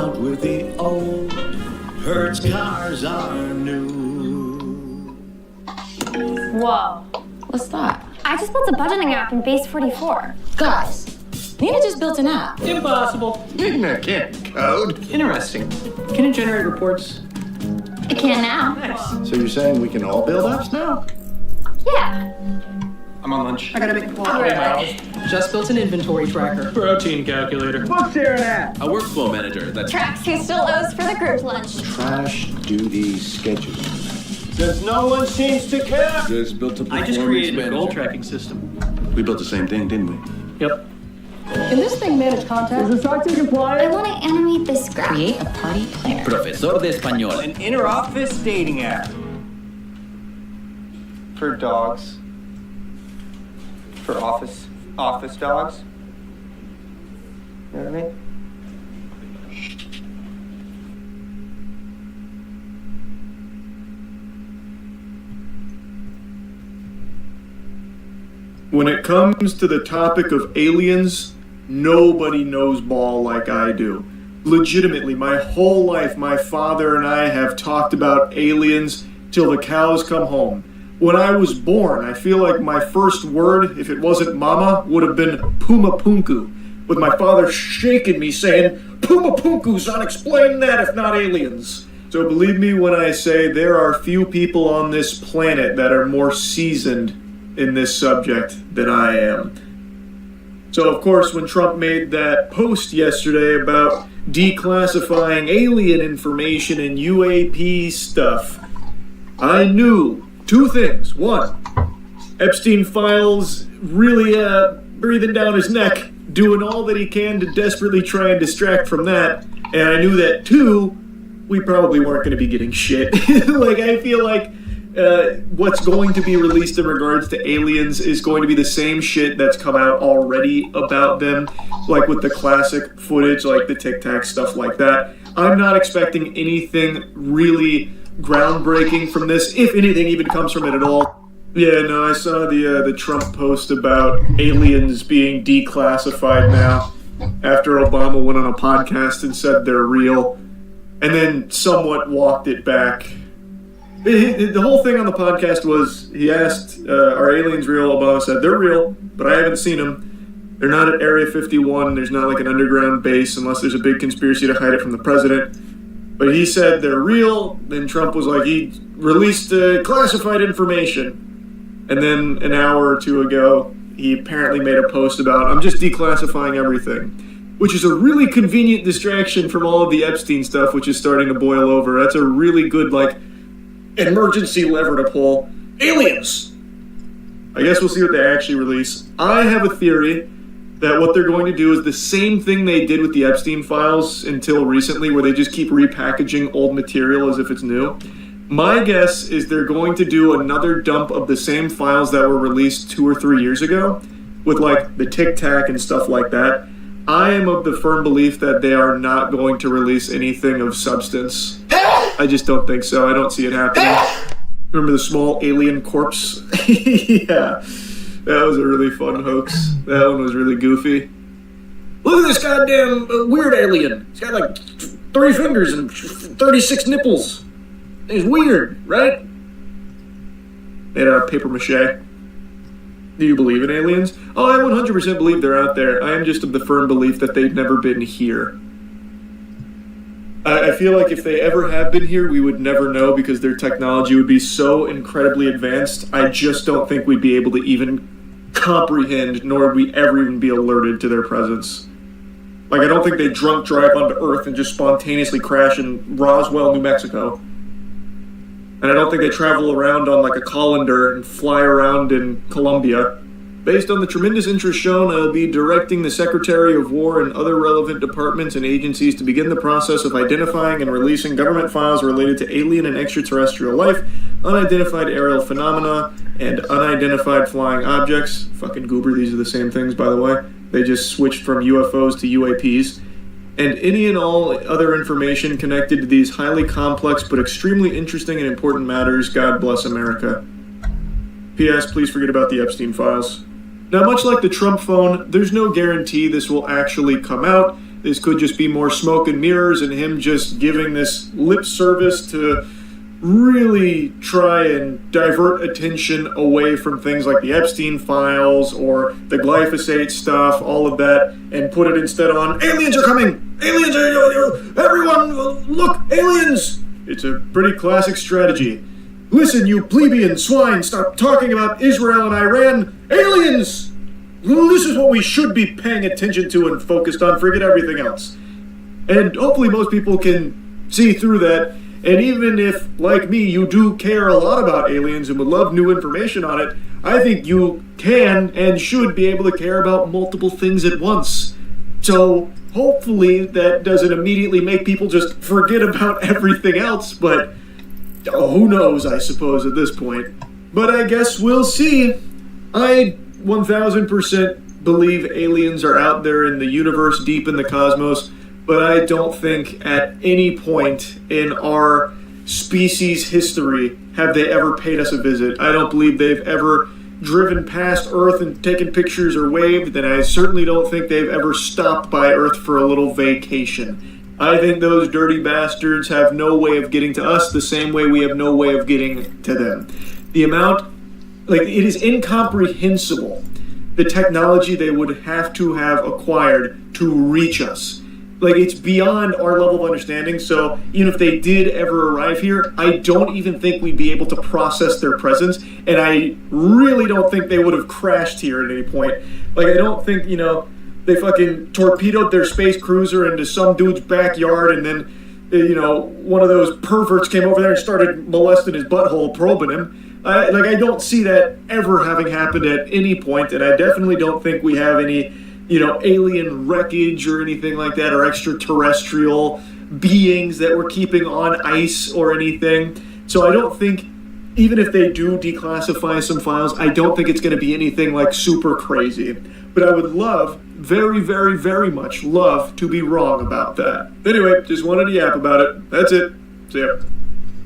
out with the old. Hertz cars are new. Whoa. What's that? I just built a budgeting app in Base 44. Guys, Nina just built an app. Impossible. Nina can't code. Interesting. Can it generate reports? It can now. Nice. So you're saying we can all build apps now? Yeah. I'm on lunch. I gotta make a call. Just built an inventory tracker. Protein calculator. Book sharing app. A workflow manager that's Tracks who still owes for the group lunch. Trash duty schedule. Since no one seems to care. Just built a I just created a goal tracking system. We built the same thing, didn't we? Yep. Can this thing manage contact? Is the SOC I compliant? want to animate this graph. Create a party planner. Profesor de Español. An inter-office dating app. For dogs. For office dogs. You know what I mean? When it comes to the topic of aliens, nobody knows ball like I do. Legitimately, my whole life, my father and I have talked about aliens till the cows come home. When I was born, I feel like my first word, if it wasn't mama, would have been Puma Punku, with my father shaking me saying, Puma Punku's unexplained that if not aliens. So believe me when I say there are few people on this planet that are more seasoned in this subject than I am. So of course, when Trump made that post yesterday about declassifying alien information and UAP stuff, I knew two things. One, Epstein files really breathing down his neck, doing all that he can to desperately try and distract from that. And I knew that two, we probably weren't going to be getting shit. Like, I feel like what's going to be released in regards to aliens is going to be the same shit that's come out already about them, like with the classic footage, like the Tic Tac stuff like that. I'm not expecting anything really groundbreaking from this, if anything even comes from it at all. Yeah, no, I saw the Trump post about aliens being declassified now after Obama went on a podcast and said they're real, and then somewhat walked it back. The whole thing on the podcast was, he asked, are aliens real? Obama said, they're real, but I haven't seen them. They're not at Area 51. There's not like an underground base unless there's a big conspiracy to hide it from the president. But he said they're real. Then Trump was like, he released classified information. And then an hour or two ago, he apparently made a post about, I'm just declassifying everything. Which is a really convenient distraction from all of the Epstein stuff, which is starting to boil over. That's a really good, like, emergency lever to pull. Aliens! I guess we'll see what they actually release. I have a theory that what they're going to do is the same thing they did with the Epstein files until recently, where they just keep repackaging old material as if it's new. My guess is they're going to do another dump of the same files that were released 2 or 3 years ago, with like the Tic Tac and stuff like that. I am of the firm belief that they are not going to release anything of substance. I just don't think so. I don't see it happening. Remember the small alien corpse? Yeah, that was a really fun hoax. That one was really goofy. Look at this goddamn weird alien. He's got like 3 fingers and 36 nipples. He's weird, right? Made out of paper mache. Do you believe in aliens? Oh, I 100% believe they're out there. I am just of the firm belief that they've never been here. I feel like if they ever have been here, we would never know because their technology would be so incredibly advanced. I just don't think we'd be able to even comprehend, nor would we ever even be alerted to their presence. Like, I don't think they drunk drive onto Earth and just spontaneously crash in Roswell, New Mexico. And I don't think they travel around on like a colander and fly around in Colombia. Based on the tremendous interest shown, I'll be directing the Secretary of War and other relevant departments and agencies to begin the process of identifying and releasing government files related to alien and extraterrestrial life, unidentified aerial phenomena, and unidentified flying objects. Fucking goober, these are the same things, by the way. They just switched from UFOs to UAPs. And any and all other information connected to these highly complex but extremely interesting and important matters. God bless America. P.S. Please forget about the Epstein files. Now, much like the Trump phone, there's no guarantee this will actually come out, this could just be more smoke and mirrors and him just giving this lip service to really try and divert attention away from things like the Epstein files or the glyphosate stuff, all of that, and put it instead on aliens are coming! Aliens are... Everyone, look, aliens! It's a pretty classic strategy. Listen, you plebeian swine, stop talking about Israel and Iran. Aliens! This is what we should be paying attention to and focused on. Forget everything else. And hopefully most people can see through that. And even if, like me, you do care a lot about aliens and would love new information on it, I think you can and should be able to care about multiple things at once. So hopefully that doesn't immediately make people just forget about everything else, but who knows, I suppose, at this point. But I guess we'll see. I 1000% believe aliens are out there in the universe, deep in the cosmos, but I don't think at any point in our species history have they ever paid us a visit. I don't believe they've ever driven past Earth and taken pictures or waved, and I certainly don't think they've ever stopped by Earth for a little vacation. I think those dirty bastards have no way of getting to us the same way we have no way of getting to them. The amount, it is incomprehensible, the technology they would have to have acquired to reach us. It's beyond our level of understanding, so even if they did ever arrive here, I don't even think we'd be able to process their presence, and I really don't think they would have crashed here at any point. I don't think, they fucking torpedoed their space cruiser into some dude's backyard, and then, one of those perverts came over there and started molesting his butthole, probing him. I don't see that ever having happened at any point, and I definitely don't think we have any alien wreckage or anything like that, or extraterrestrial beings that we're keeping on ice or anything. So I don't think, even if they do declassify some files, I don't think it's going to be anything super crazy. But I would love, very, very, very much love to be wrong about that. Anyway, just wanted to yap about it. That's it. See ya.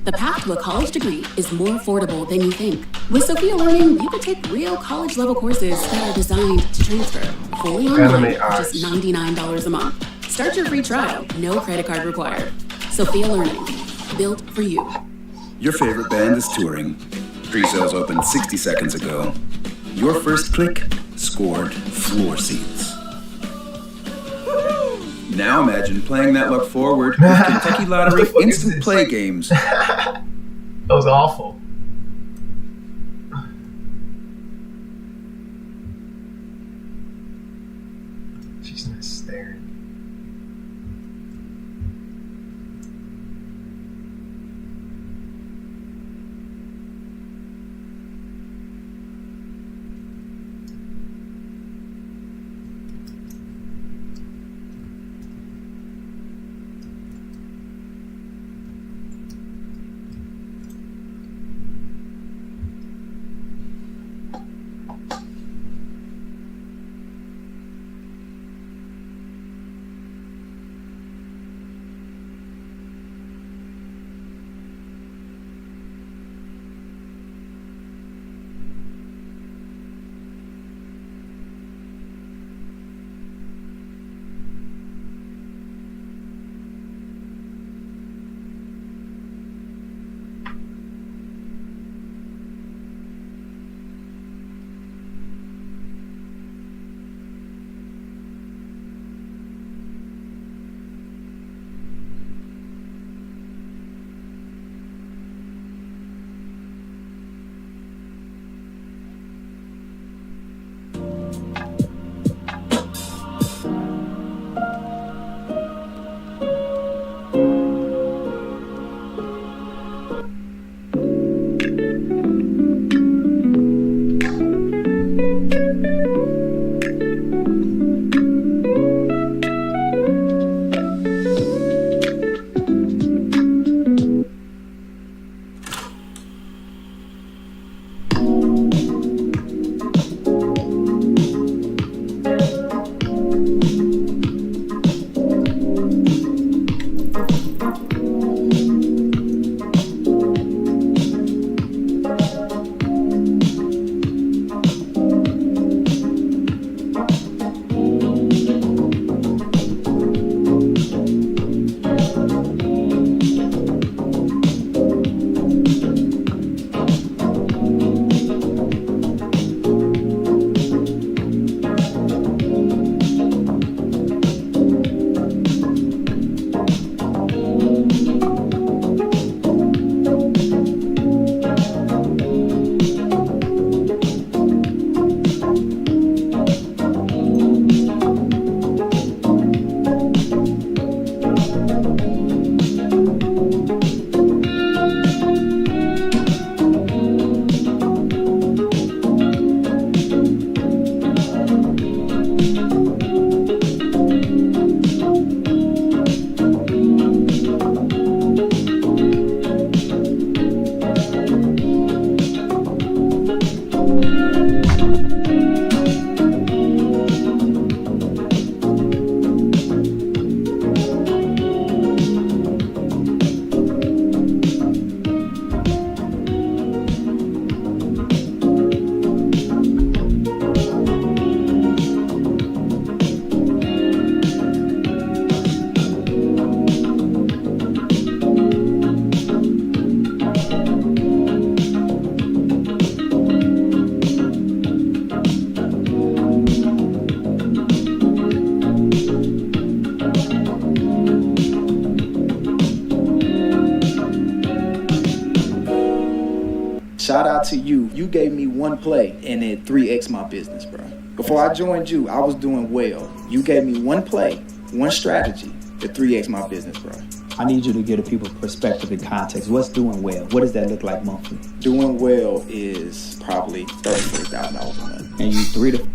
The path to a college degree is more affordable than you think. With Sophia Learning, you can take real college-level courses that are designed to transfer fully online for just $99 a month. Start your free trial, no credit card required. Sophia Learning, built for you. Your favorite band is touring. Pre-sales opened 60 seconds ago. Your first click scored floor seats. Now imagine playing that luck forward with Kentucky Lottery instant play games. That was awful. She's not staring. shout out to you. You gave me one play and it 3x my business, bro. Before I joined you, I was doing well. You gave me one play, one strategy to 3x my business, bro. I need you to give the people perspective and context. What's doing well? What does that look like monthly? Doing well is probably $30,000 a month. And you 3 to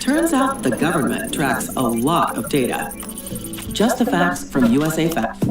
Turns out the government tracks a lot of data. Just the facts from USA Facts.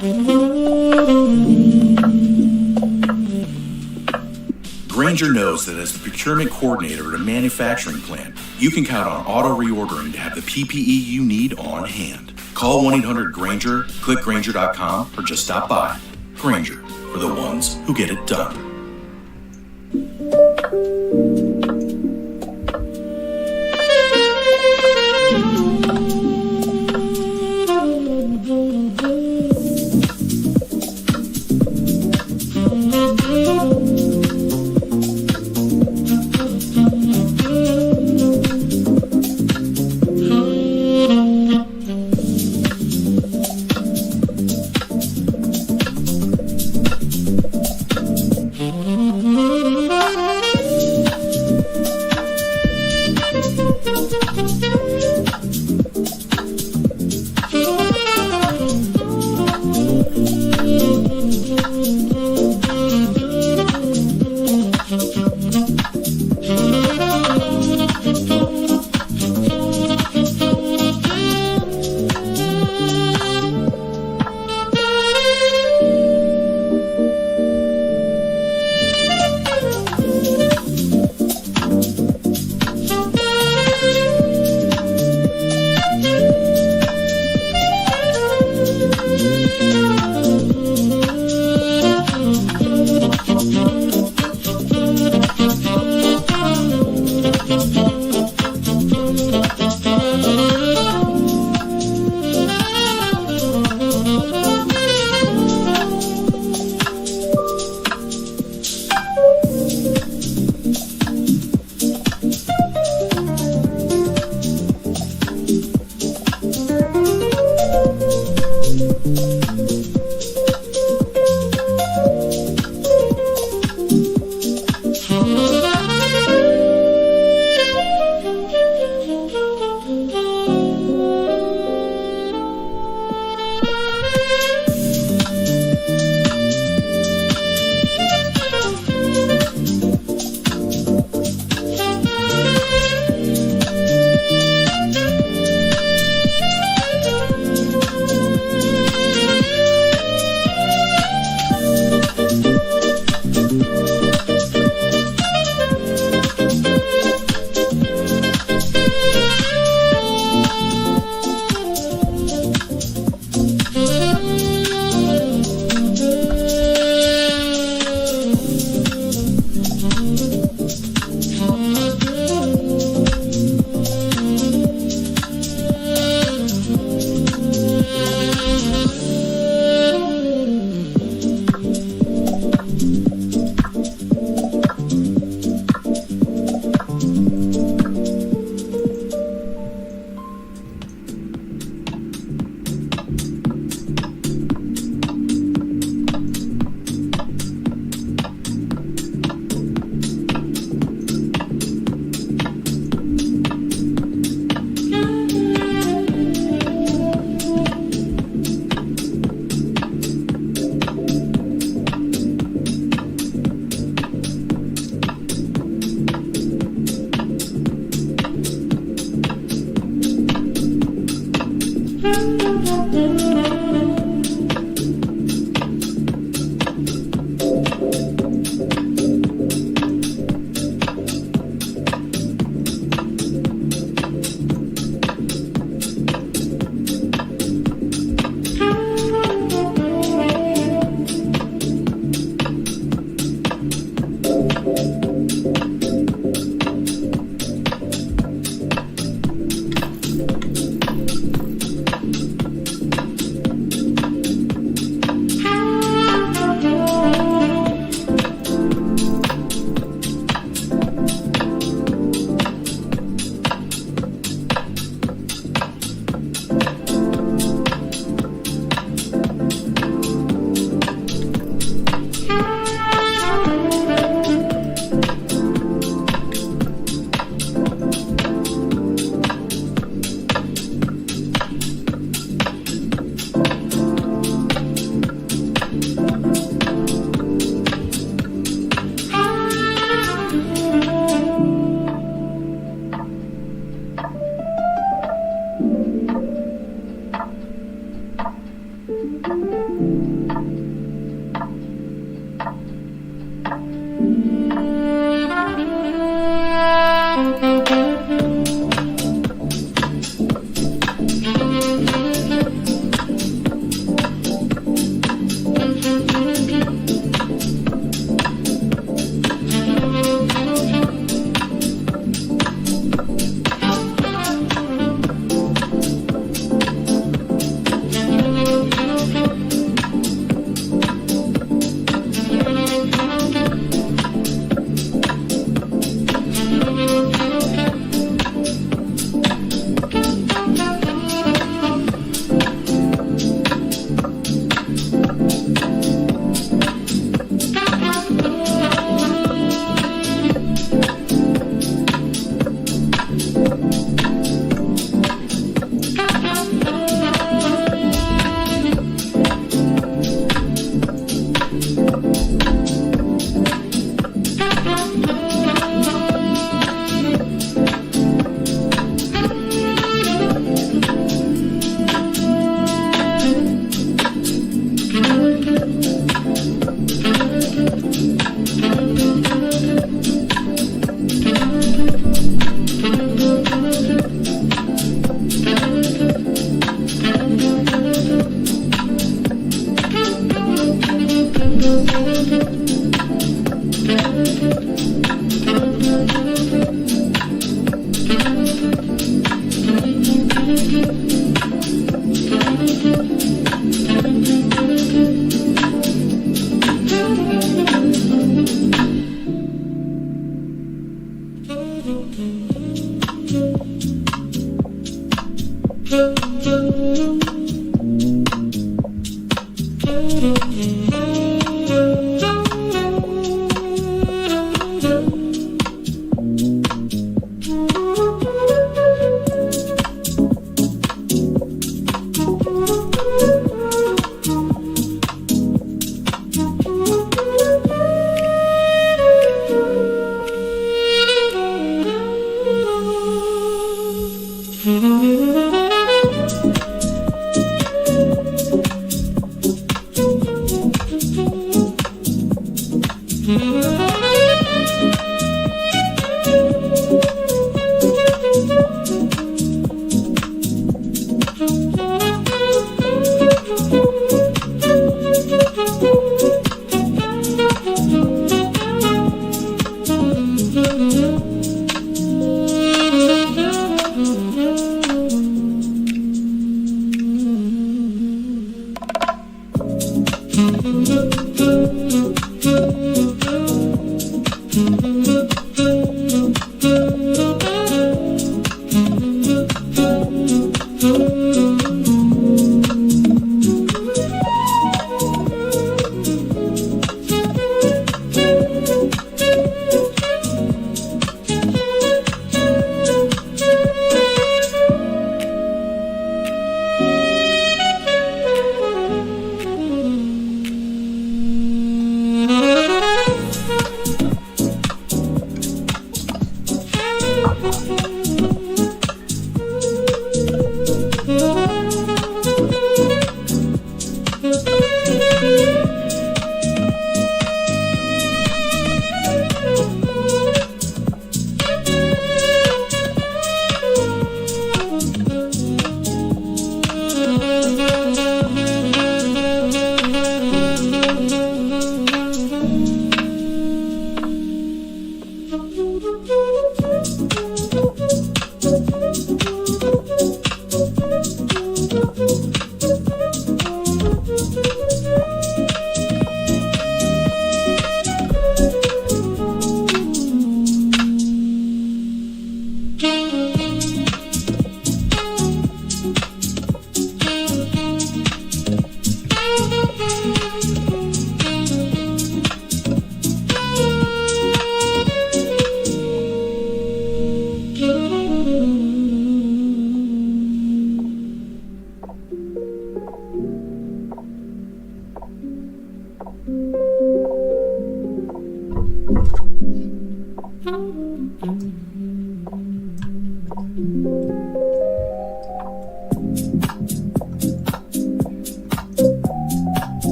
Grainger knows that as the procurement coordinator at a manufacturing plant, you can count on auto reordering to have the PPE you need on hand. Call 1-800-GRAINGER, click Grainger.com, or just stop by. Grainger, for the ones who get it done.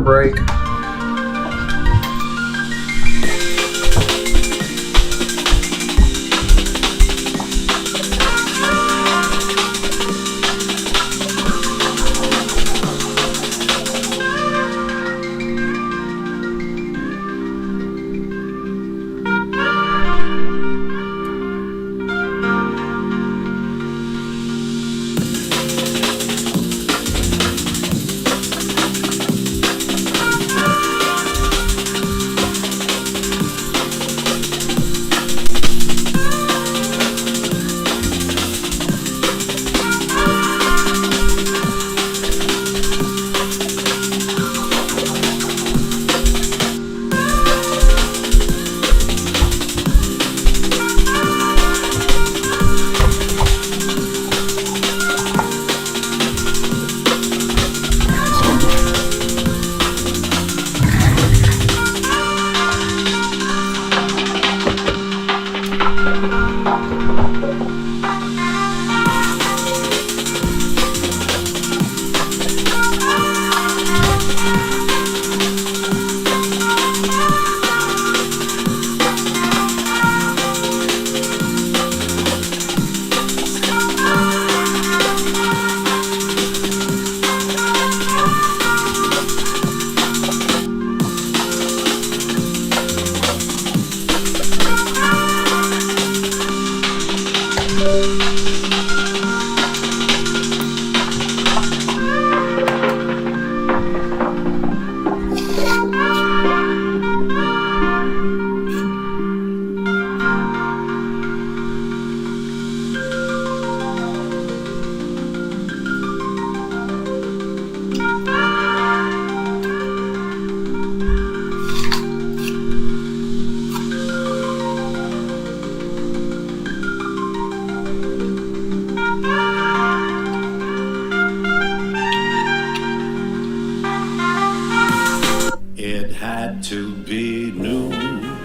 break. It had to be new,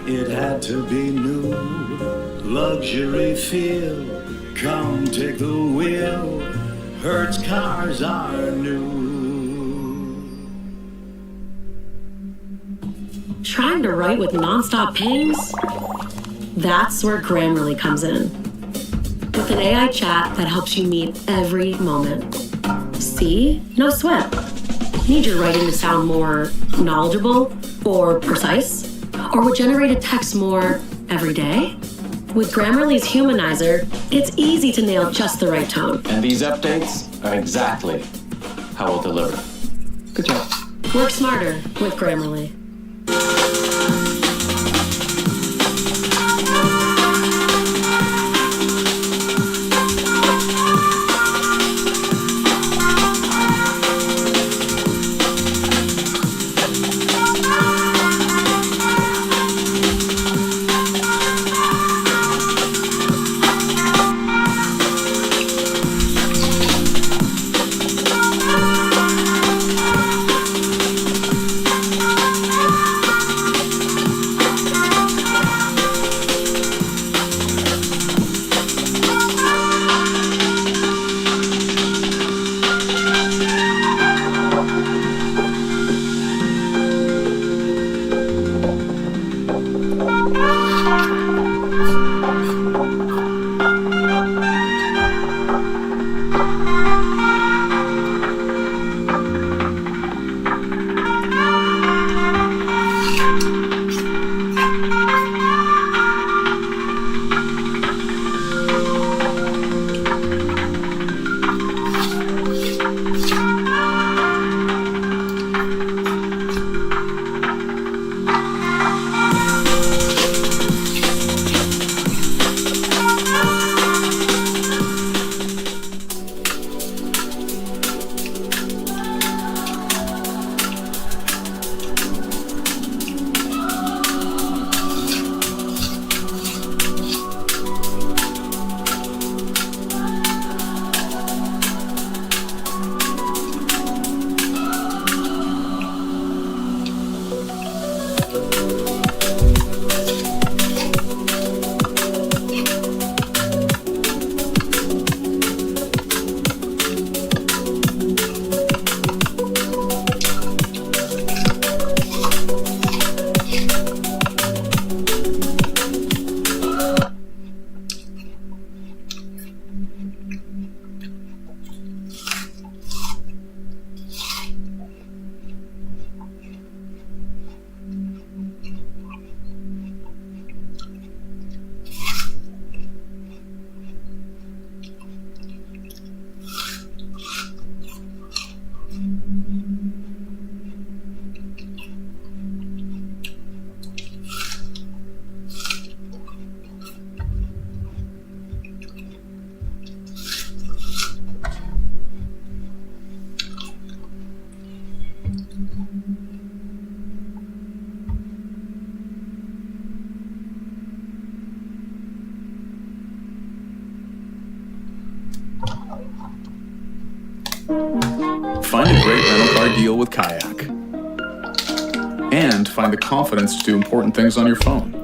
it had to be new. Luxury feel, come take the wheel. Hertz cars are new. Trying to write with nonstop pings? That's where Grammarly comes in. With an AI chat that helps you meet every moment. See? No sweat. Need your writing to sound more knowledgeable or precise? Or would generated text more everyday? With Grammarly's Humanizer, it's easy to nail just the right tone. And these updates are exactly how we'll deliver. Good job. Work smarter with Grammarly. great rental car deal with Kayak. And find the confidence to do important things on your phone.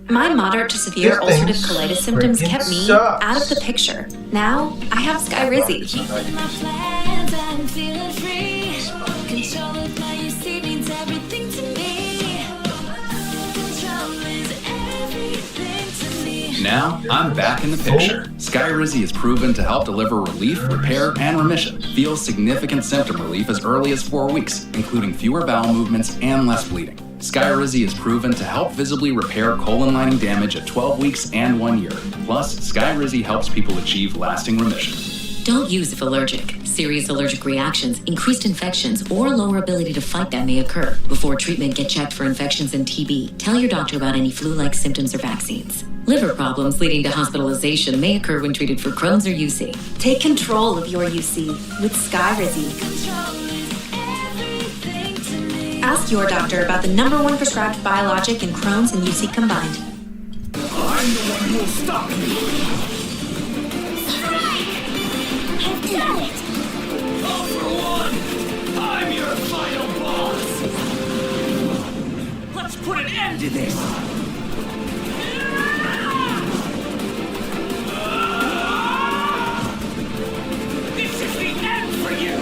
My moderate to severe ulcerative colitis symptoms kept me out of the picture. Now, I have Skyrizi. Now, I'm back in the picture. Skyrizi is proven to help deliver relief, repair, and remission. Feel significant symptom relief as early as 4 weeks, including fewer bowel movements and less bleeding. Skyrizi is proven to help visibly repair colon lining damage at 12 weeks and 1 year. Plus, Skyrizi helps people achieve lasting remission. Don't use if allergic. Serious allergic reactions, increased infections, or lower ability to fight them may occur. Before treatment, get checked for infections and TB. Tell your doctor about any flu-like symptoms or vaccines. Liver problems leading to hospitalization may occur when treated for Crohn's or UC. Take control of your UC with Skyrizi. Ask your doctor about the #1 prescribed biologic in Crohn's and UC combined. I'm the one who will stop you. I've done it! All for one, I'm your final boss. Let's put an end to this. This is the end for you.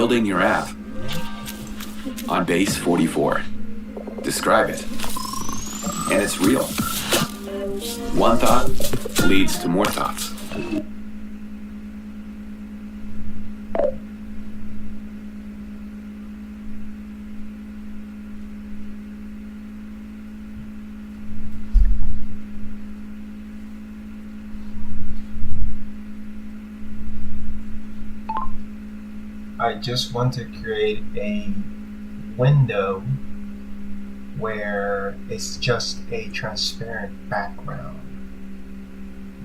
building your app. On base 44. Describe it. And it's real. One thought leads to more thoughts. I just want to create a window where it's just a transparent background,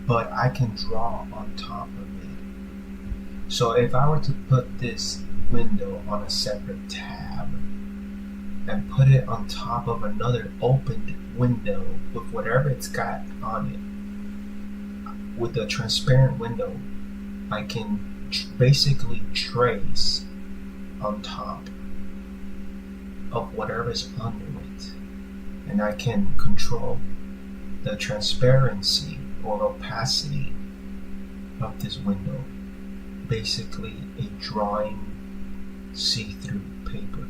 but I can draw on top of it. So if I were to put this window on a separate tab and put it on top of another opened window with whatever it's got on it, with the transparent window, I can basically trace on top of whatever's under it, and I can control the transparency or opacity of this window. Basically a drawing see-through paper.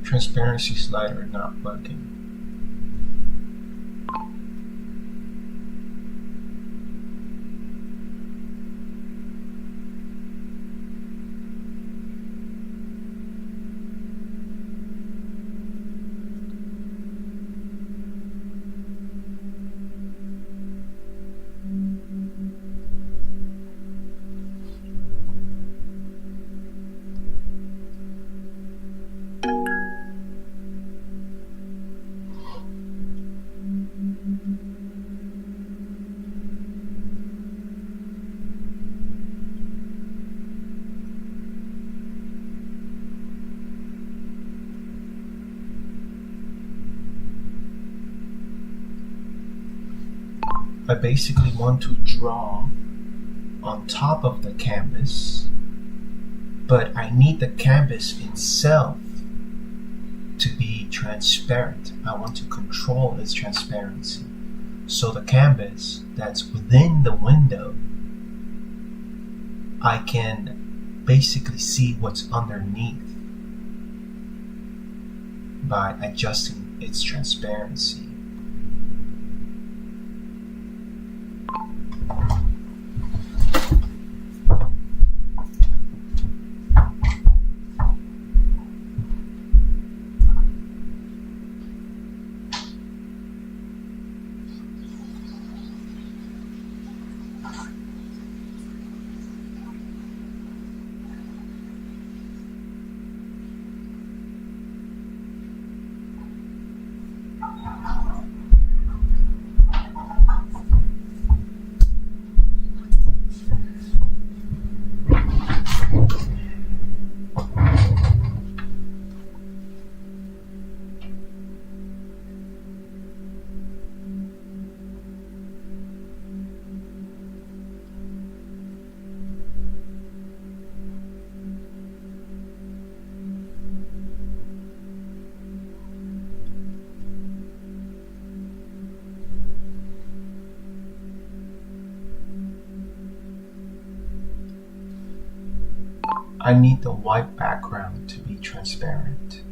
Transparency slider not working. I basically want to draw on top of the canvas, but I need the canvas itself to be transparent. I want to control its transparency. So the canvas that's within the window, I can basically see what's underneath by adjusting its transparency. I need the white background to be transparent.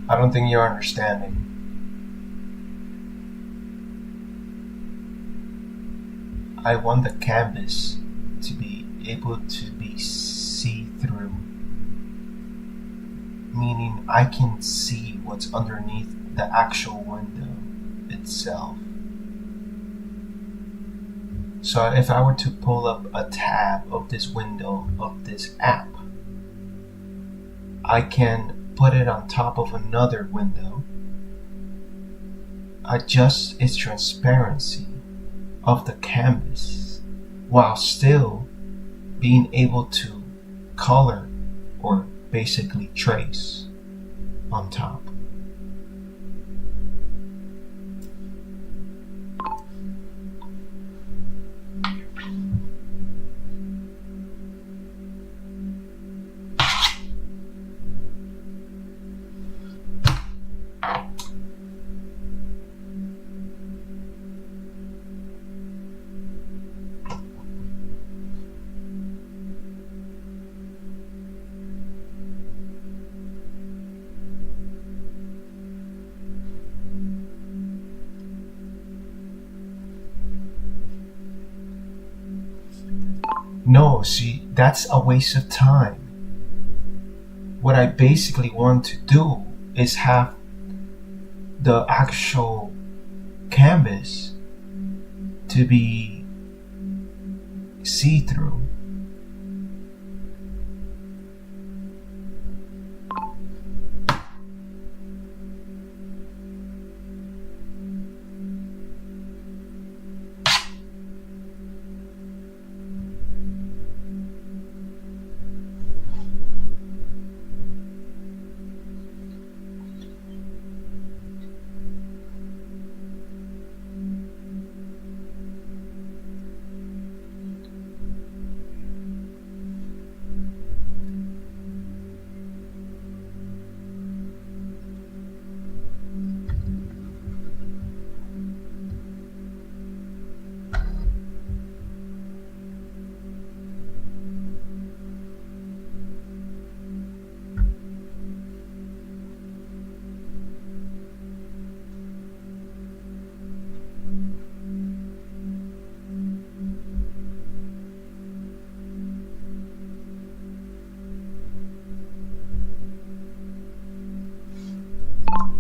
I don't think you're understanding. I want the canvas to be able to be see-through, meaning I can see what's underneath the actual window itself. So if I were to pull up a tab of this window of this app, I can put it on top of another window, adjust its transparency of the canvas while still being able to color or basically trace on top. No, see, that's a waste of time. What I basically want to do is have the actual canvas to be see-through.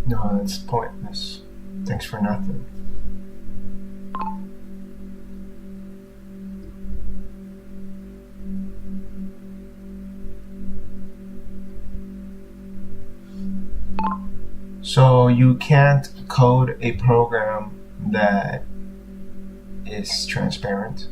No, it's pointless. Thanks for nothing. So you can't code a program that is transparent.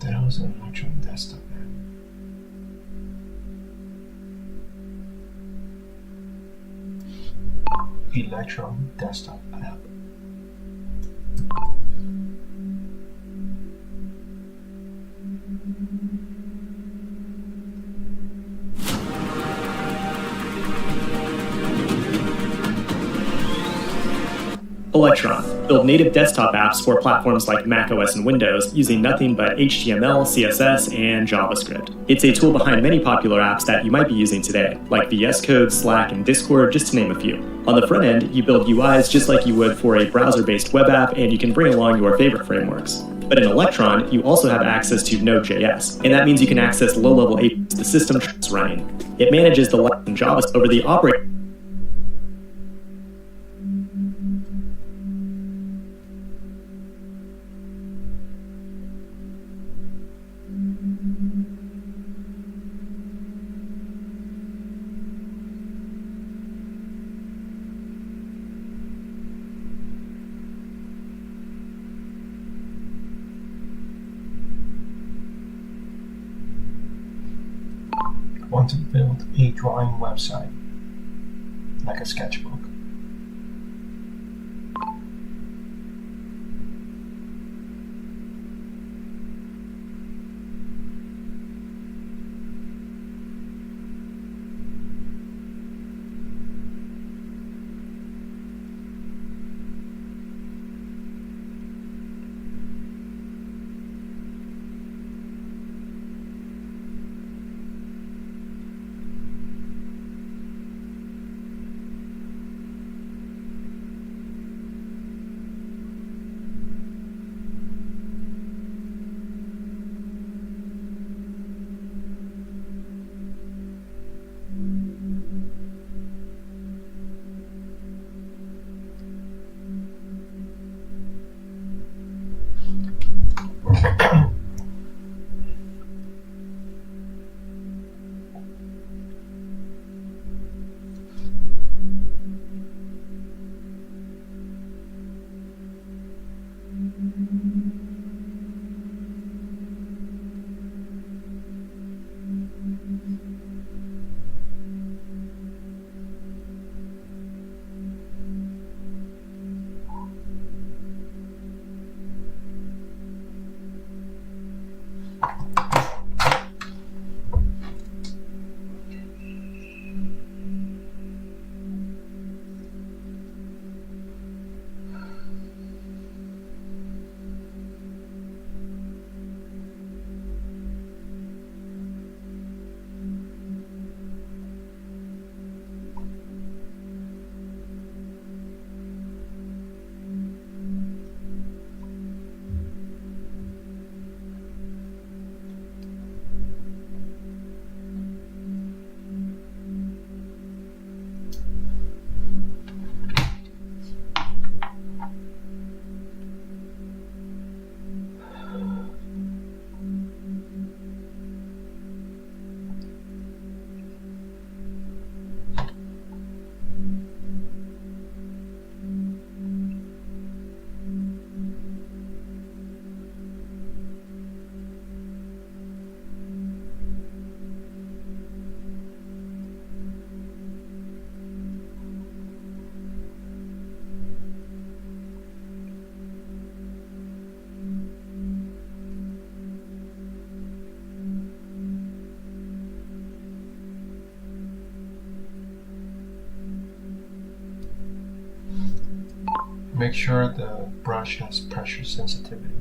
That was an Electron desktop app. Electron desktop app. Electron. Build native desktop apps for platforms like macOS and Windows using nothing but HTML, CSS, and JavaScript. It's a tool behind many popular apps that you might be using today, like VS Code, Slack, and Discord, just to name a few. On the front end, you build UIs just like you would for a browser-based web app, and you can bring along your favorite frameworks. But in Electron, you also have access to Node.js, and that means you can access low-level APIs the system is running. It manages the Lightning JavaScript over the operating. Want to build a drawing website, like a sketchbook. Make sure the brush has pressure sensitivity.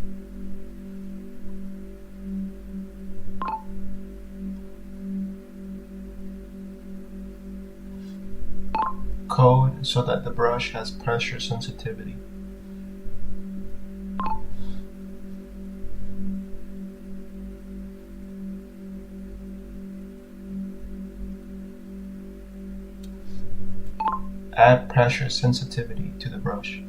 code so that the brush has pressure sensitivity. Add pressure sensitivity to the brush.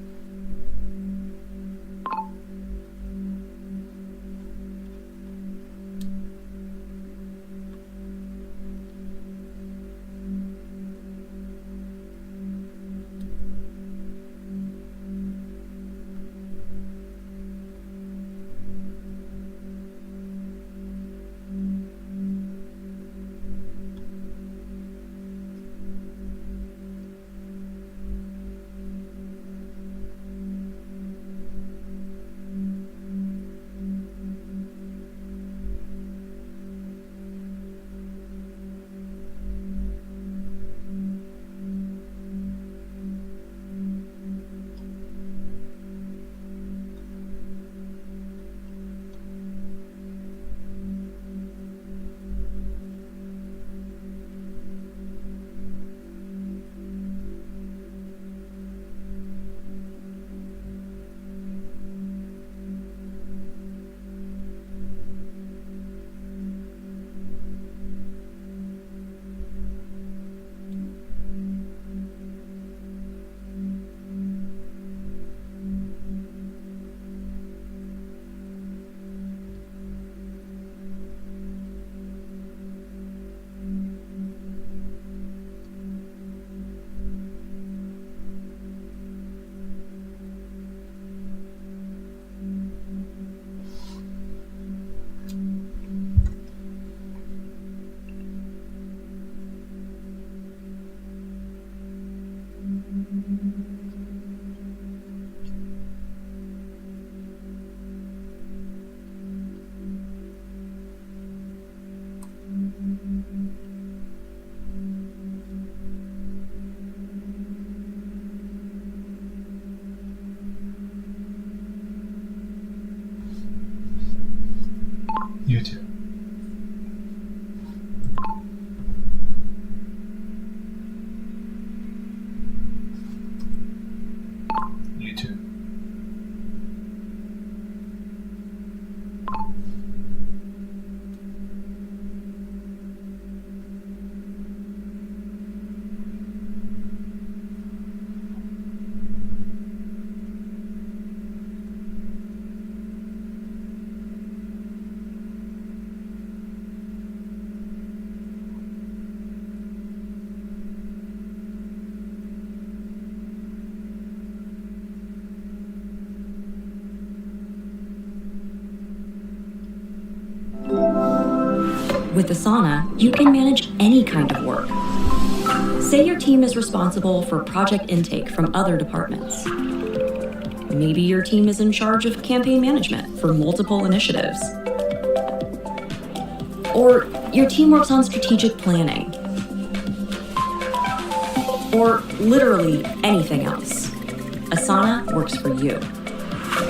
YouTube. YouTube. With Asana, you can manage any kind of work. Say your team is responsible for project intake from other departments. Maybe your team is in charge of campaign management for multiple initiatives. Or your team works on strategic planning. Or literally anything else. Asana works for you.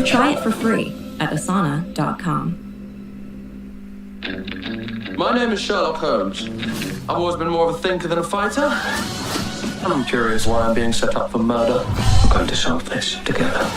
Try it for free at asana.com. My name is Sherlock Holmes. I've always been more of a thinker than a fighter. And I'm curious why I'm being set up for murder. We're going to solve this together.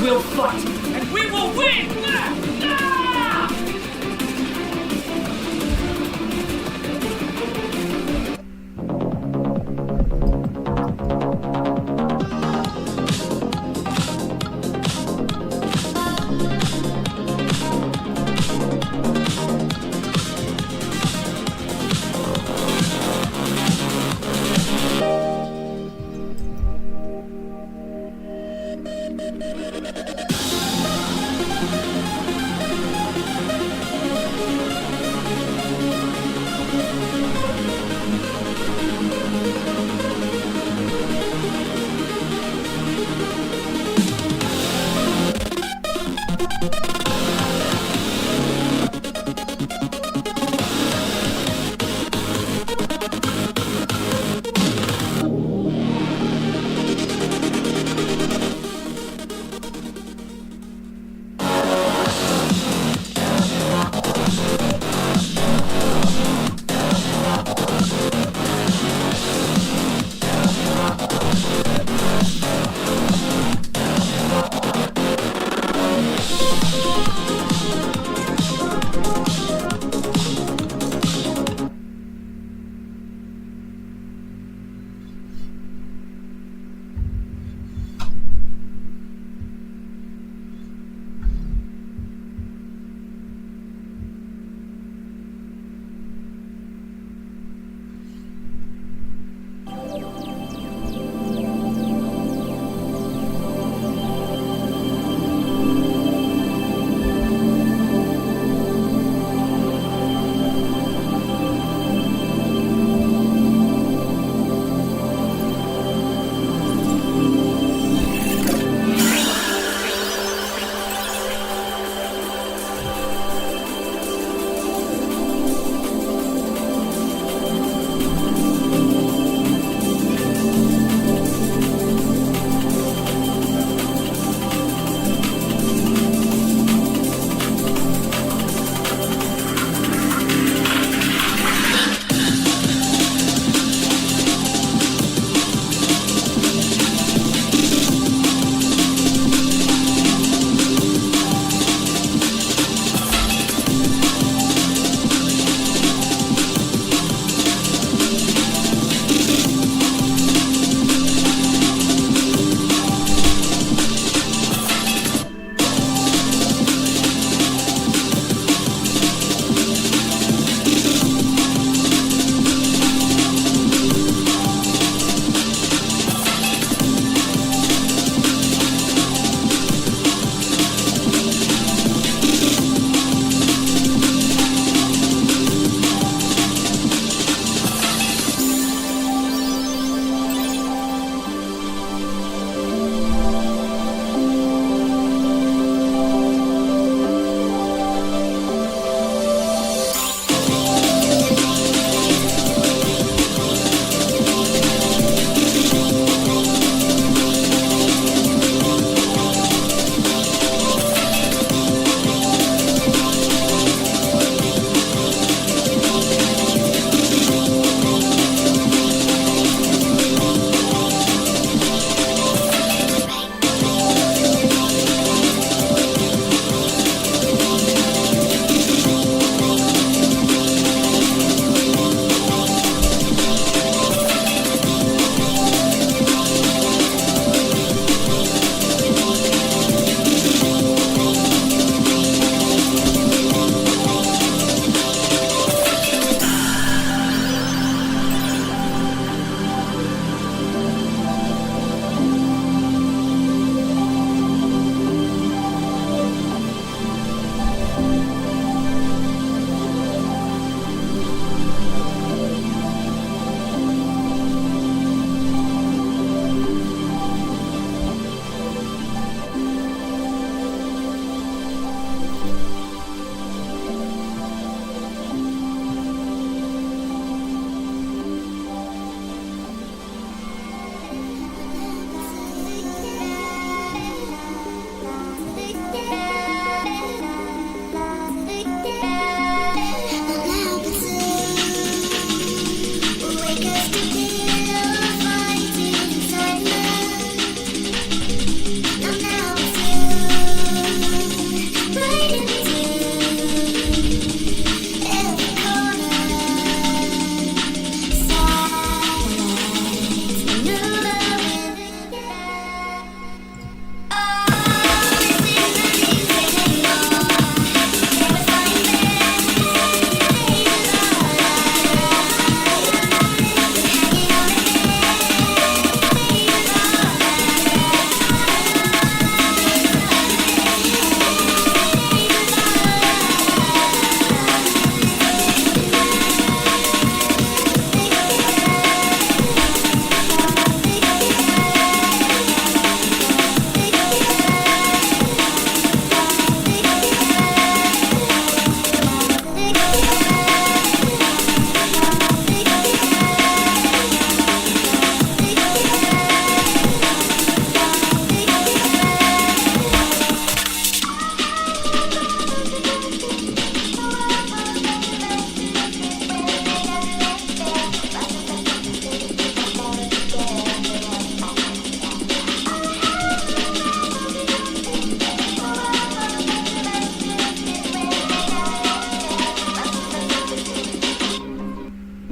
will fight, and we will win!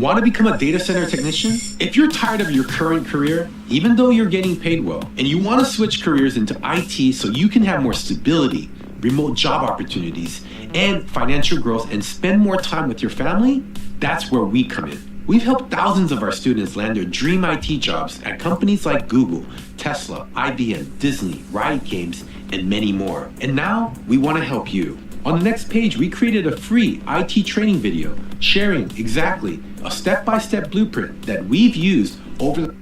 Want to become a data center technician? If you're tired of your current career, even though you're getting paid well, and you want to switch careers into IT so you can have more stability, remote job opportunities, and financial growth and spend more time with your family, that's where we come in. We've helped thousands of our students land their dream IT jobs at companies like Google, Tesla, IBM, Disney, Riot Games, and many more. And now we want to help you. On the next page, we created a free IT training video sharing exactly a step-by-step blueprint that we've used over the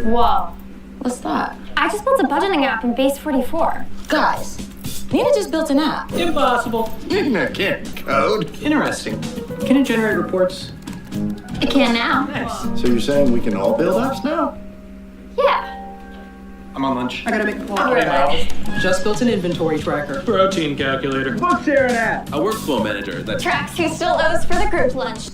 Whoa. What's that? I just built a budgeting app in Base 44. Guys, Nina just built an app. Impossible. Nina can't code. Interesting. Can it generate reports? It can now. Nice. So you're saying we can all build apps now? Yeah. I'm on lunch. I gotta make a call. I'll be right back. Just built an inventory tracker. Protein calculator. Book share an app. A workflow manager that Tracks who still owes for the group lunch.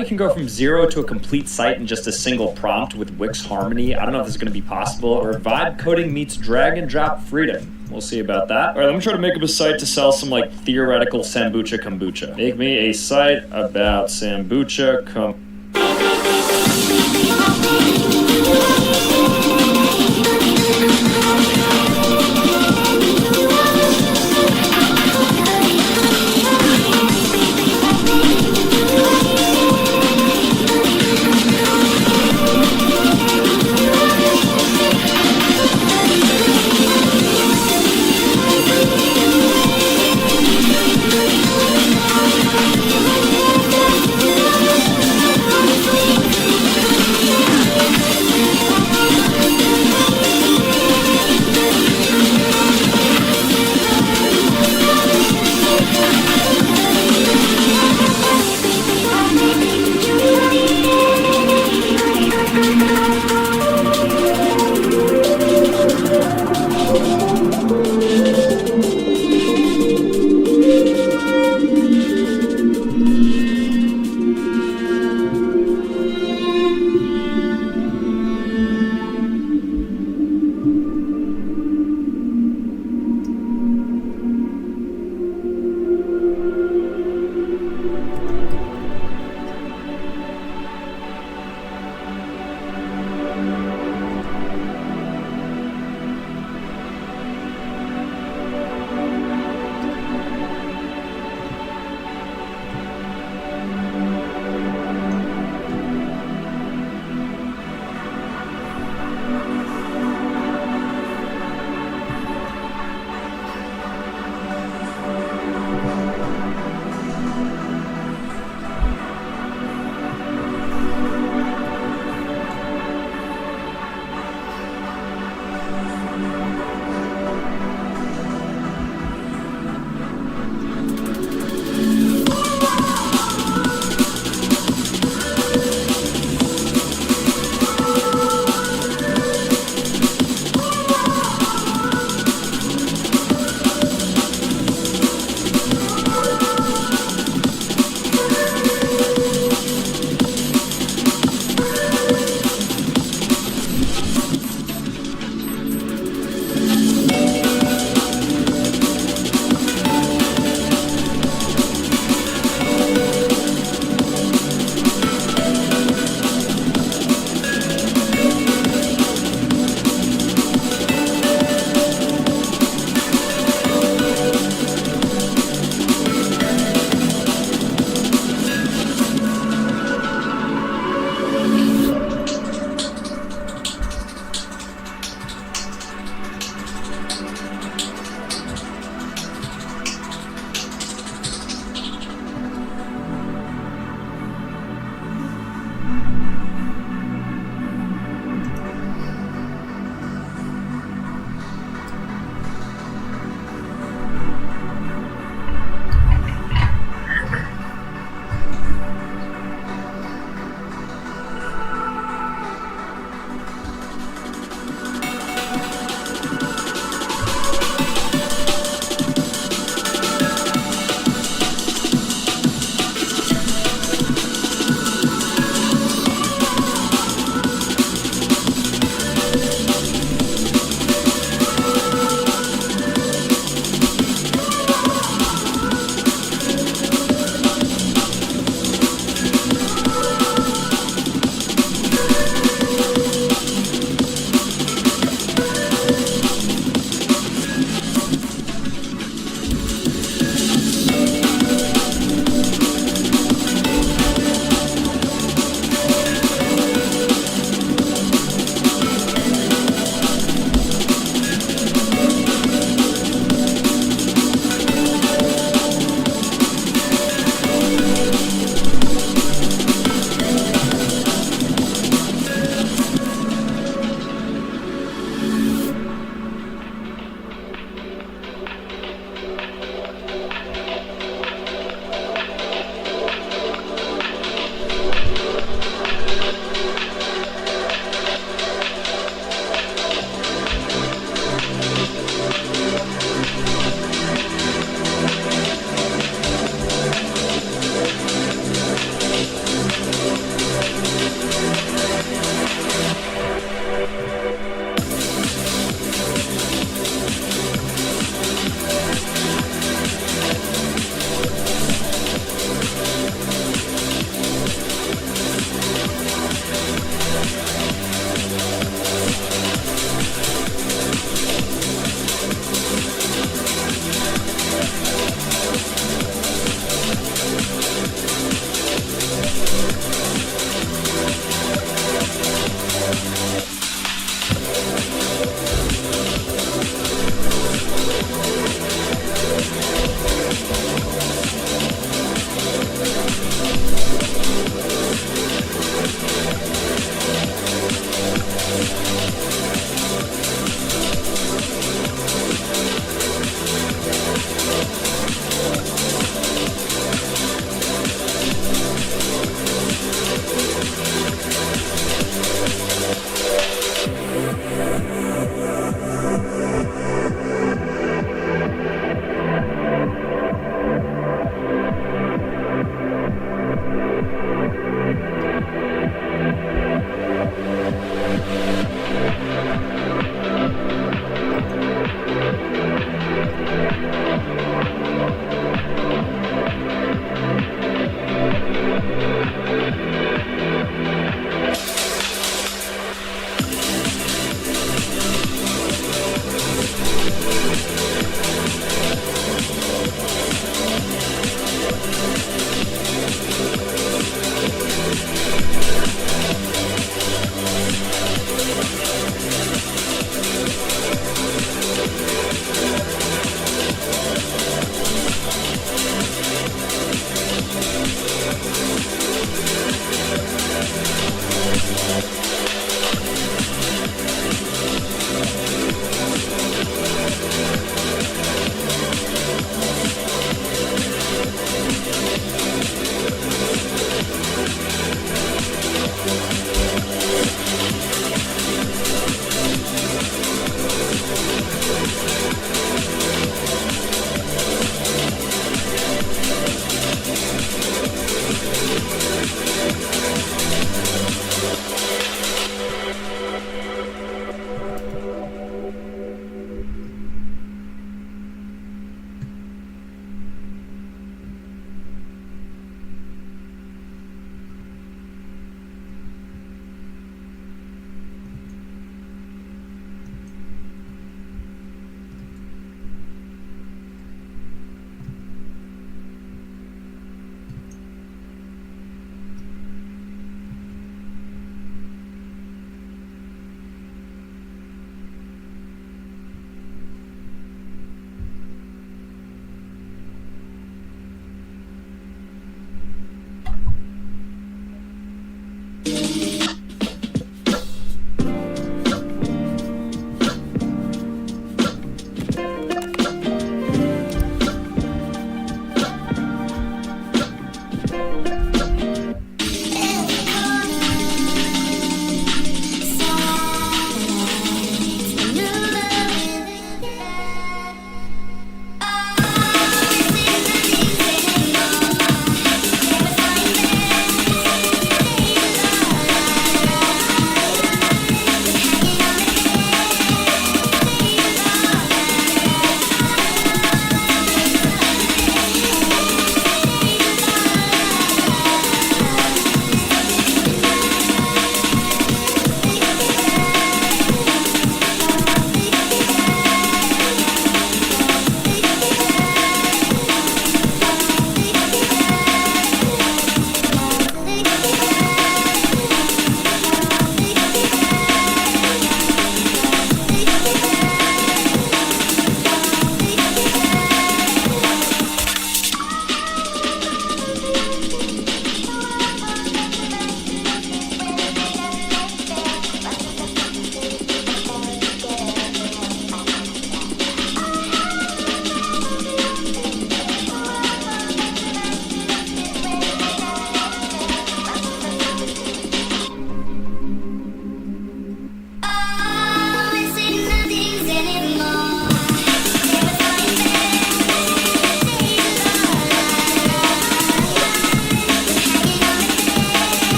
you can go from 0 to a complete site in just a single prompt with Wix Harmony. I don't know if this is going to be possible. Or vibe coding meets drag and drop freedom. We'll see about that. All right, let me try to make up a site to sell some like theoretical kombucha. Make me a site about kombucha.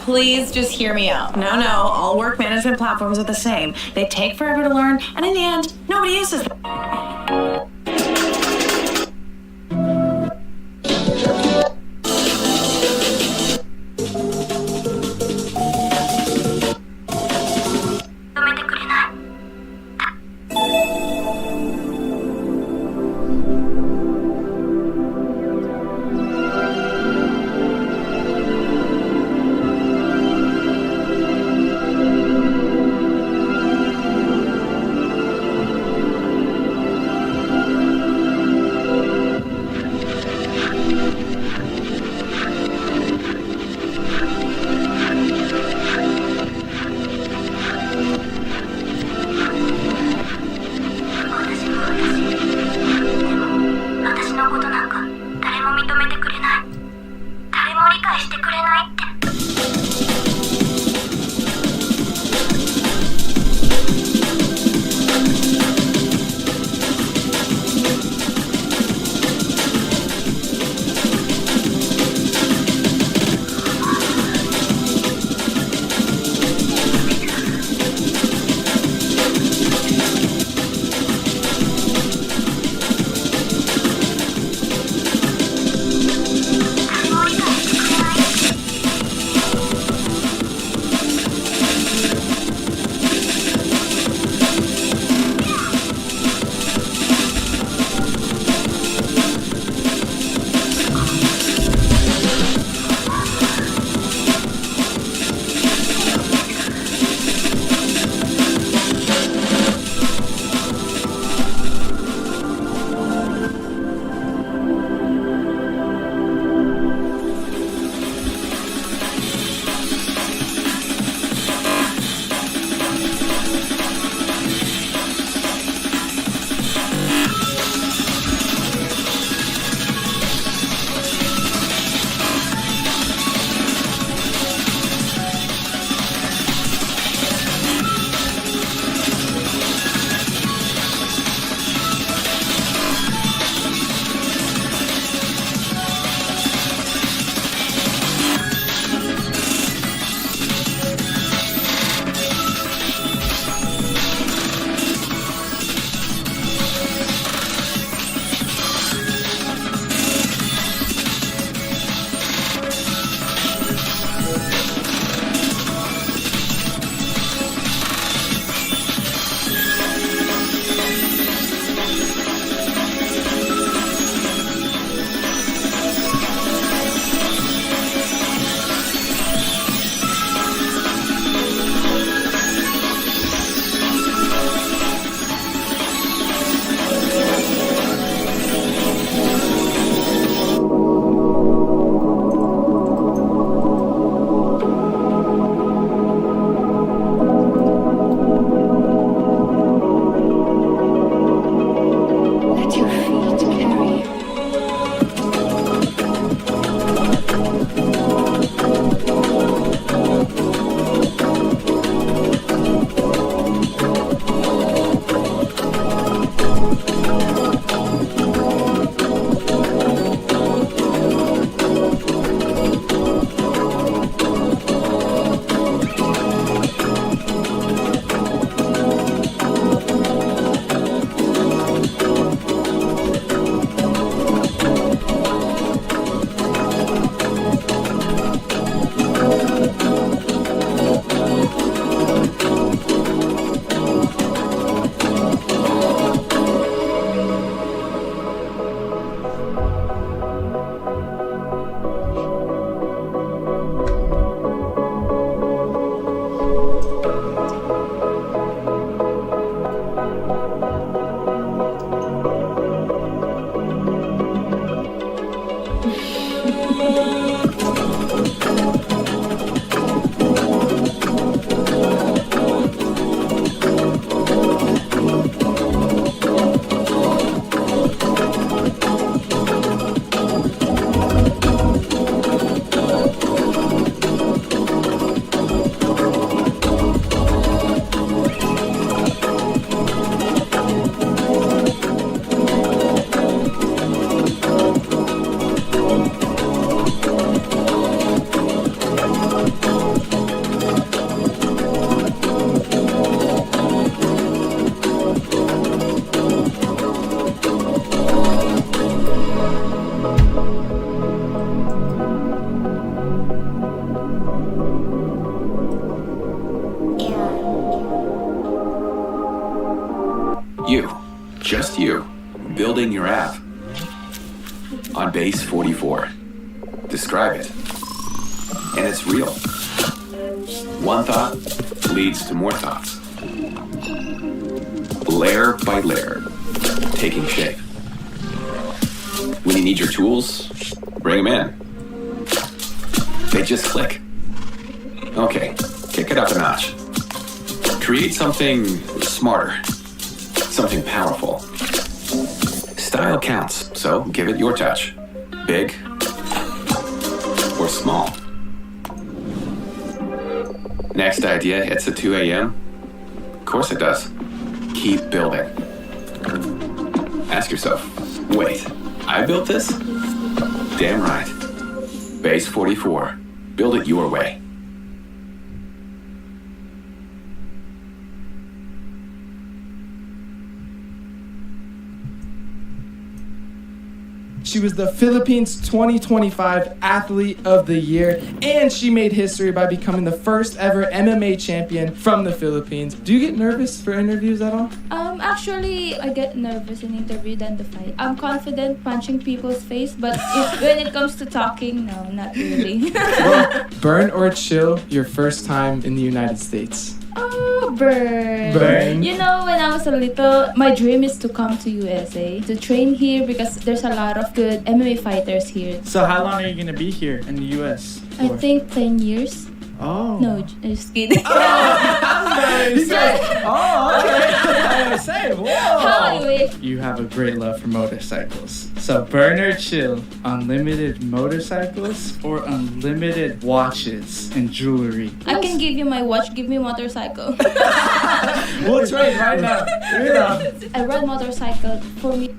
please just hear me out. No, all work management platforms are the same. They take forever to learn, and in the end, nobody uses them. You, just you, building your app. On base 44. Describe it. And it's real. One thought leads to more thoughts. Layer by layer, taking shape. When you need your tools, bring them in. They just click. Okay, kick it up a notch. Create something smarter, something powerful. Style counts, so give it your touch. Big or small. Next idea hits at 2 a.m. Of course it does. Keep building. Ask yourself, wait, I built this? Damn right. Base 44. Build it your way. She was the Philippines 2025 Athlete of the Year, and she made history by becoming the first ever MMA champion from the Philippines. Do you get nervous for interviews at all? Actually, I get nervous in interview than the fight. I'm confident punching people's face, but when it comes to talking, no, not really. Well, burn or chill your first time in the United States? Burn. You know, when I was a little, my dream is to come to USA to train here because there's a lot of good MMA fighters here. So how long are you going to be here in the US? I think 10 years. Oh. No, just kidding. He said, oh, okay. I was saying, whoa. You have a great love for motorcycles. So burn or chill, unlimited motorcycles or unlimited watches and jewelry? I can give you my watch, give me motorcycle. We'll trade right now. I ride motorcycle for me.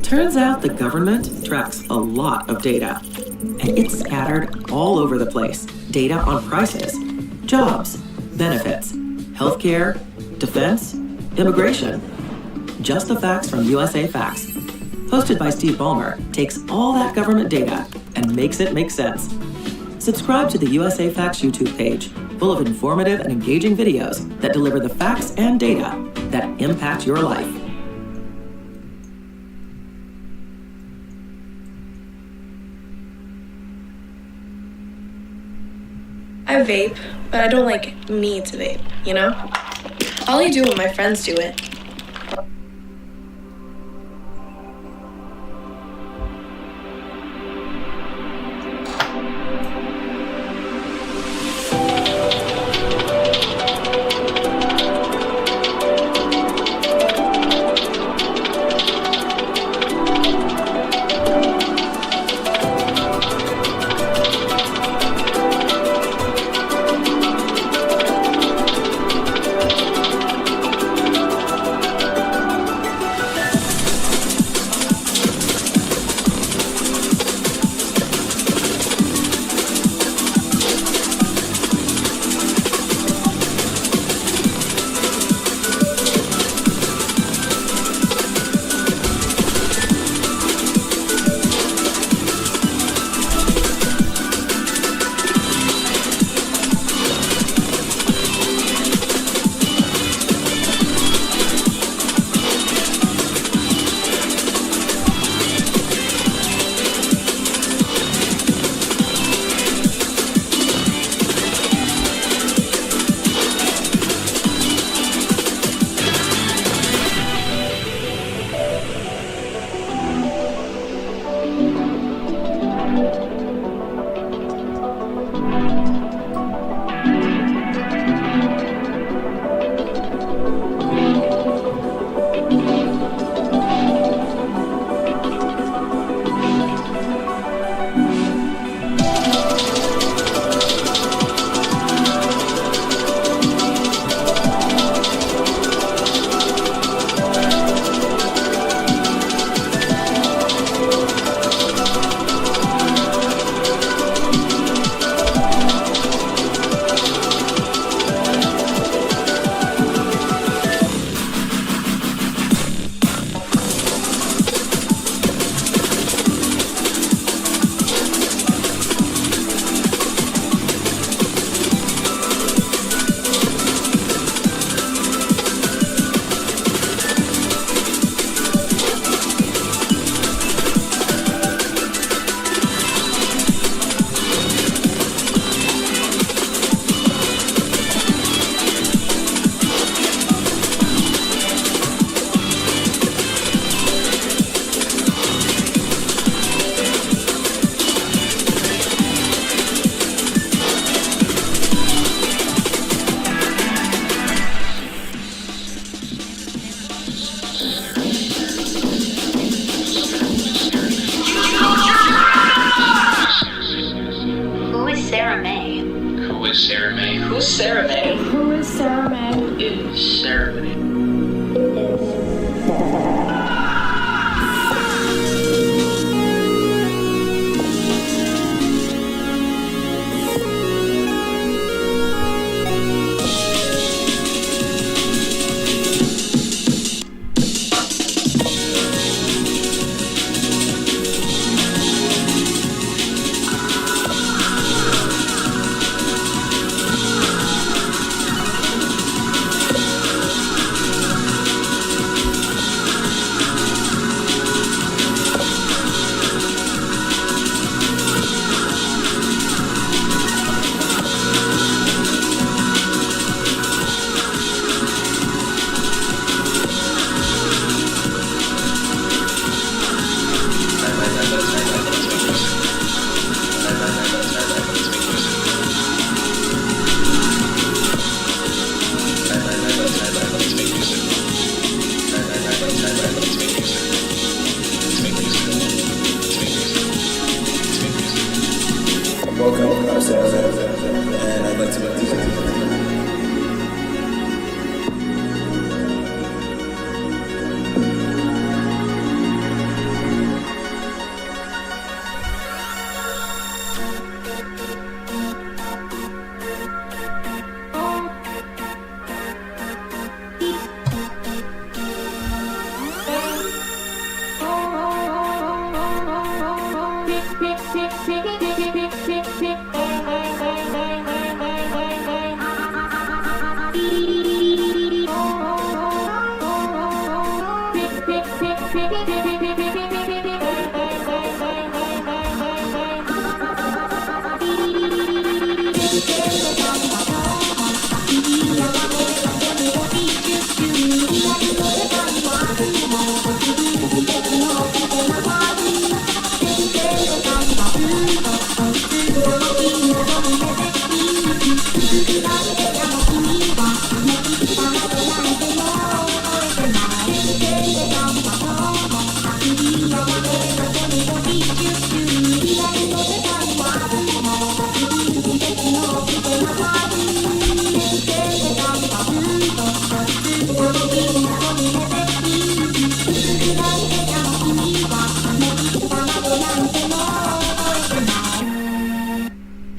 Turns out the government tracks a lot of data, and it's scattered all over the place. Data on prices, jobs, benefits, healthcare, defense, immigration. Just the Facts from USA Facts, hosted by Steve Ballmer, takes all that government data and makes it make sense. Subscribe to the USA Facts YouTube page, full of informative and engaging videos that deliver the facts and data that impact your life. I vape, but I don't need to vape, you know? I only do it when my friends do it.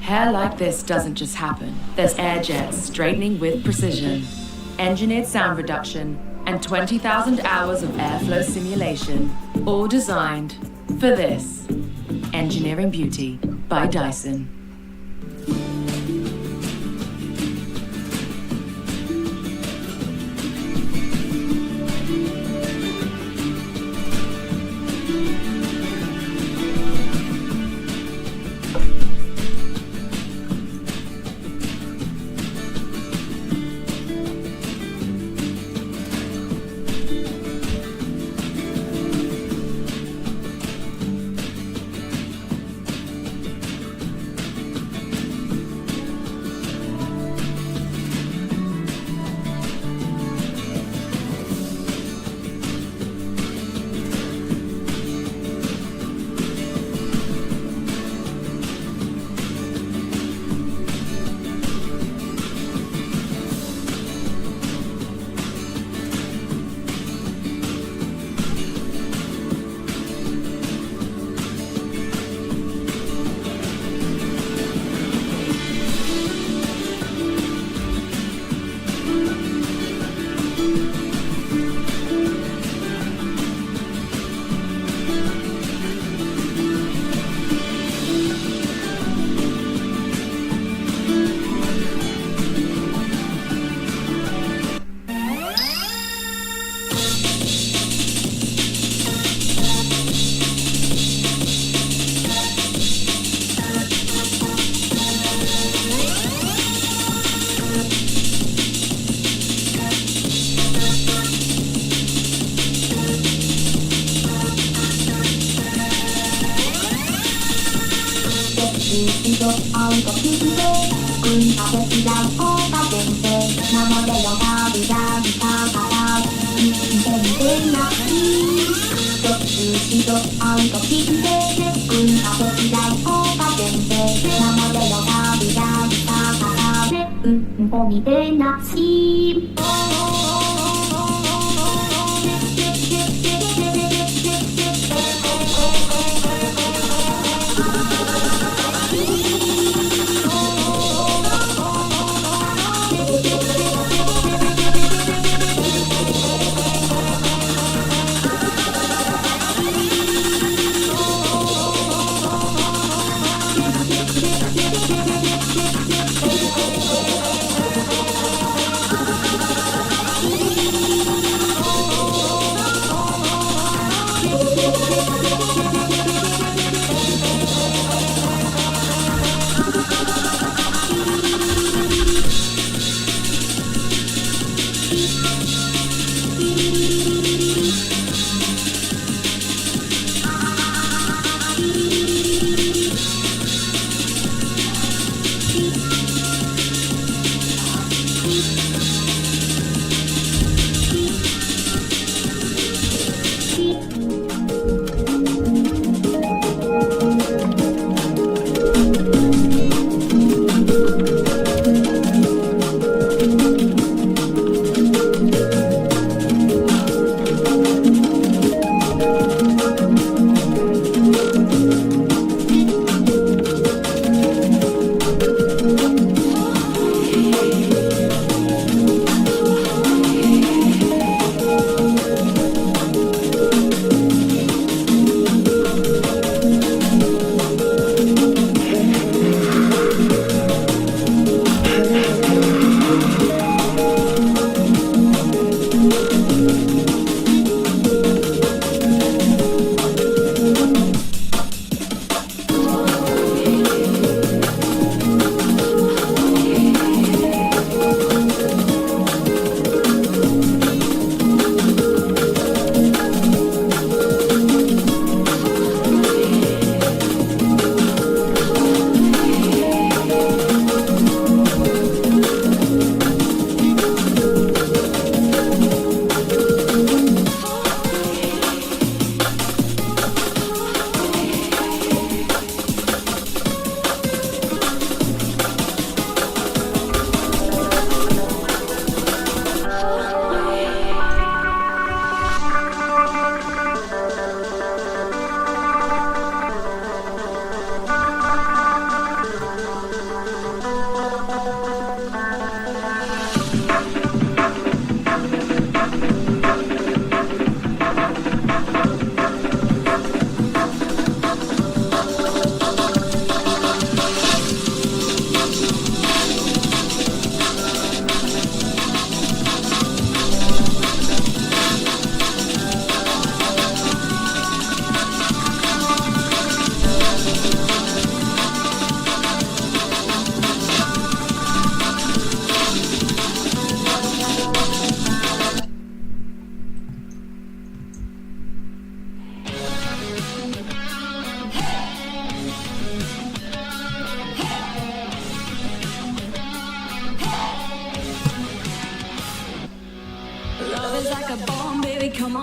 Hair like this doesn't just happen. There's air jets straightening with precision, engineered sound reduction, and 20,000 hours of airflow simulation, all designed for this. Engineering Beauty by Dyson.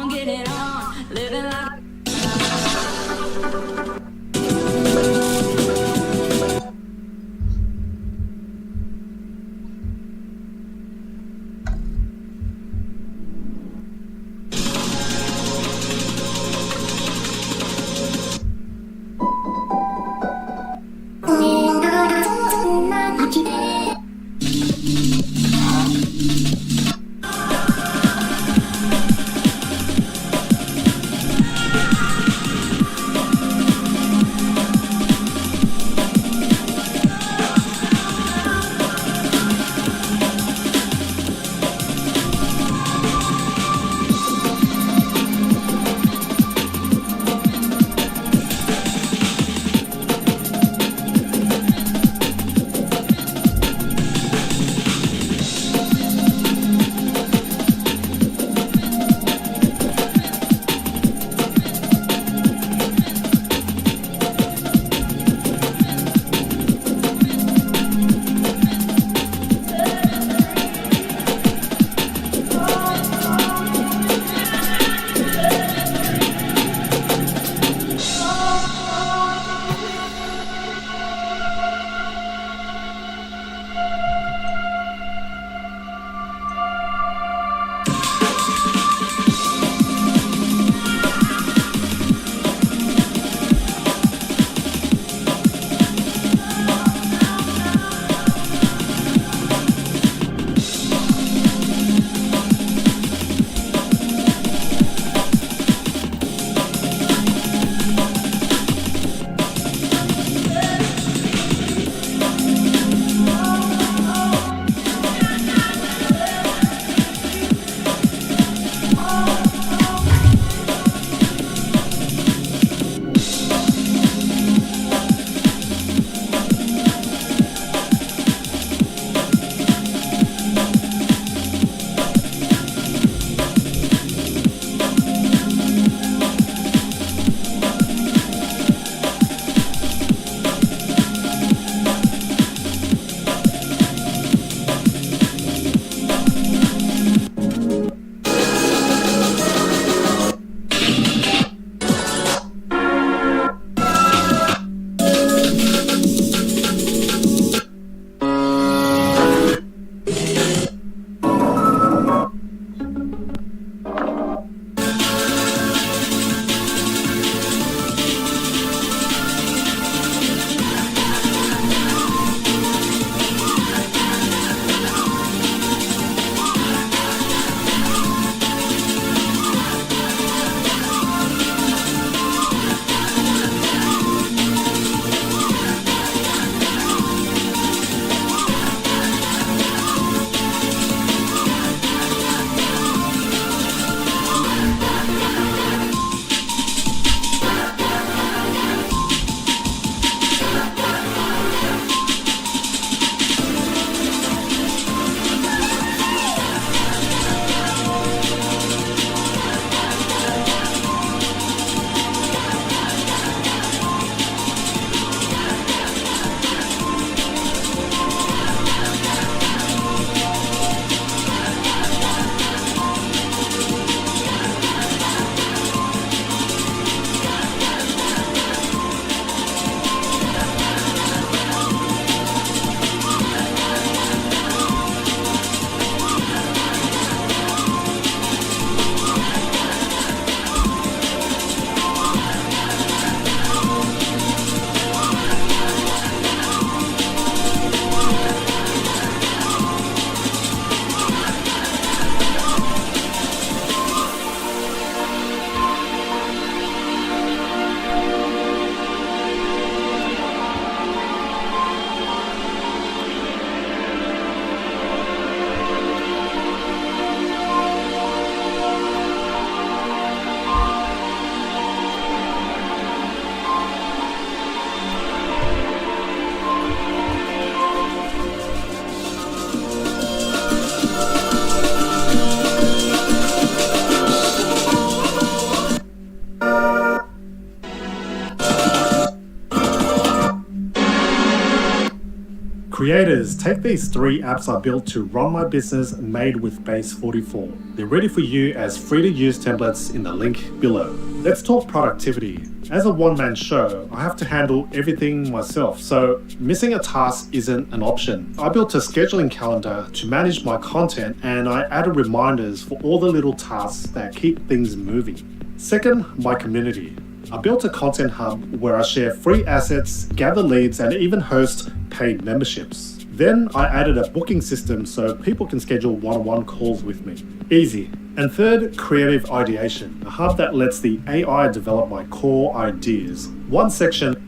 on, get it on, living like. Creators, take these 3 apps I built to run my business made with Base 44. They're ready for you as free-to-use templates in the link below. Let's talk productivity. As a one-man show, I have to handle everything myself, so missing a task isn't an option. I built a scheduling calendar to manage my content, and I added reminders for all the little tasks that keep things moving. Second, my community. I built a content hub where I share free assets, gather leads, and even host paid memberships. Then I added a booking system so people can schedule one-on-one calls with me. Easy. And third, creative ideation, a hub that lets the AI develop my core ideas. One section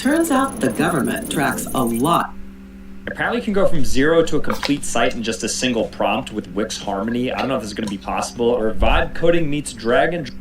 Turns out the government tracks a lot. Apparently you can go from 0 to a complete site in just a single prompt with Wix Harmony. I don't know if this is going to be possible, or vibe coding meets drag and...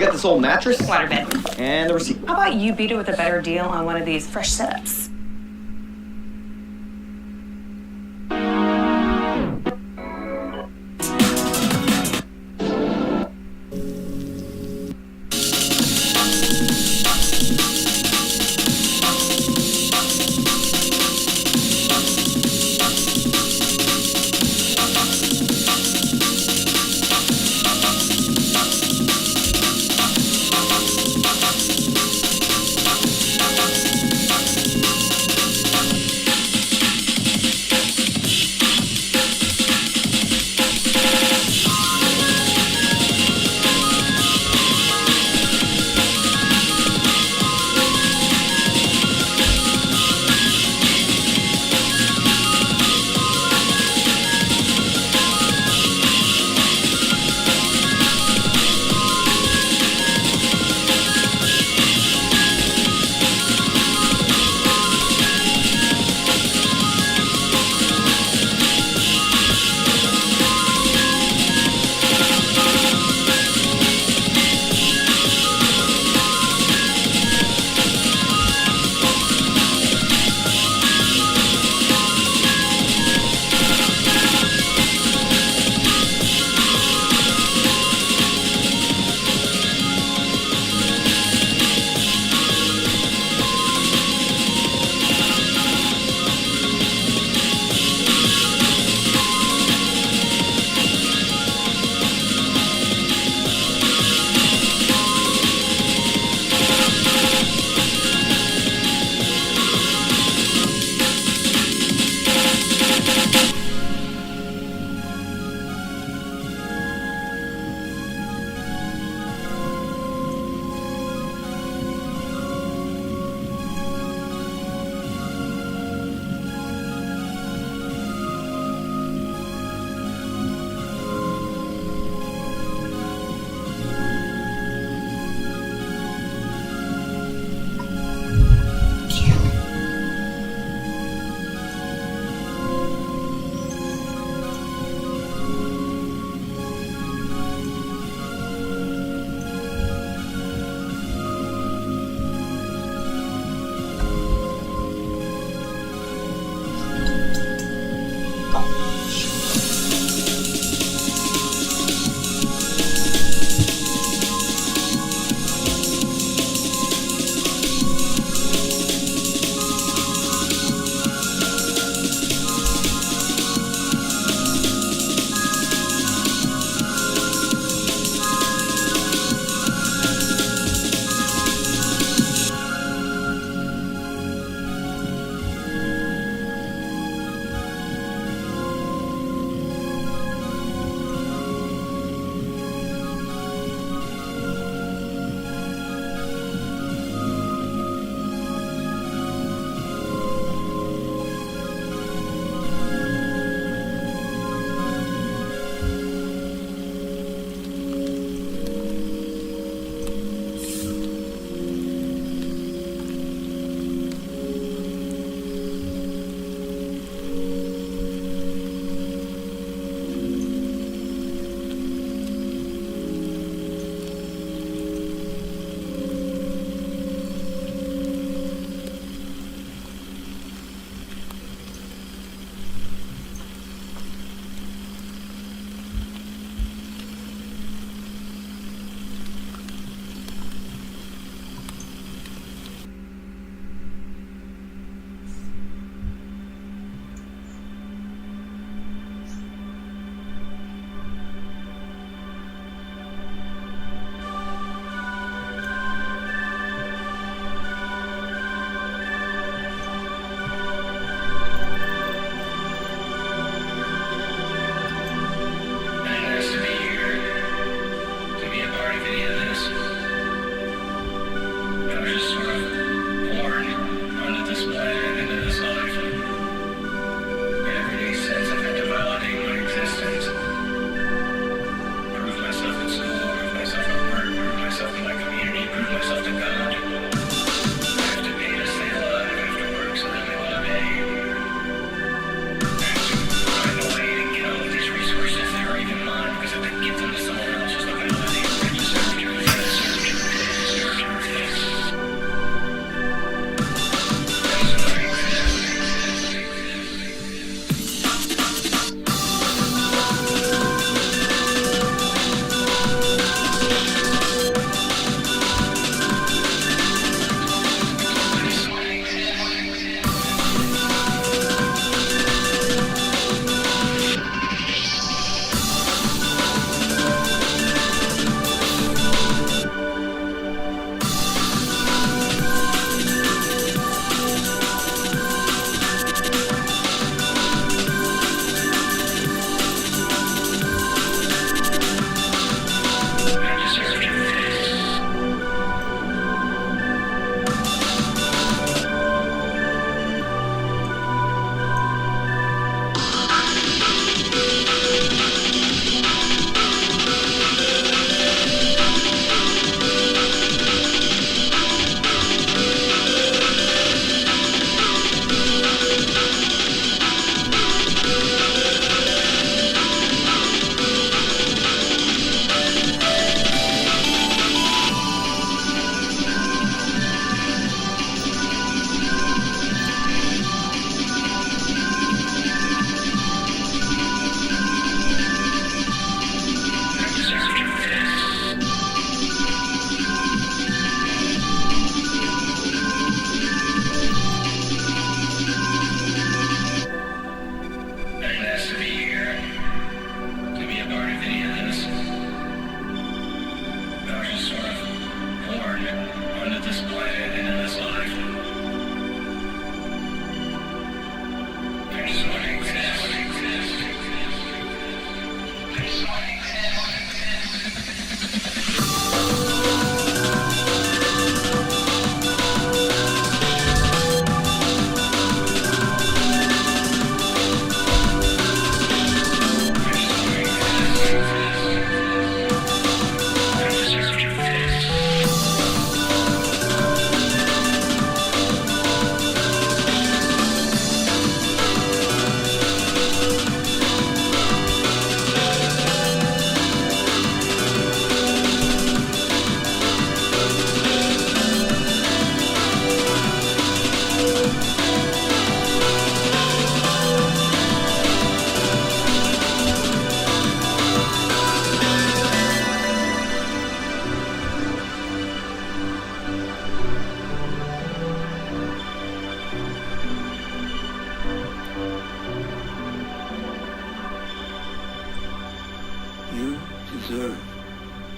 We got this old mattress. Waterbed. And the receipt. How about you beat it with a better deal on one of these fresh setups?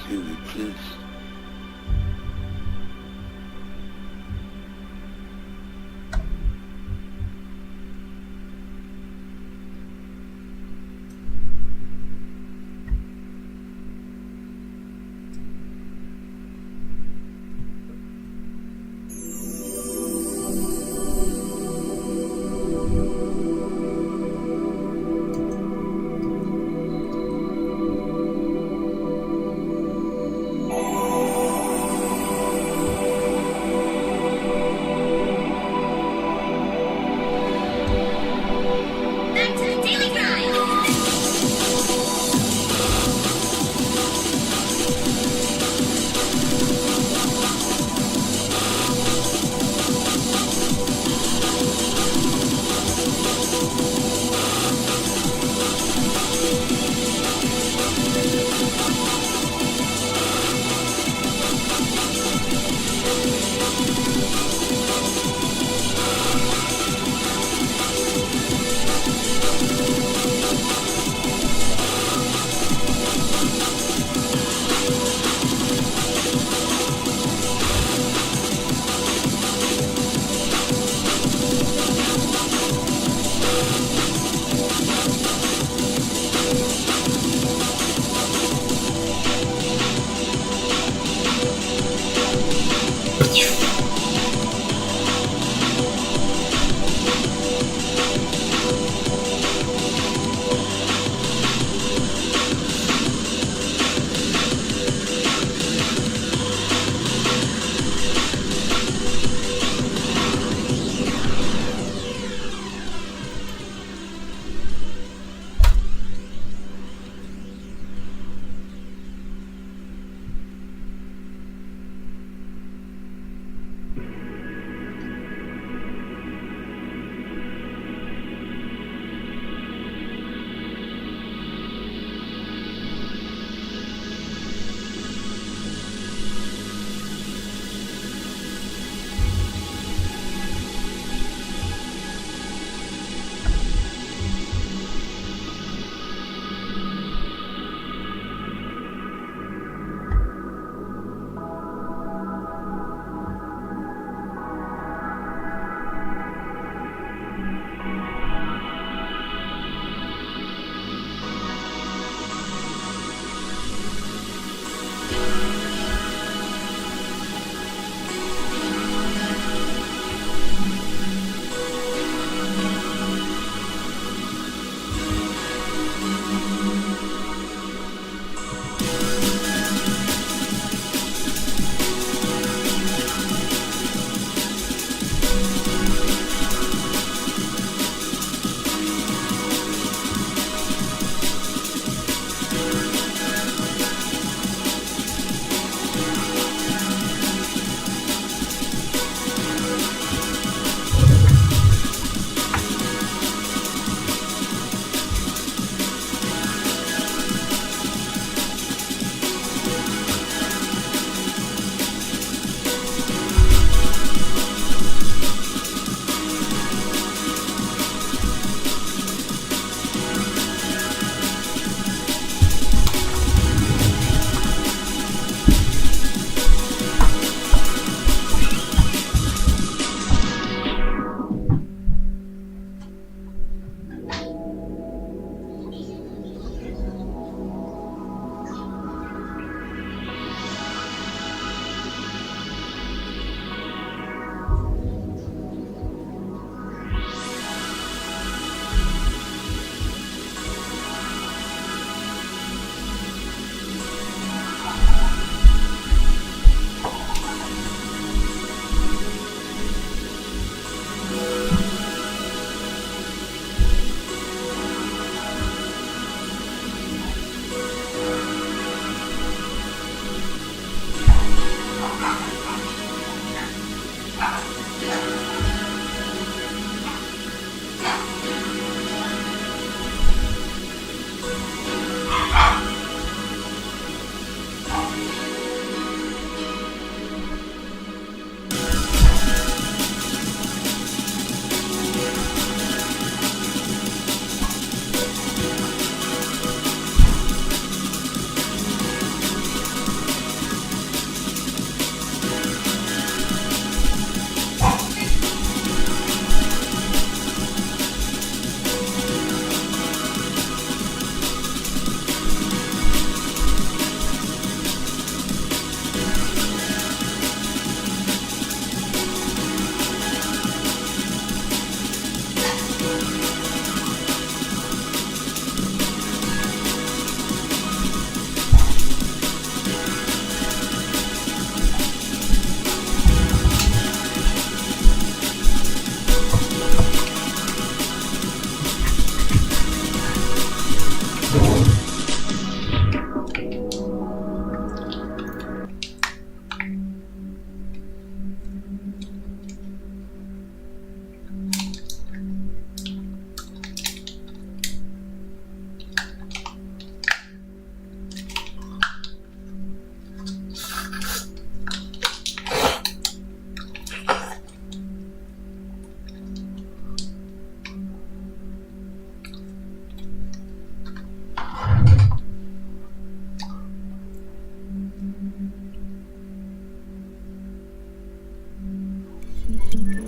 to exist.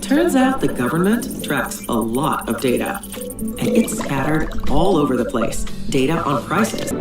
Turns out the government tracks a lot of data, and it's scattered all over the place. Data on prices.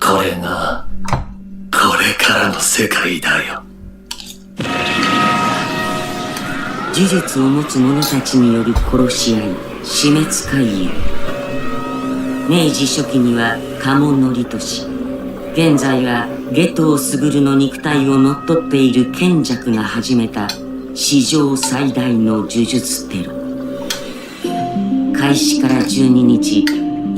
これがこれからの世界だよ。呪術を持つ者たちによる殺し合い、死滅回遊。明治初期には家紋の利とし、現在は夏油傑の肉体を乗っ取っている賢弱が始めた史上最大の呪術テロ。開始から12日、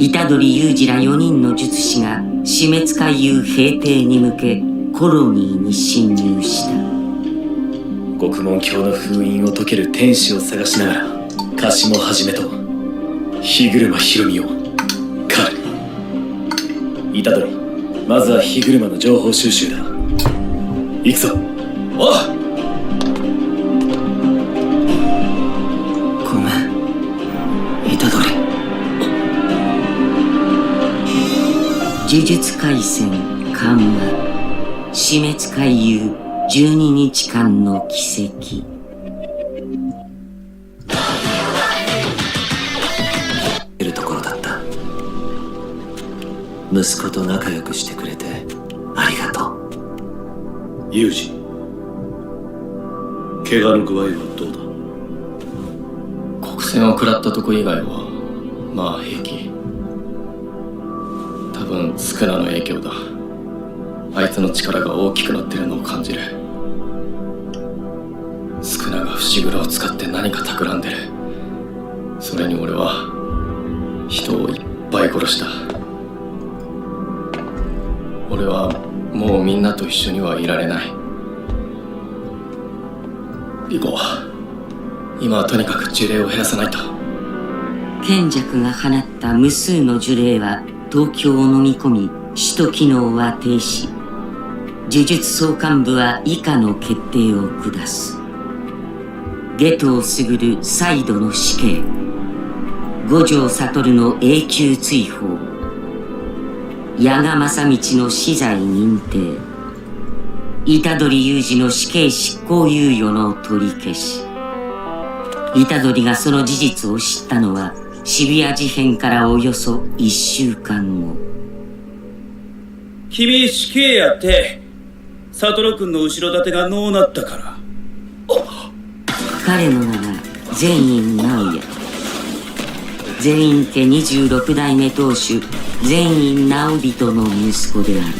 虎杖裕二ら4人の術師が死滅回遊平定に向けコロニーに侵入した。獄門教の封印を解ける天使を探しながらカシモはじめと日車ひろみを狩る。虎杖、まずは日車の情報収集だ。行くぞ。おう。ごめん虎杖。呪術廻戦緩和、死滅回遊12日間の奇跡。いるところだった。息子と仲良くしてくれてありがとう。ユージ、怪我の具合はどうだ？黒線を食らったとこ以外はまあ平気。多分スクナの影響だ。あいつの力が大きくなってるのを感じる。スクナが伏黒を使って何か企んでる。それに俺は人をいっぱい殺した。俺はもうみんなと一緒にはいられない。行こう。今はとにかく呪霊を減らさないと。賢弱が放った無数の呪霊は東京を飲み込み、首都機能は停止。呪術総監部は以下の決定を下す。夏油傑再度の死刑、五条悟の永久追放、矢賀正道の死罪認定、虎杖裕二の死刑執行猶予の取り消し。虎杖がその事実を知ったのは渋谷事変からおよそ1週間後。君死刑やって悟君の後ろ盾がのうなったから。彼の名は善院直哉。善院家26代目当主善院直人の息子である。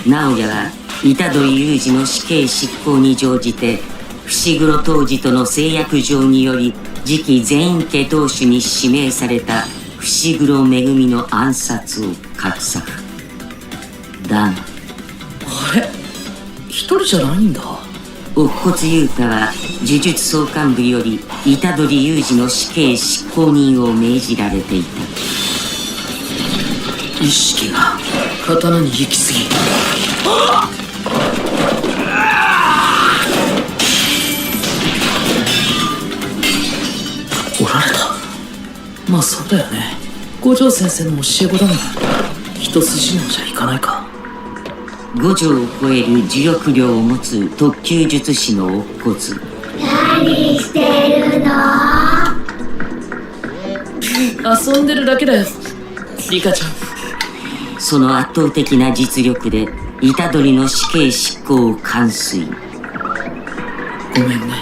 直哉は虎杖裕二の死刑執行に乗じて伏黒当時との誓約状により次期善院家当主に指名された伏黒恵の暗殺を画策。だがあれ、一人じゃないんだ。乙骨雄太は呪術総監部より虎杖裕二の死刑執行人を命じられていた。意識が刀に行き過ぎ。おられた。まあそうだよね。五条先生の教え子だもん。一筋縄じゃいかないか。五条を超える呪力量を持つ特級術師の乙骨。何してるの？遊んでるだけだよ、リカちゃん。その圧倒的な実力で虎杖の死刑執行を完遂。ごめんね、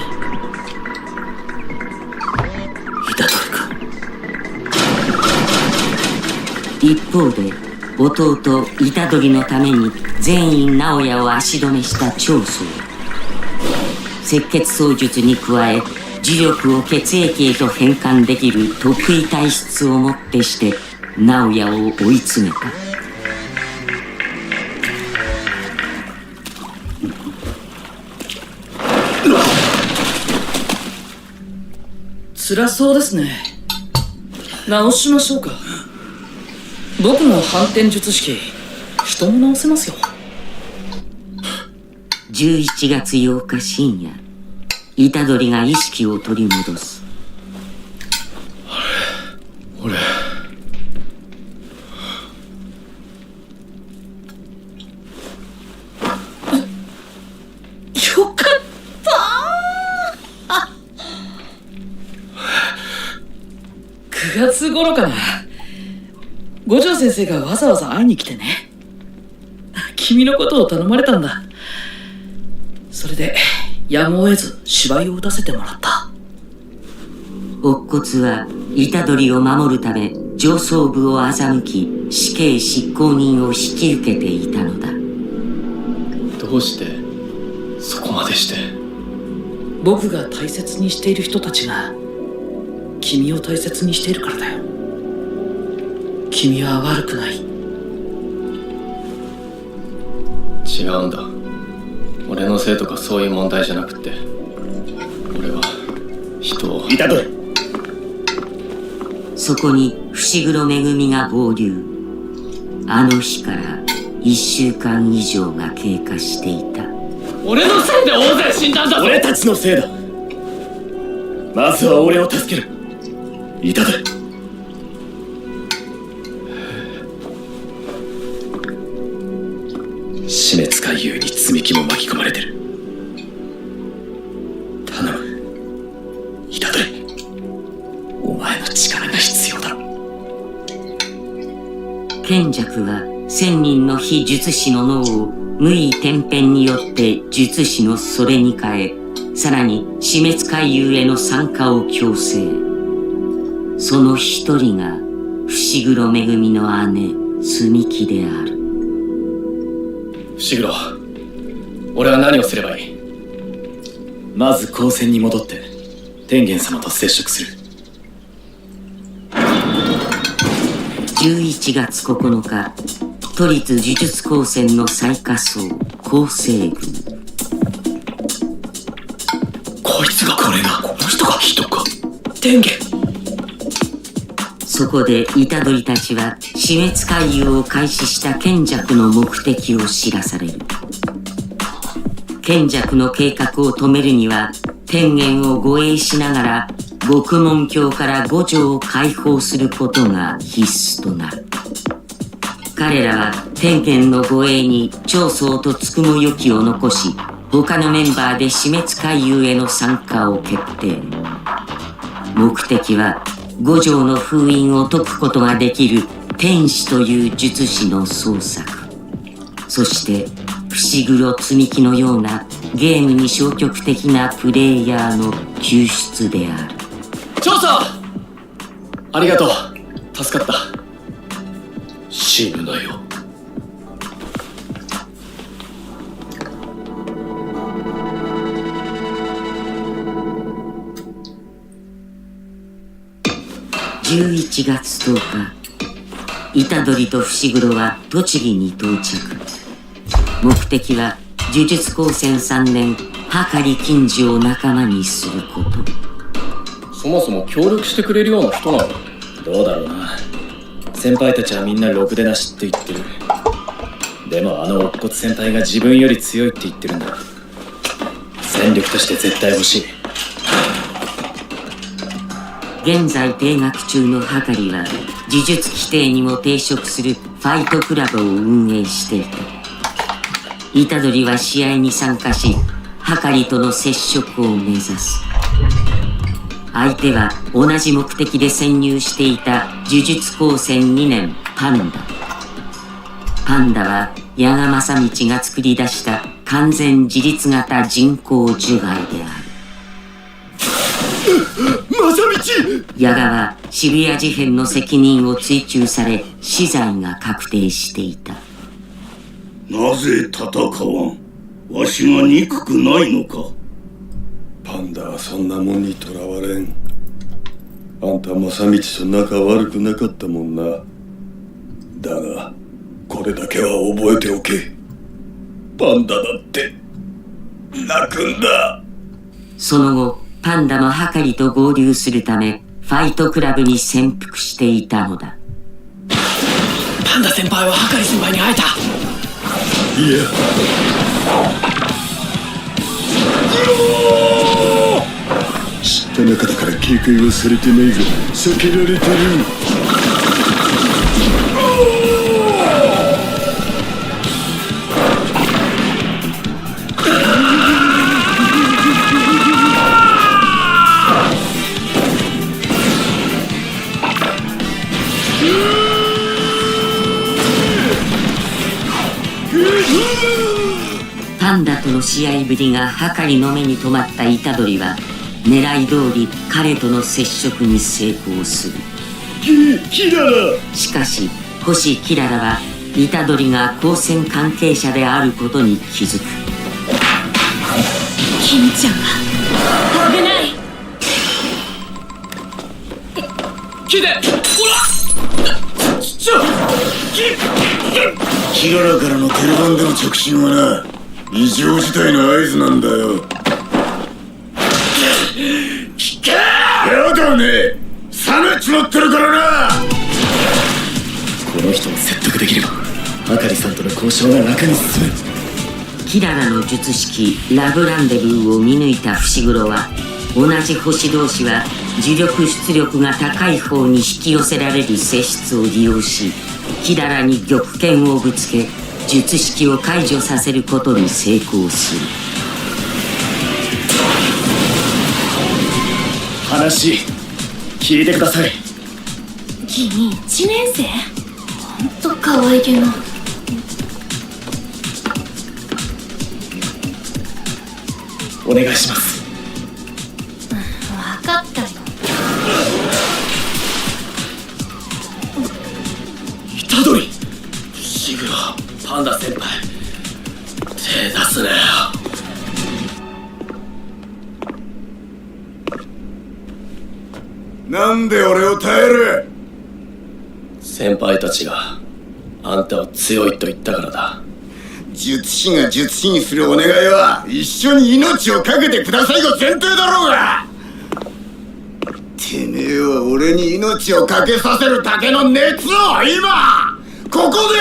虎杖君。一方で弟虎杖のために善院直哉を足止めした長宗。赤血操術に加え呪力を血液へと変換できる特異体質をもってして直哉を追い詰めた。辛そうですね。直しましょうか。僕も反転術式人も直せますよ。11月8日深夜、虎杖が意識を取り戻す。俺よかったー。9月頃かな。五条先生がわざわざ会いに来てね。君のことを頼まれたんだ。それでやむを得ず芝居を打たせてもらった。乙骨は虎杖を守るため上層部を欺き死刑執行人を引き受けていたのだ。どうしてそこまでして。僕が大切にしている人たちが君を大切にしているからだよ。君は悪くない。違うんだ。俺のせいとかそういう問題じゃなくて、俺は人を。虎杖。そこに伏黒めぐみが合流。あの日から1週間以上が経過していた。俺のせいで大勢死んだんだぞ。俺たちのせいだ。まずは俺を助ける。虎杖。死滅回遊に積み木も巻き込まれてる。頼む、虎杖。お前の力が必要だ。賢弱は1000人の非術師の脳を無意転変によって術師のそれに変え、さらに死滅回遊への参加を強制。その一人が伏黒めぐみの姉積木である。伏黒、俺は何をすればいい？まず高専に戻って天元様と接触する。11月9日、都立呪術高専の最下層高生軍。こいつがこれが、この人が人か。天元。そこで虎杖たちは死滅回遊を開始した賢弱の目的を知らされる。賢弱の計画を止めるには天元を護衛しながら獄門境から五条を解放することが必須となる。彼らは天元の護衛に長宗とつくもよきを残し、他のメンバーで死滅回遊への参加を決定。目的は五条の封印を解くことができる天使という術師の捜索、そして伏黒積み木のようなゲームに消極的なプレイヤーの救出である。長宗、ありがとう。助かった。死ぬなよ。11月10日、虎杖と伏黒は栃木に到着。目的は呪術高専3年羽利金次を仲間にすること。そもそも協力してくれるような人なの？どうだろうな。先輩たちはみんなろくでなしって言ってる。でもあの乙骨先輩が自分より強いって言ってるんだ。戦力として絶対欲しい。現在停学中の羽利は呪術規定にも抵触するファイトクラブを運営していた。虎杖は試合に参加し、羽利との接触を目指す。相手は同じ目的で潜入していた呪術高専2年パンダ。パンダは矢賀正道が作り出した完全自立型人工樹害である。矢賀は渋谷事変の責任を追及され死罪が確定していた。なぜ戦わん？わしが憎くないのか？パンダはそんなもんにとらわれん。あんた正道と仲悪くなかったもんな。だがこれだけは覚えておけ。パンダだって泣くんだ。その後パンダも羽利と合流するためファイトクラブに潜伏していたのだ。パンダ先輩は羽利先輩に会えた。いや、知った中だから警戒はされてないが避けられてる。パンダとの試合ぶりが羽利の目に留まった虎杖は狙い通り彼との接触に成功する。キララ。しかし星キララは虎杖が高専関係者であることに気づく。金ちゃんが危ない。キデ、ほら。キララからのテレフォンでの着信はな、異常事態の合図なんだよ。聞け！やだね、冷めちまってるからな。この人を説得できればあかりさんとの交渉が楽に進む。キララの術式ラブランデブーを見抜いた伏黒は、同じ星同士は磁力出力が高い方に引き寄せられる性質を利用し、キララに玉剣をぶつけ術式を解除させることに成功する。話聞いてください。君1年生？ほんと可愛げの。お願いします。分かったよ。虎杖、伏黒、パンダ先輩、手出すなよ。なんで俺を耐える？先輩たちがあんたを強いと言ったからだ。術師が術師にするお願いは一緒に命を懸けてくださいが前提だろうが。てめえは俺に命を懸けさせるだけの熱を今ここで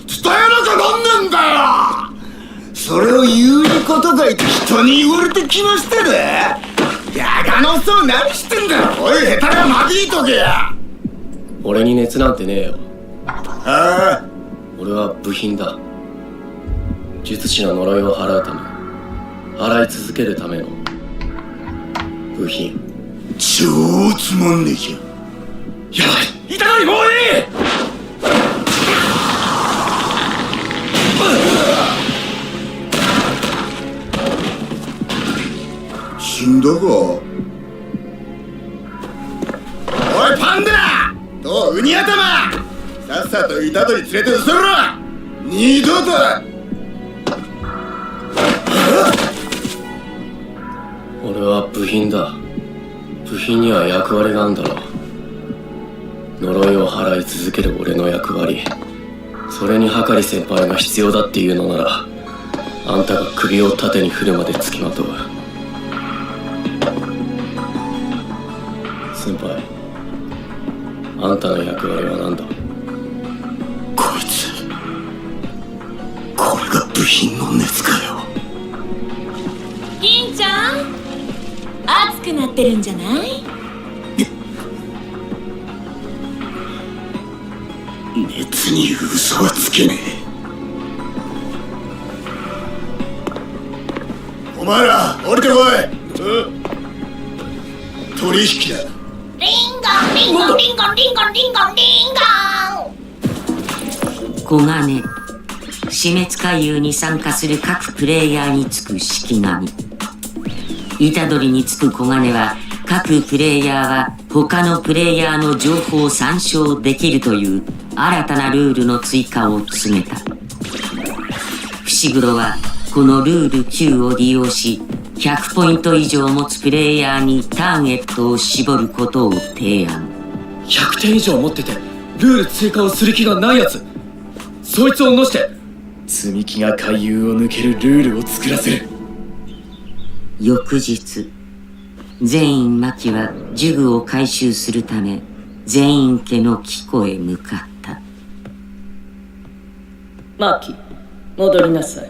伝えなきゃなんねんだよ。それを言うことかいって人に言われてきましたね。やがのそう何してんだよ。おい、下手がまびいとけや。俺に熱なんてねえよ。ああ、俺は部品だ。術師の呪いを払うため、払い続けるための部品。超つまんねえじゃん。やばい、虎杖もういい。死んだか？おいパンダとウニ頭、さっさと虎杖連れてうせろ。二度と。俺は部品だ。部品には役割があんだろ。呪いを払い続ける俺の役割、それにはかり先輩が必要だっていうのなら、あんたが首を縦に振るまで付きまとう。先輩、あんたの役割は何だ？こいつ、これが部品の熱かよ。銀ちゃん、熱くなってるんじゃない？熱に嘘はつけねえ。お前ら降りてこい。取引だ。リンゴンリンゴンリンゴンリンゴンリンゴンリンゴン。黄金死滅回遊に参加する各プレイヤーにつく式紙。虎杖につく黄金は、各プレイヤーは他のプレイヤーの情報を参照できるという新たなルールの追加を告げた。伏黒はこのルール9を利用し、100ポイント以上持つプレイヤーにターゲットを絞ることを提案。100点以上持っててルール追加をする気がないやつ、そいつをのして積み木が回遊を抜けるルールを作らせる。翌日、全員牧は呪具を回収するため全員家の木庫へ向かった。マキ、戻りなさい。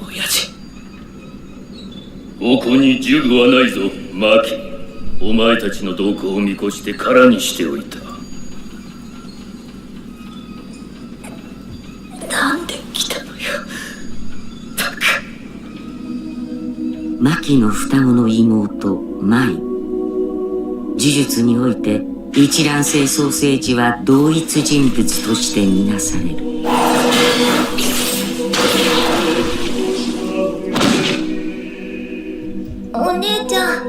親父、ここに呪具はないぞ、マキ。お前たちの動向を見越して空にしておいた。なんで来たのよ。牧の双子の妹舞。呪術において一卵性双生児は同一人物としてみなされる。お姉ちゃん、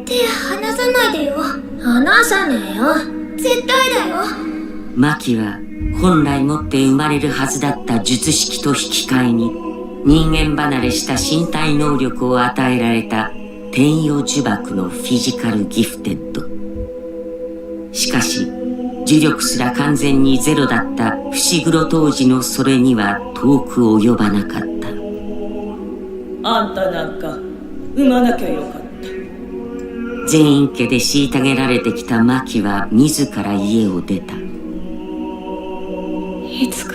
手離さないでよ。離さねえよ、絶対だよ。牧は本来持って生まれるはずだった術式と引き換えに人間離れした身体能力を与えられた天与呪縛のフィジカルギフテッド。しかし呪力すら完全にゼロだった伏黒当時のそれには遠く及ばなかった。あんたなんか産まなきゃよかった。全員家で虐げられてきたマキは自ら家を出た。いつか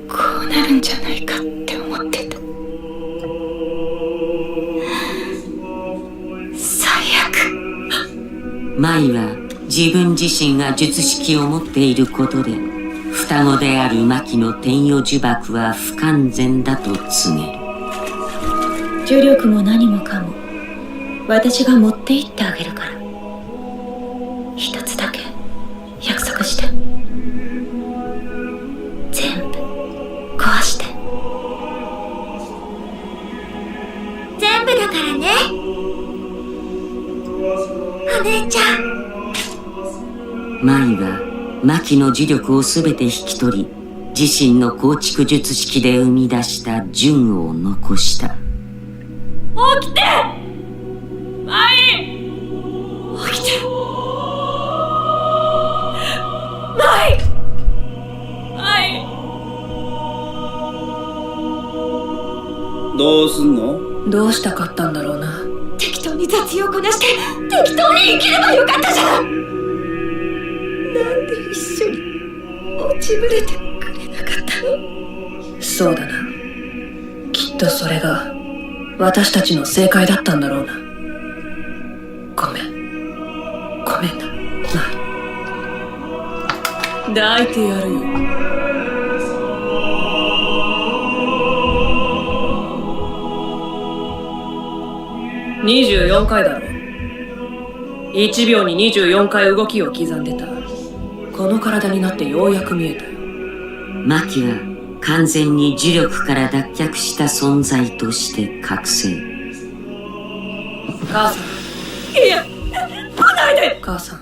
こうなるんじゃないかって思ってた。最悪。舞は自分自身が術式を持っていることで双子であるマキの天与呪縛は不完全だと告げる。呪力も何もかも私が持って行ってあげるから。一つだけ約束して。全部壊して。全部だからね、お姉ちゃん。舞はマキの呪力をすべて引き取り、自身の構築術式で生み出した純を残した。起きて！マイ！起きて！マイ！マイ！どうすんの？どうしたかったんだろうな。適当に雑用こなして適当に生きればよかったじゃん。なんで一緒に落ちぶれてくれなかったの？そうだな。きっとそれが私たちの正解だったんだろうな。ごめんな、マイ。抱いてやるよ。24回だろ。1秒に24回動きを刻んでた。この体になってようやく見えたよ。マキは完全に呪力から脱却した存在として覚醒。母さん。いや、来ないで。母さん。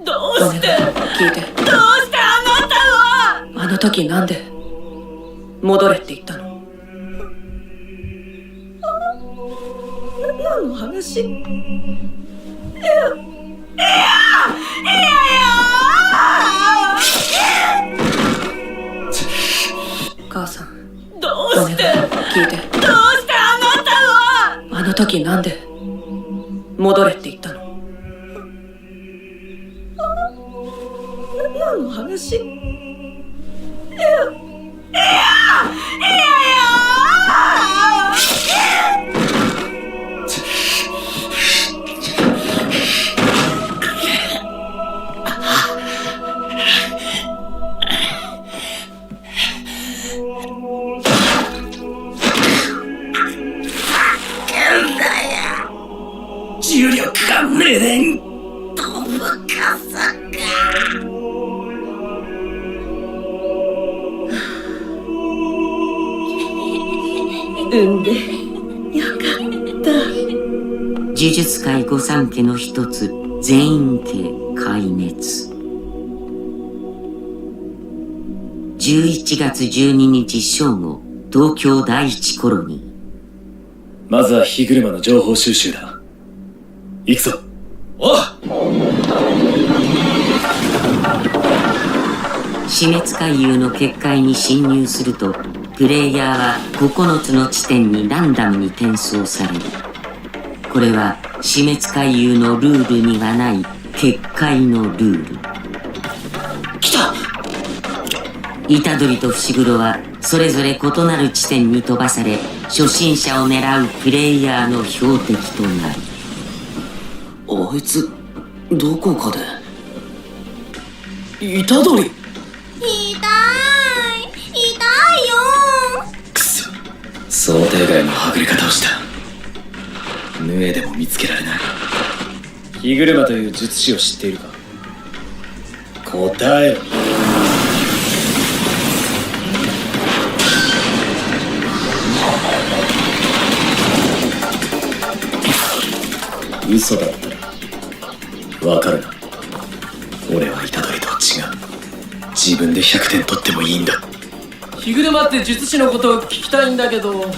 どうして？聞いて。どうしてあなたは？あの時なんで戻れって言ったの？何の話？いや母さん。どうして？聞いて。どうしてあなたは？あの時なんで戻れって言ったの？何の話？重力が無念。どぶかさか。産んでよかった。呪術界御三家の一つ全員家壊滅。11月12日正午、東京第一コロニー。まずは火車の情報収集だ。行くぞ。おう。死滅回遊の結界に侵入すると、プレイヤーは9つの地点にランダムに転送される。これは死滅回遊のルールにはない結界のルール。来た。虎杖と伏黒はそれぞれ異なる地点に飛ばされ、初心者を狙うプレイヤーの標的となる。あいつどこかで虎杖。痛いよ。くそ、想定外のはぐれ方をした。ヌエでも見つけられない。火車という術師を知っているか？答えろ。嘘だったらわかるな。俺は虎杖とは違う。自分で100点取ってもいいんだ。火車って術師のことを聞きたいんだけど。虎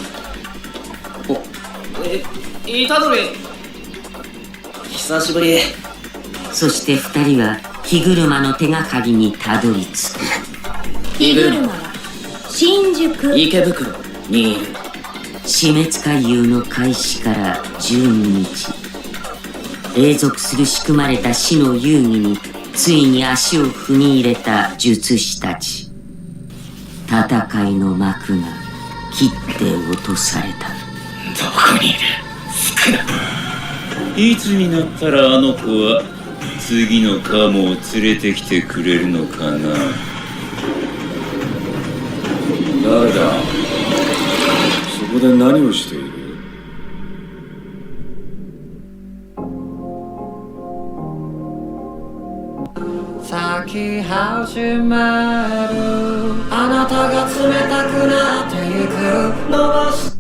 杖、久しぶり。そして2人は火車の手がかりにたどり着く。火車は新宿池袋にいる。死滅回遊の開始から12日、永続する仕組まれた死の遊戯についに足を踏み入れた術師たち。戦いの幕が切って落とされた。どこにいる？少なく。いつになったらあの子は次のカモを連れてきてくれるのかな。誰だ？そこで何をしている？咲き始まるあなたが冷たくなってゆく伸ばす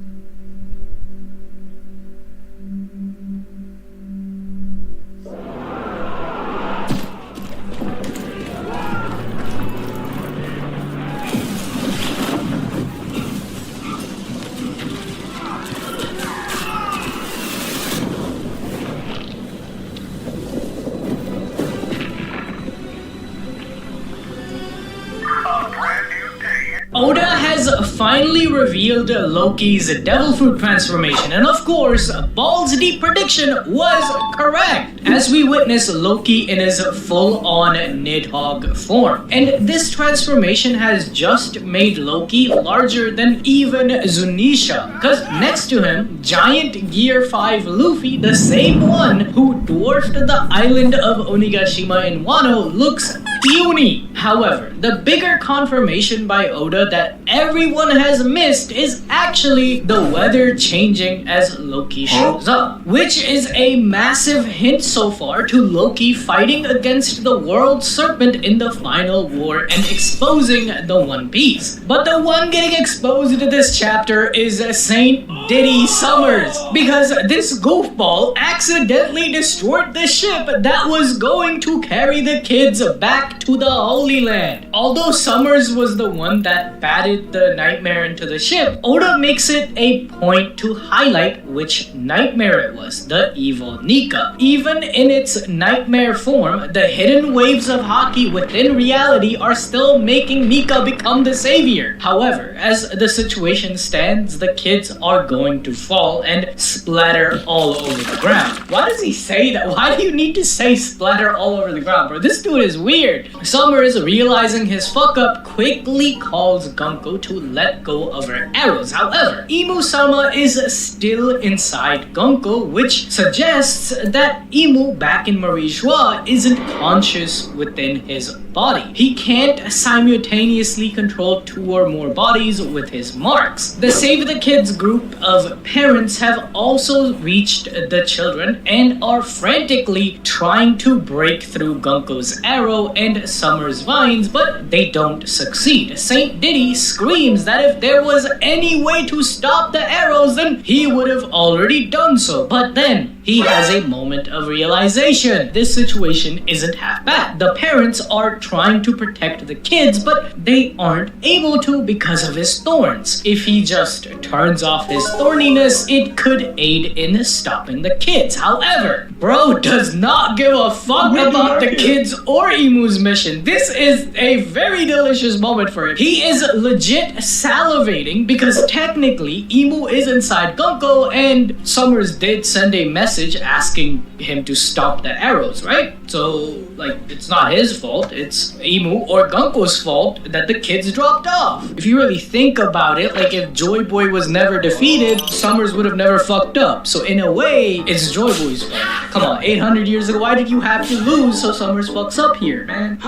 Oda has finally revealed Loki's devil fruit transformation, and of course, Ball's deep prediction was correct, as we witness Loki in his full-on Nidhogg form. And this transformation has just made Loki larger than even Zunisha, because next to him, giant Gear 5 Luffy, the same one who dwarfed the island of Onigashima in Wano, looks puny. However, the bigger confirmation by Oda that everyone has missed is actually the weather changing as Loki shows up, which is a massive hint so far to Loki fighting against the World Serpent in the final war and exposing the One Piece. But the one getting exposed in this chapter is Saint Diddy Summers, because this goofball accidentally destroyed the ship that was going to carry the kids back to the Holy Land. Although Summers was the one that batted the Nightmare into the ship, Oda makes it a point to highlight which Nightmare it was, the evil Nika. Even in its Nightmare form, the hidden waves of Haki within reality are still making Nika become the savior. However, as the situation stands, the kids are going to fall and splatter all over the ground. Why does he say that? Why do you need to say splatter all over the ground, bro? This dude is weird. Summers, realizing his fuck up, quickly calls Gunko to let go of her arrows. However, Imu-sama is still inside Gunko, which suggests that Imu back in Marie Joie isn't conscious within his body. He can't simultaneously control 2 or more bodies with his marks. The Save the Kids group of parents have also reached the children and are frantically trying to break through Gunko's arrow and Summer's vines, but they don't succeed. Saint Diddy screams that if there was any way to stop the arrows, then he would have already done so. But then he has a moment of realization. This situation isn't half bad. The parents are trying to protect the kids, but they aren't able to because of his thorns. If he just turns off his thorniness, it could aid in stopping the kids. However, bro does not give a fuck about the kids or Imu's mission. This is a very delicious moment for him. He is legit salivating because technically Imu is inside Gunko and Summers did send a message asking him to stop the arrows, right? So, like, it's not his fault. It's Imu or Gunko's fault that the kids dropped off. If you really think about it, like, if Joy Boy was never defeated, Summers would have never fucked up. So in a way, it's Joy Boy's fault. Come on, 800 years ago, why did you have to lose so Summers fucks up here, man?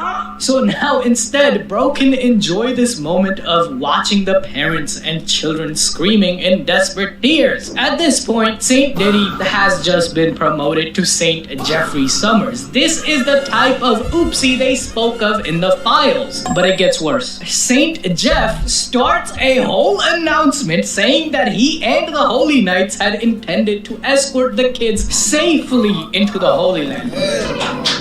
So now instead, bro can enjoy this moment of watching the parents and children screaming in desperate tears. At this point, Saint Diddy has just been promoted to Saint Jeffrey Summers. This is the type of oopsie they spoke of in the files. But it gets worse. Saint Jeff starts a whole announcement saying that he and the Holy Knights had intended to escort the kids safely into the Holy Land.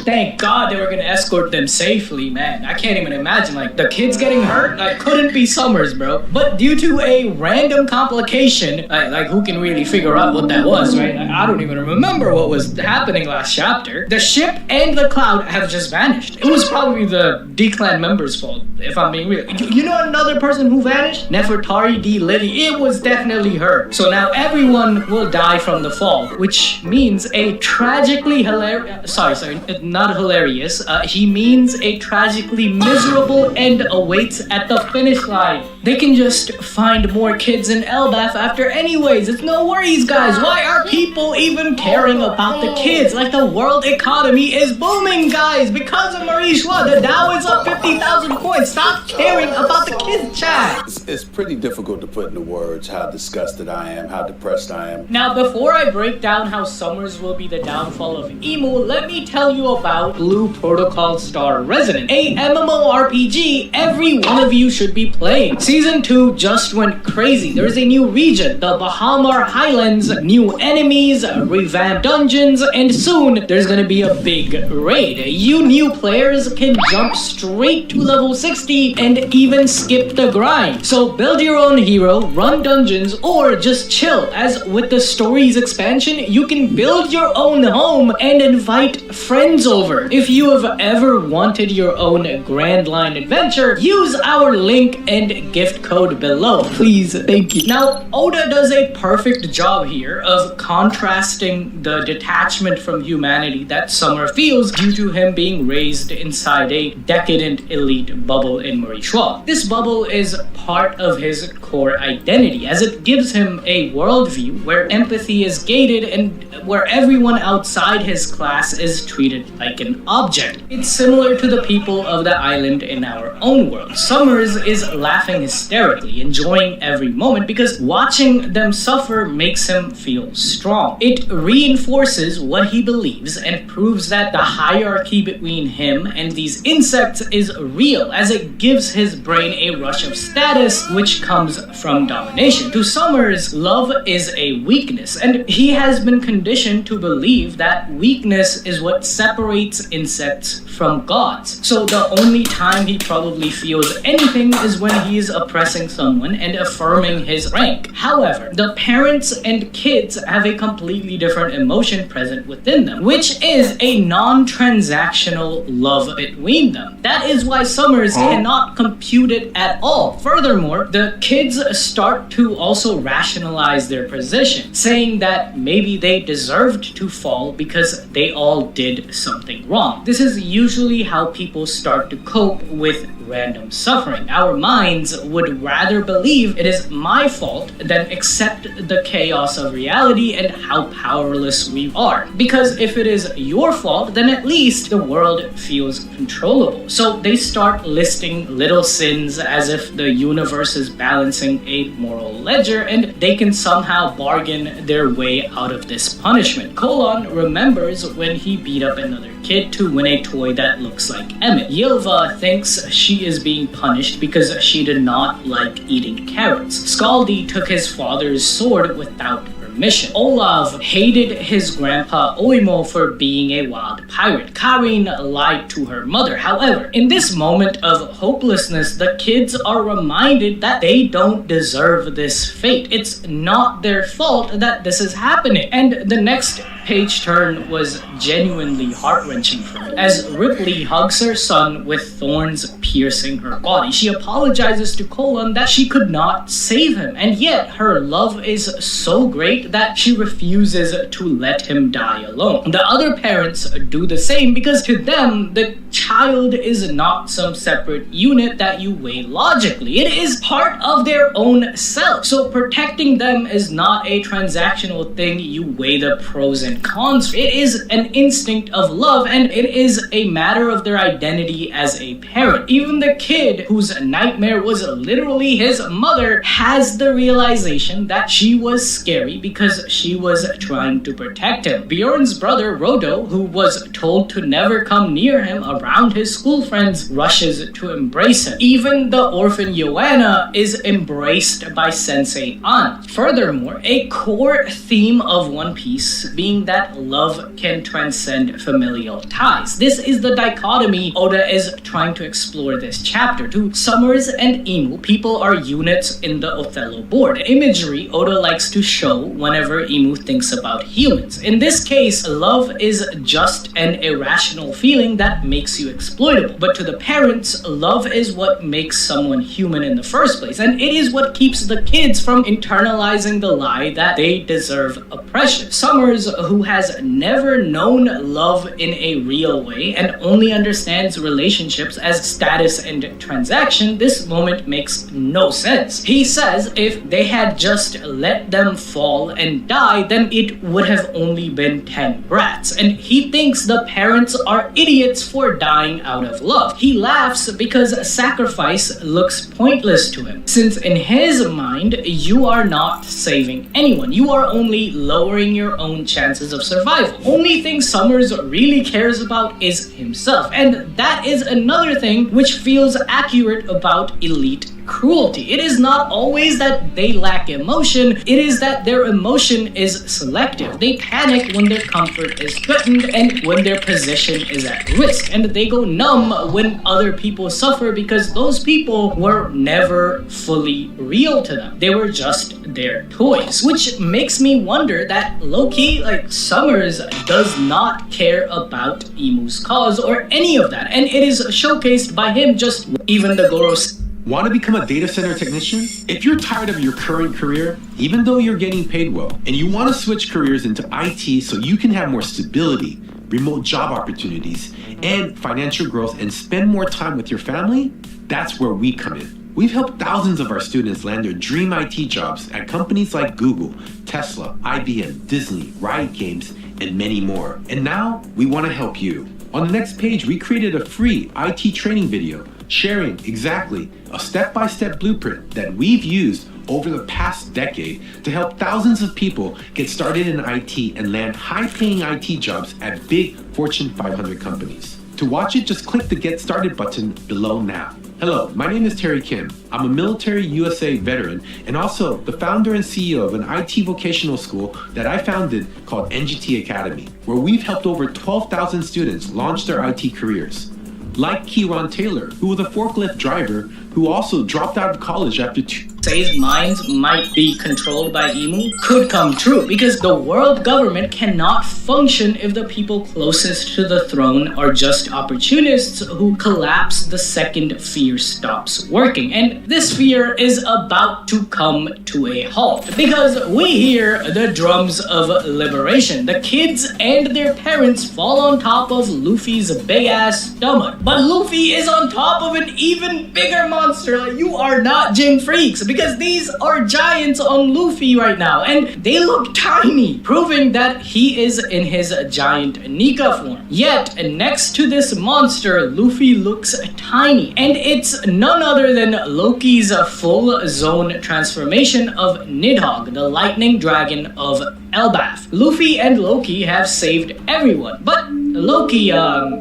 Thank God they were gonna escort them safely, man. I can't even imagine, like, the kids getting hurt? Like, couldn't be Summers, bro. But due to a random complication, like who can really figure out what that was, right? Like, I don't even remember what was happening last chapter. The ship and the cloud have just vanished. It was probably the D-Clan members' fault, if I'm being real. You know another person who vanished? Nefertari D. Liddy. It was definitely her. So now everyone will die from the fall, which means a tragically hilarious... Sorry, not hilarious. He means a tragically miserable end awaits at the finish line. They can just find more kids in Elbaf after anyways. It's no worries, guys. Why are people even caring about the kids? Like, the world economy is booming, guys. Because of Marie Schwa, the Dow is up 50,000 points. Stop caring about the kids, chat. It's pretty difficult to put into words how disgusted I am, how depressed I am. Now, before I break down how Summers will be the downfall of Emu, let me tell you about Blue Protocol Star Resonance, a MMORPG every one of you should be playing. Season 2 just went crazy. There's a new region, the Bahamar Highlands, new enemies, revamped dungeons, and soon there's gonna be a big raid. You new players can jump straight to level 60 and even skip the grind. So build your own hero, run dungeons, or just chill. As with the story's expansion, you can build your own home and invite friends over. If you have ever wanted your own Grand Line adventure, use our link and gift code below. Please, thank you. Now, Oda does a perfect job here of contrasting the detachment from humanity that Summer feels due to him being raised inside a decadent elite bubble in Marie Schwa. This bubble is part of his core identity, as it gives him a worldview where empathy is gated and where everyone outside his class is treated like an object. It's similar to the people of the island in our own world. Summers is laughing hysterically, enjoying every moment because watching them suffer makes him feel strong. It reinforces what he believes and proves that the hierarchy between him and these insects is real, as it gives his brain a rush of status which comes from domination. To Summers, love is a weakness, and he has been conditioned to believe that weakness is what separates insects from gods. So the only time he probably feels anything is when he is oppressing someone and affirming his rank. However, the parents and kids have a completely different emotion present within them, which is a non-transactional love between them. That is why Summers cannot compute it at all. Furthermore, the kids start to also rationalize their position, saying that maybe they deserved to fall because they all did something wrong. This is usually how people start to cope with random suffering. Our minds would rather believe it is my fault than accept the chaos of reality and how powerless we are. Because if it is your fault, then at least the world feels controllable. So they start listing little sins as if the universe is balancing a moral ledger and they can somehow bargain their way out of this punishment. Colon remembers when he beat up another kid to win a toy that looks like Emmett. Yilva thinks she is being punished because she did not like eating carrots. Scaldi took his father's sword without permission. Olav hated his grandpa Oimo for being a wild pirate. Karin lied to her mother. However, in this moment of hopelessness, the kids are reminded that they don't deserve this fate. It's not their fault that this is happening. And the next page turn was genuinely heart-wrenching for her, as Ripley hugs her son with thorns piercing her body. She apologizes to Colon that she could not save him, and yet her love is so great that she refuses to let him die alone. The other parents do the same because to them, the child is not some separate unit that you weigh logically. It is part of their own self. So protecting them is not a transactional thing you weigh the pros and cons. It is an instinct of love, and it is a matter of their identity as a parent. Even the kid whose nightmare was literally his mother has the realization that she was scary because she was trying to protect him. Bjorn's brother Rodo, who was told to never come near him around his school friends, rushes to embrace him. Even the orphan Joanna is embraced by Sensei An. Furthermore, a core theme of One Piece being showing that love can transcend familial ties. This is the dichotomy Oda is trying to explore this chapter. To Summers and Imu, people are units in the Othello board, imagery Oda likes to show whenever Imu thinks about humans. In this case, love is just an irrational feeling that makes you exploitable. But to the parents, love is what makes someone human in the first place, and it is what keeps the kids from internalizing the lie that they deserve oppression. Summers, who has never known love in a real way and only understands relationships as status and transaction, this moment makes no sense. He says if they had just let them fall and die, then it would have only been 10 brats, and he thinks the parents are idiots for dying out of love. He laughs because sacrifice looks pointless to him, since in his mind, you are not saving anyone. You are only lowering your own chances of survival. Only thing Summers really cares about is himself, and that is another thing which feels accurate about elite cruelty. It is not always that they lack emotion, it is that their emotion is selective. They panic when their comfort is threatened and when their position is at risk, and they go numb when other people suffer because those people were never fully real to them. They were just their toys, which makes me wonder that low-key, like, Summers does not care about Imu's cause or any of that, and it is showcased by him just even the Goros. Want to become a data center technician? If you're tired of your current career, even though you're getting paid well, and you want to switch careers into IT so you can have more stability, remote job opportunities, and financial growth and spend more time with your family, that's where we come in. We've helped thousands of our students land their dream IT jobs at companies like Google, Tesla, IBM, Disney, Riot Games, and many more. And now, we want to help you. On the next page, we created a free IT training video sharing exactly a step-by-step blueprint that we've used over the past decade to help thousands of people get started in IT and land high-paying IT jobs at big Fortune 500 companies. To watch it, just click the Get Started button below now. Hello, my name is Terry Kim. I'm a military USA veteran and also the founder and CEO of an IT vocational school that I founded called NGT Academy, where we've helped over 12,000 students launch their IT careers. Like Kieran Taylor, who was a forklift driver who also dropped out of college after Say's minds might be controlled by Imu could come true, because the world government cannot function if the people closest to the throne are just opportunists who collapse the second fear stops working. And this fear is about to come to a halt, because we hear the drums of liberation. The kids and their parents fall on top of Luffy's big-ass stomach, but Luffy is on top of an even bigger monster. Like, you are not gym freaks, because these are giants on Luffy right now, and they look tiny, proving that he is in his giant Nika form. Yet, next to this monster, Luffy looks tiny, and it's none other than Loki's full zone transformation of Nidhogg, the lightning dragon of Elbaf. Luffy and Loki have saved everyone, but Loki,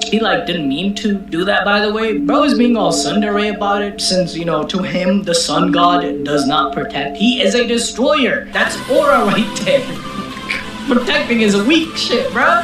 he didn't mean to do that, by the way. Bro is being all tsundere about it, since, you know, to him, the sun god does not protect. He is a destroyer. That's aura right there. Protecting is weak shit, bro.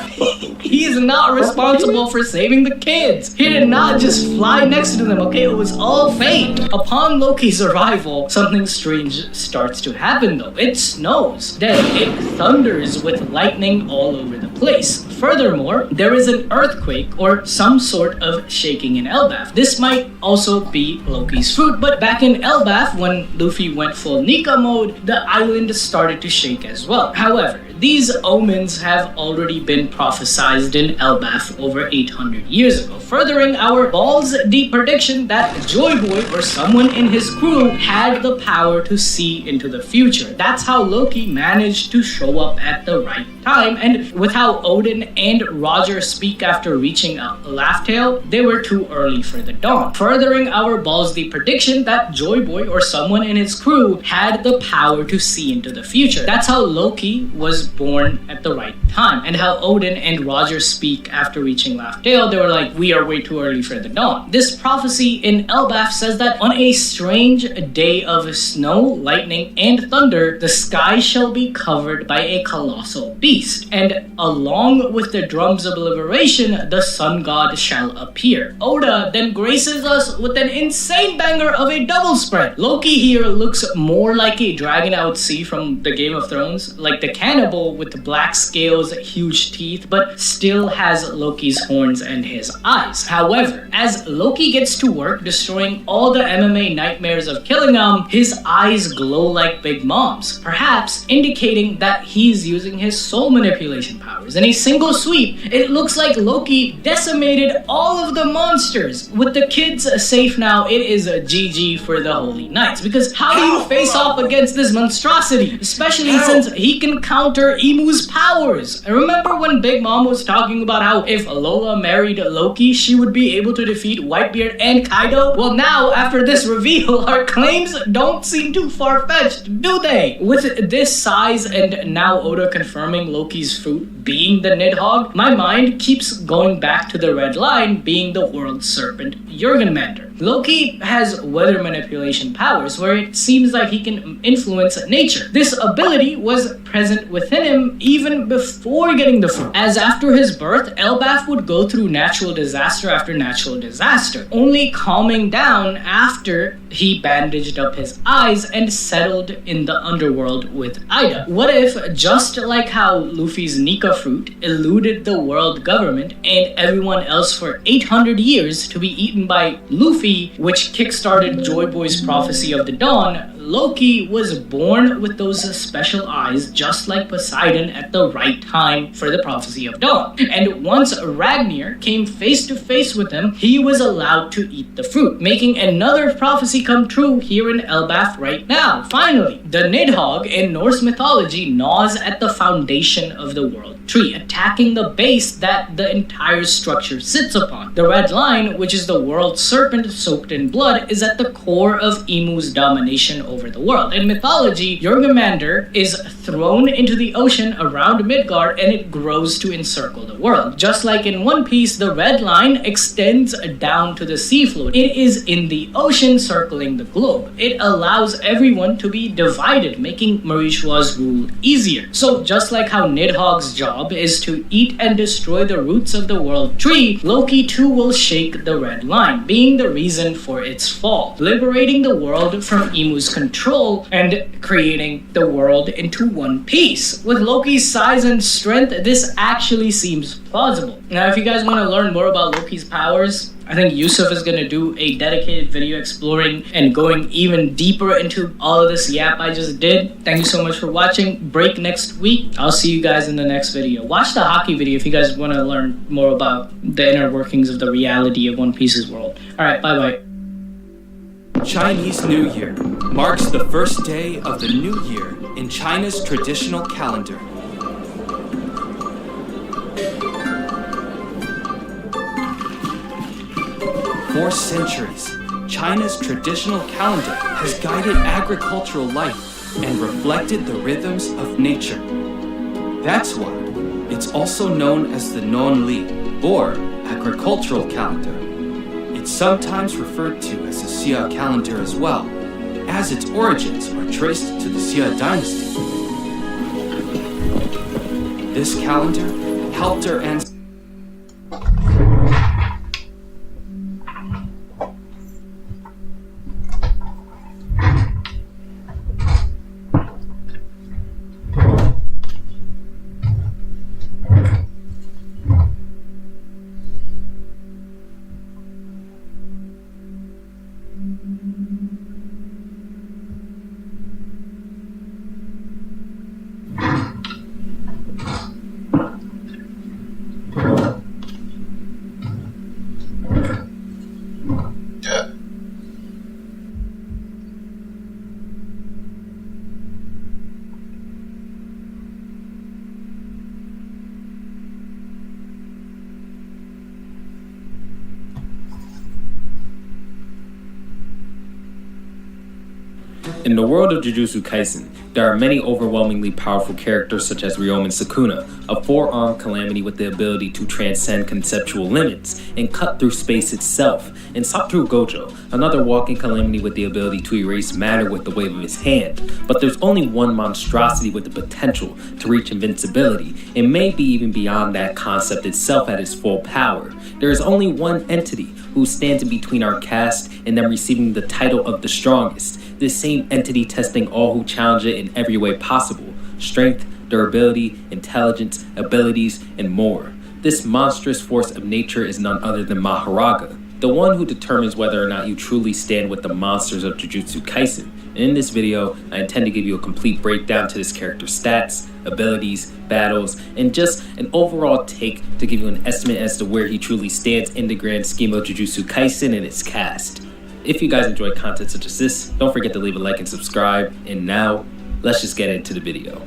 He is not responsible for saving the kids. He did not just fly next to them, okay? It was all fate. Upon Loki's arrival, something strange starts to happen, though. It snows. Then it thunders with lightning all over the place. Furthermore, there is an earthquake or some sort of shaking in Elbaf. This might also be Loki's fruit, but back in Elbaf, when Luffy went full Nika mode, the island started to shake as well. However, these omens have already been prophesized in Elbaf over 800 years ago, furthering our balls deep prediction that Joy Boy or someone in his crew had the power to see into the future. That's how Loki managed to show up at the right time, and with how Odin and Roger speak after reaching Laugh Tale, they were too early for the dawn, furthering our balls deep prediction that Joy Boy or someone in his crew had the power to see into the future. That's how Loki was born at the right time, and how Odin and Roger speak after reaching Laughdale. They were like, we are way too early for the dawn. This prophecy in Elbaf says that on a strange day of snow, lightning, and thunder, the sky shall be covered by a colossal beast, and along with the drums of liberation, the sun god shall appear. Oda then graces us with an insane banger of a double spread. Loki here looks more like a dragon I would see from the Game of Thrones, like the cannibal with the black scales, huge teeth, but still has Loki's horns and his eyes. However, as Loki gets to work destroying all the MMA nightmares of killing him, his eyes glow like Big Mom's, perhaps indicating that he's using his soul manipulation powers. In a single sweep, it looks like Loki decimated all of the monsters. With the kids safe now, it is a GG for the Holy Knights, because how do you face off against this monstrosity? Especially since he can counter Emu's powers. I remember when Big Mom was talking about how if Lola married Loki, she would be able to defeat Whitebeard and Kaido? Well, now, after this reveal, our claims don't seem too far-fetched, do they? With this size and now Oda confirming Loki's fruit being the Nidhogg, my mind keeps going back to the red line being the world serpent Jurgenmander. Loki has weather manipulation powers where it seems like he can influence nature. This ability was present within him even before getting the fruit, as after his birth, Elbaf would go through natural disaster after natural disaster, only calming down after he bandaged up his eyes and settled in the underworld with Ida. What if, just like how Luffy's Nika fruit eluded the world government and everyone else for 800 years to be eaten by Luffy, which kickstarted Joy Boy's prophecy of the dawn, Loki was born with those special eyes just like Poseidon at the right time for the prophecy of dawn. And once Ragnar came face to face with him, he was allowed to eat the fruit, making another prophecy come true here in Elbaf right now. Finally, the Nidhogg in Norse mythology gnaws at the foundation of the world tree, attacking the base that the entire structure sits upon. The red line, which is the world serpent soaked in blood, is at the core of Emu's domination over the world. In mythology, Jurgenmander is thrown into the ocean around Midgard and it grows to encircle the world. Just like in One Piece, the red line extends down to the seafloor. It is in the ocean circling the globe. It allows everyone to be divided, making Marishua's rule easier. So just like how Nidhogg's job is to eat and destroy the roots of the world tree, Loki too will shake the red line, being the reason for its fall, liberating the world from Emu's control and creating the world into one piece. With Loki's size and strength, this actually seems plausible. Now, if you guys want to learn more about Loki's powers, I think Yusuf is going to do a dedicated video exploring and going even deeper into all of this yap I just did. Thank you so much for watching. Break next week. I'll see you guys in the next video. Watch the hockey video if you guys want to learn more about the inner workings of the reality of One Piece's world. Alright, bye-bye. Chinese New Year marks the first day of the new year in China's traditional calendar. For centuries, China's traditional calendar has guided agricultural life and reflected the rhythms of nature. That's why it's also known as the Non-Li, or agricultural calendar. It's sometimes referred to as the Xia calendar as well, as its origins are traced to the Xia dynasty. This calendar helped our ancestors In the world of Jujutsu Kaisen, there are many overwhelmingly powerful characters such as Ryomen Sukuna, a four-armed calamity with the ability to transcend conceptual limits and cut through space itself, and Satoru Gojo, another walking calamity with the ability to erase matter with the wave of his hand. But there's only one monstrosity with the potential to reach invincibility, and maybe even beyond that concept itself at its full power. There is only one entity who stands in between our caste and them receiving the title of the strongest. This same entity testing all who challenge it in every way possible: strength, durability, intelligence, abilities, and more. This monstrous force of nature is none other than Maharaga, the one who determines whether or not you truly stand with the monsters of Jujutsu Kaisen. And in this video, I intend to give you a complete breakdown to this character's stats, abilities, battles, and just an overall take to give you an estimate as to where he truly stands in the grand scheme of Jujutsu Kaisen and its cast. If you guys enjoy content such as this, don't forget to leave a like and subscribe. And now, let's just get into the video.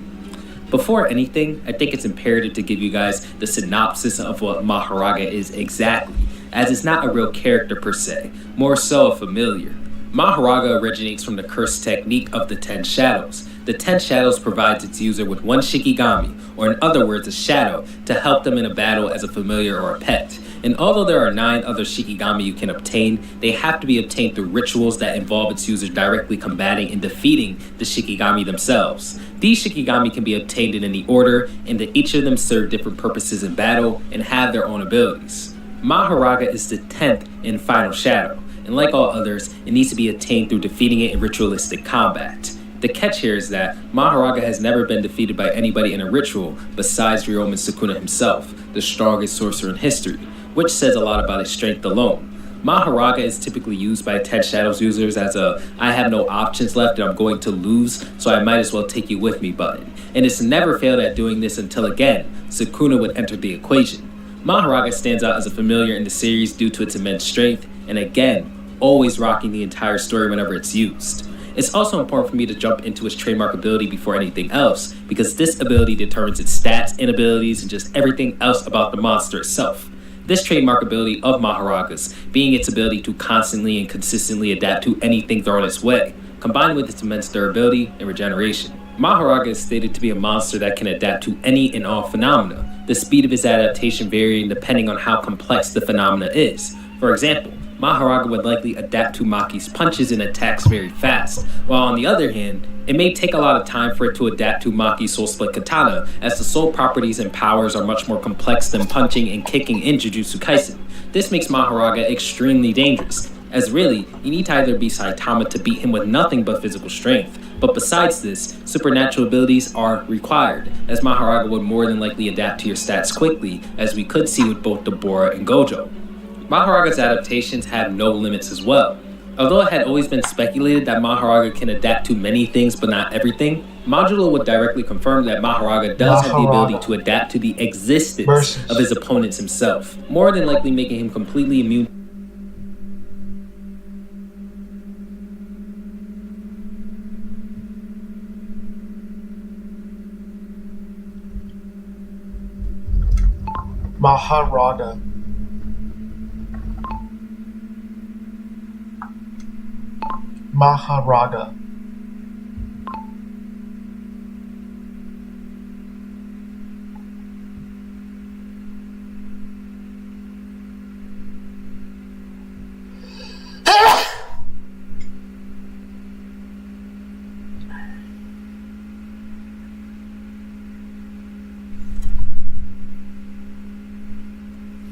Before anything, I think it's imperative to give you guys the synopsis of what Maharaga is exactly, as it's not a real character per se, more so a familiar. Maharaga originates from the curse technique of the 10 Shadows. The 10 Shadows provides its user with one Shikigami, or in other words, a shadow, to help them in a battle as a familiar or a pet. And although there are 9 other Shikigami you can obtain, they have to be obtained through rituals that involve its user directly combating and defeating the Shikigami themselves. These Shikigami can be obtained in any order, and that each of them serve different purposes in battle and have their own abilities. Maharaga is the 10th and final shadow, and like all others, it needs to be attained through defeating it in ritualistic combat. The catch here is that Maharaga has never been defeated by anybody in a ritual besides Ryomen Sukuna himself, the strongest sorcerer in history, which says a lot about his strength alone. Maharaga is typically used by 10 Shadows users as a I have no options left and I'm going to lose, so I might as well take you with me button. And it's never failed at doing this until again, Sukuna would enter the equation. Maharaga stands out as a familiar in the series due to its immense strength, and again, always rocking the entire story whenever it's used. It's also important for me to jump into its trademark ability before anything else, because this ability determines its stats and abilities and just everything else about the monster itself. This trademark ability of Maharaga's being its ability to constantly and consistently adapt to anything thrown its way, combined with its immense durability and regeneration. Maharaga is stated to be a monster that can adapt to any and all phenomena, the speed of his adaptation varying depending on how complex the phenomena is. For example, Maharaga would likely adapt to Maki's punches and attacks very fast, while on the other hand, it may take a lot of time for it to adapt to Maki's soul split katana, as the soul properties and powers are much more complex than punching and kicking in Jujutsu Kaisen. This makes Maharaga extremely dangerous, as really, you need to either be Saitama to beat him with nothing but physical strength. But besides this, supernatural abilities are required, as Maharaga would more than likely adapt to your stats quickly, as we could see with both Deborah and Gojo. Maharaga's adaptations have no limits as well. Although it had always been speculated that Maharaga can adapt to many things but not everything, Modulo would directly confirm that Maharaga does have the ability to adapt to the existence of his opponents himself, more than likely making him completely immune. Maharaga. Maharaga.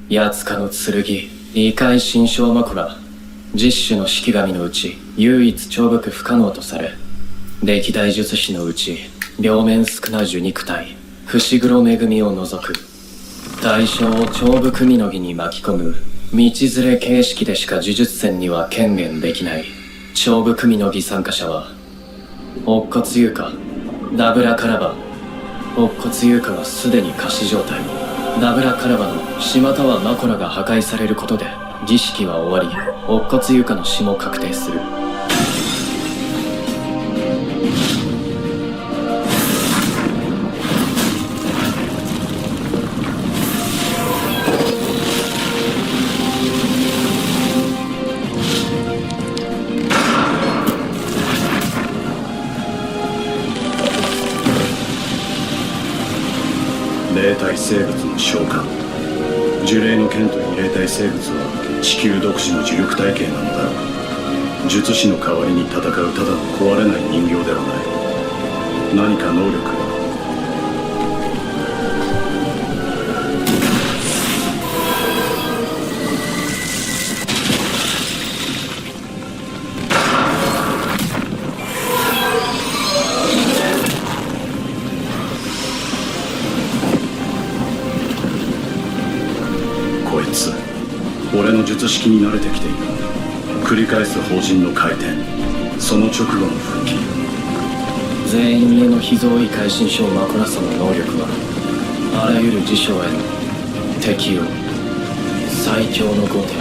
八つかの剣、異界心象枕。10種の式神のうち唯一重複不可能とされ、歴代術師のうち両面少な樹肉体伏黒恵みを除く対象を重複みのぎに巻き込む道連れ形式でしか呪術戦には権限できない重複みのぎ参加者は乙骨優香、ダブラカラバ、乙骨優香がすでに仮死状態、ダブラカラバの死またはマコラが破壊されることで儀式は終わり、乙骨優香の死も確定する。生物の召喚。呪霊の剣と異霊体生物は地球独自の呪力体系なのだろう。術師の代わりに戦うただの壊れない人形ではない。何か能力が。こいつ俺の術式に慣れてきている。繰り返す法陣の回転、その直後の復帰。全員への秘蔵医会心書をまくらすの能力はあらゆる事象への適応、最強の後手。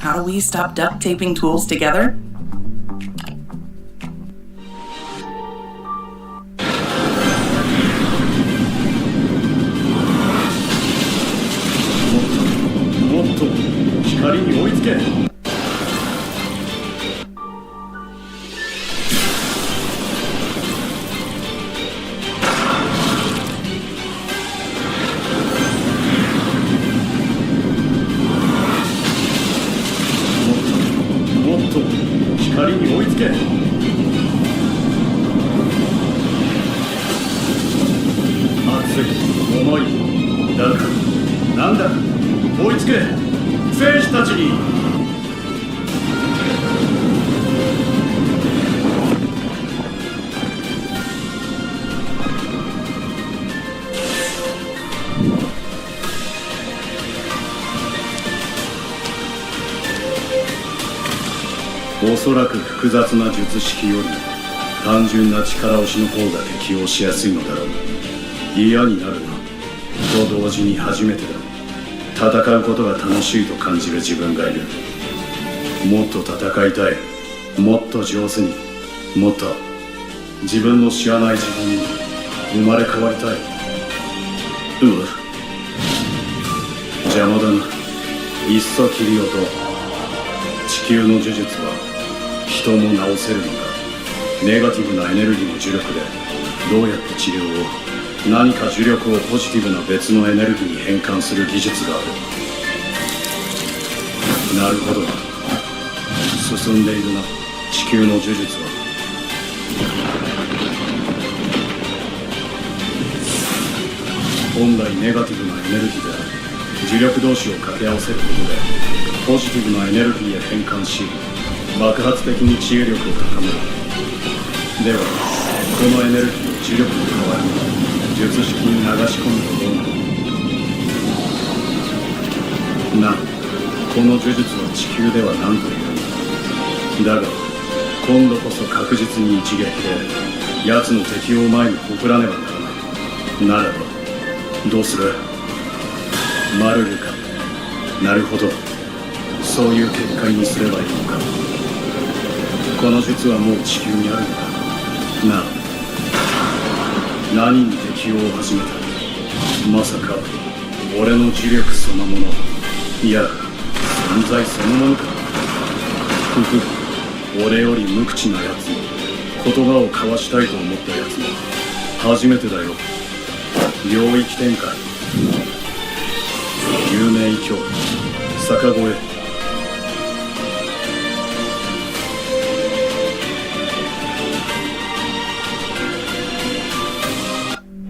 How do we stop duct taping tools together?おそらく複雑な術式よりも単純な力押しの方が適応しやすいのだろう。嫌になるなと同時に初めてだ。戦うことが楽しいと感じる自分がいる。もっと戦いたい。もっと上手に。もっと自分の知らない自分に生まれ変わりたい。うわ、邪魔だな。いっそ切り落と。地球の呪術は人も治せるのか。ネガティブなエネルギーの呪力でどうやって治療を、何か呪力をポジティブな別のエネルギーに変換する技術がある。なるほど、進んでいるな地球の呪術は。本来ネガティブなエネルギーである呪力同士を掛け合わせることでポジティブなエネルギーへ変換し、爆発的に治癒力を高める。ではこのエネルギーを呪力の代わりに術式に流し込むとどうなる。この呪術は地球では何という。だが今度こそ確実に一撃で奴の敵を前に送らねばならない。ならばどうする。マルルか。なるほど、そういう結果にすればいいのか。この術はもう地球にあるのかなあ。何に適応を始めた。まさか俺の呪力そのもの、いや存在そのものか。ふふ、俺より無口なやつも言葉を交わしたいと思ったやつも初めてだよ。領域展開、有名異教逆越え。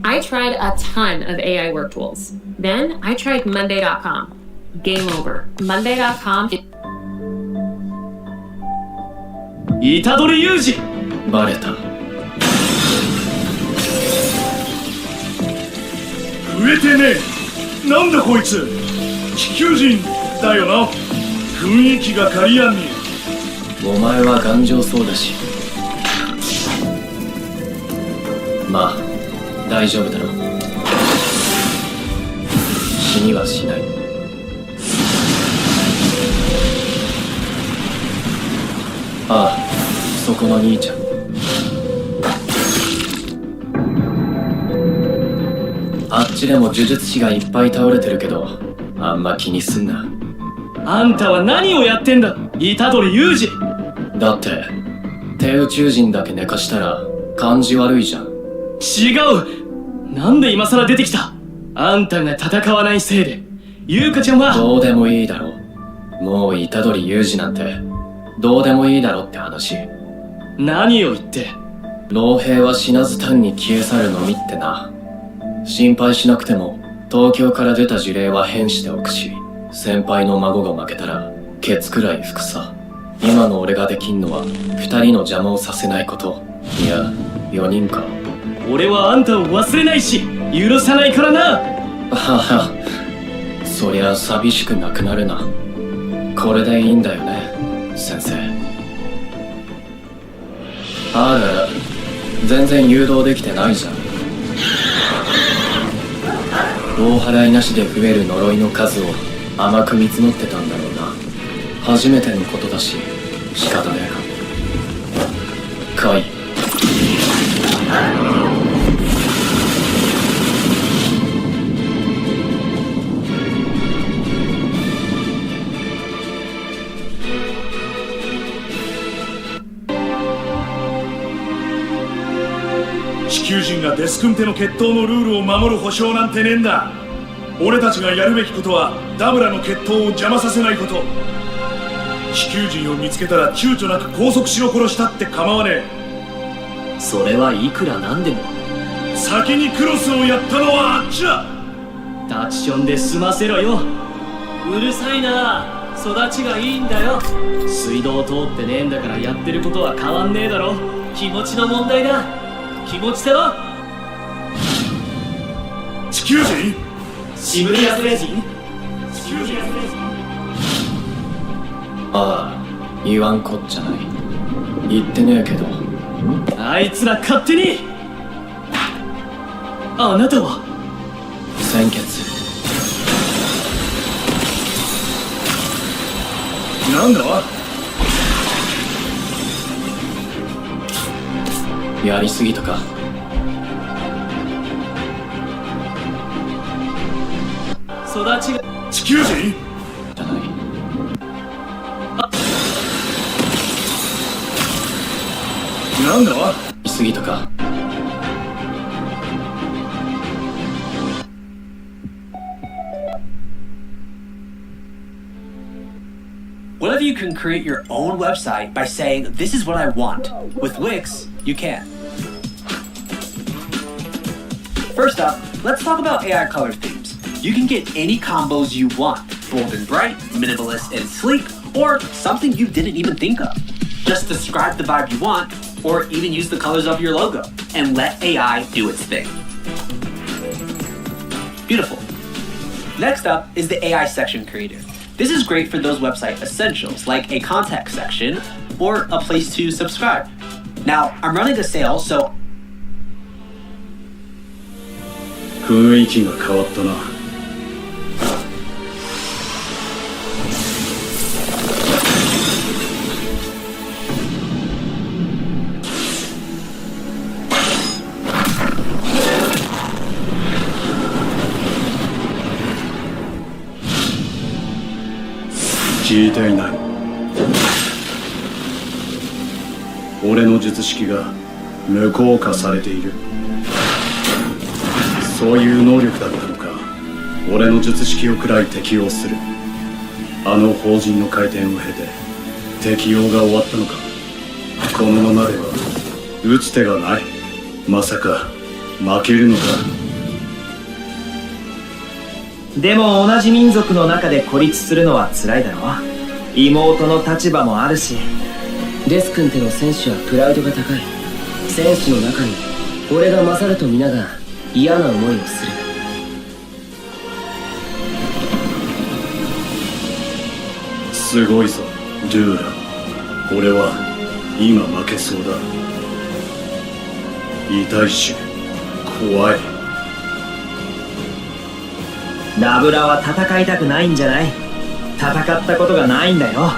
I tried a ton of AI work tools. Then I tried Monday.com. Game over. Monday.com. 虎杖裕二、バレた。増えてねえ。なんだこいつ。地球人だよな。雰囲気が刈りやんに。お前は頑丈そうだし、まあ大丈夫だろう。死にはしない。ああ、そこの兄ちゃん。あっちでも呪術師がいっぱい倒れてるけどあんま気にすんな。あんたは何をやってんだ、虎杖裕二。だって天低宇宙人だけ寝かしたら感じ悪いじゃん。違う。なんで今更出てきた。あんたが戦わないせいで優香ちゃんは。どうでもいいだろ。もう虎杖裕二なんてどうでもいいだろって話。何を言って。老兵は死なず単に消え去るのみってな。心配しなくても東京から出た呪霊は変しておくし、先輩の孫が負けたらケツくらい吹くさ。今の俺ができんのは2人の邪魔をさせないこと。いや4人か。俺はあんたを忘れないし許さないからな。はは、そりゃ寂しくなくなるな。これでいいんだよね先生。あらら、全然誘導できてないじゃん。大払いなしで増える呪いの数を甘く見積もってたんだろうな。初めてのことだし仕方ねえか。来い。地球人がデスクンテの決闘のルールを守る保証なんてねえんだ。俺たちがやるべきことはダブラの決闘を邪魔させないこと。地球人を見つけたら躊躇なく拘束しろ殺したって構わねえ。それはいくらなんでも。先にクロスをやったのはあっちだ。タッチションで済ませろよ。うるさいな。育ちがいいんだよ。水道通ってねえんだからやってることは変わんねえだろ。気持ちの問題だ。気持ちだろ。地球人？シムリアスレ人？地球人？ああ、言わんこっちゃない。言ってねえけど。あいつら勝手に。あなたは鮮血。なんだ？やりすぎたか。育ちが。地球人？じゃない。なんだ？やりすぎたか。What if you can create your own website by saying, this is what I want? With Wix, you can. First up, let's talk about AI color themes. You can get any combos you want. Bold and bright, minimalist and sleek, or something you didn't even think of. Just describe the vibe you want, or even use the colors of your logo, and let AI do its thing. Beautiful. Next up is the AI section creator. This is great for those website essentials like a contact section or a place to subscribe. Now, I'm running a sale, so 雰囲気が変わったな。聞いていない。俺の術式が無効化されている。そういう能力だったのか。俺の術式をくらい適用する。あの法人の回転を経て適用が終わったのか。このままでは打つ手がない。まさか負けるのか。でも同じ民族の中で孤立するのは辛いだろ。妹の立場もあるし。デス君っての選手はプライドが高い。選手の中に俺が勝ると皆が嫌な思いをする。すごいぞドゥーラ。俺は今負けそうだ。痛いし怖い。ラブラは戦いたくないんじゃない。戦ったことがないんだよ。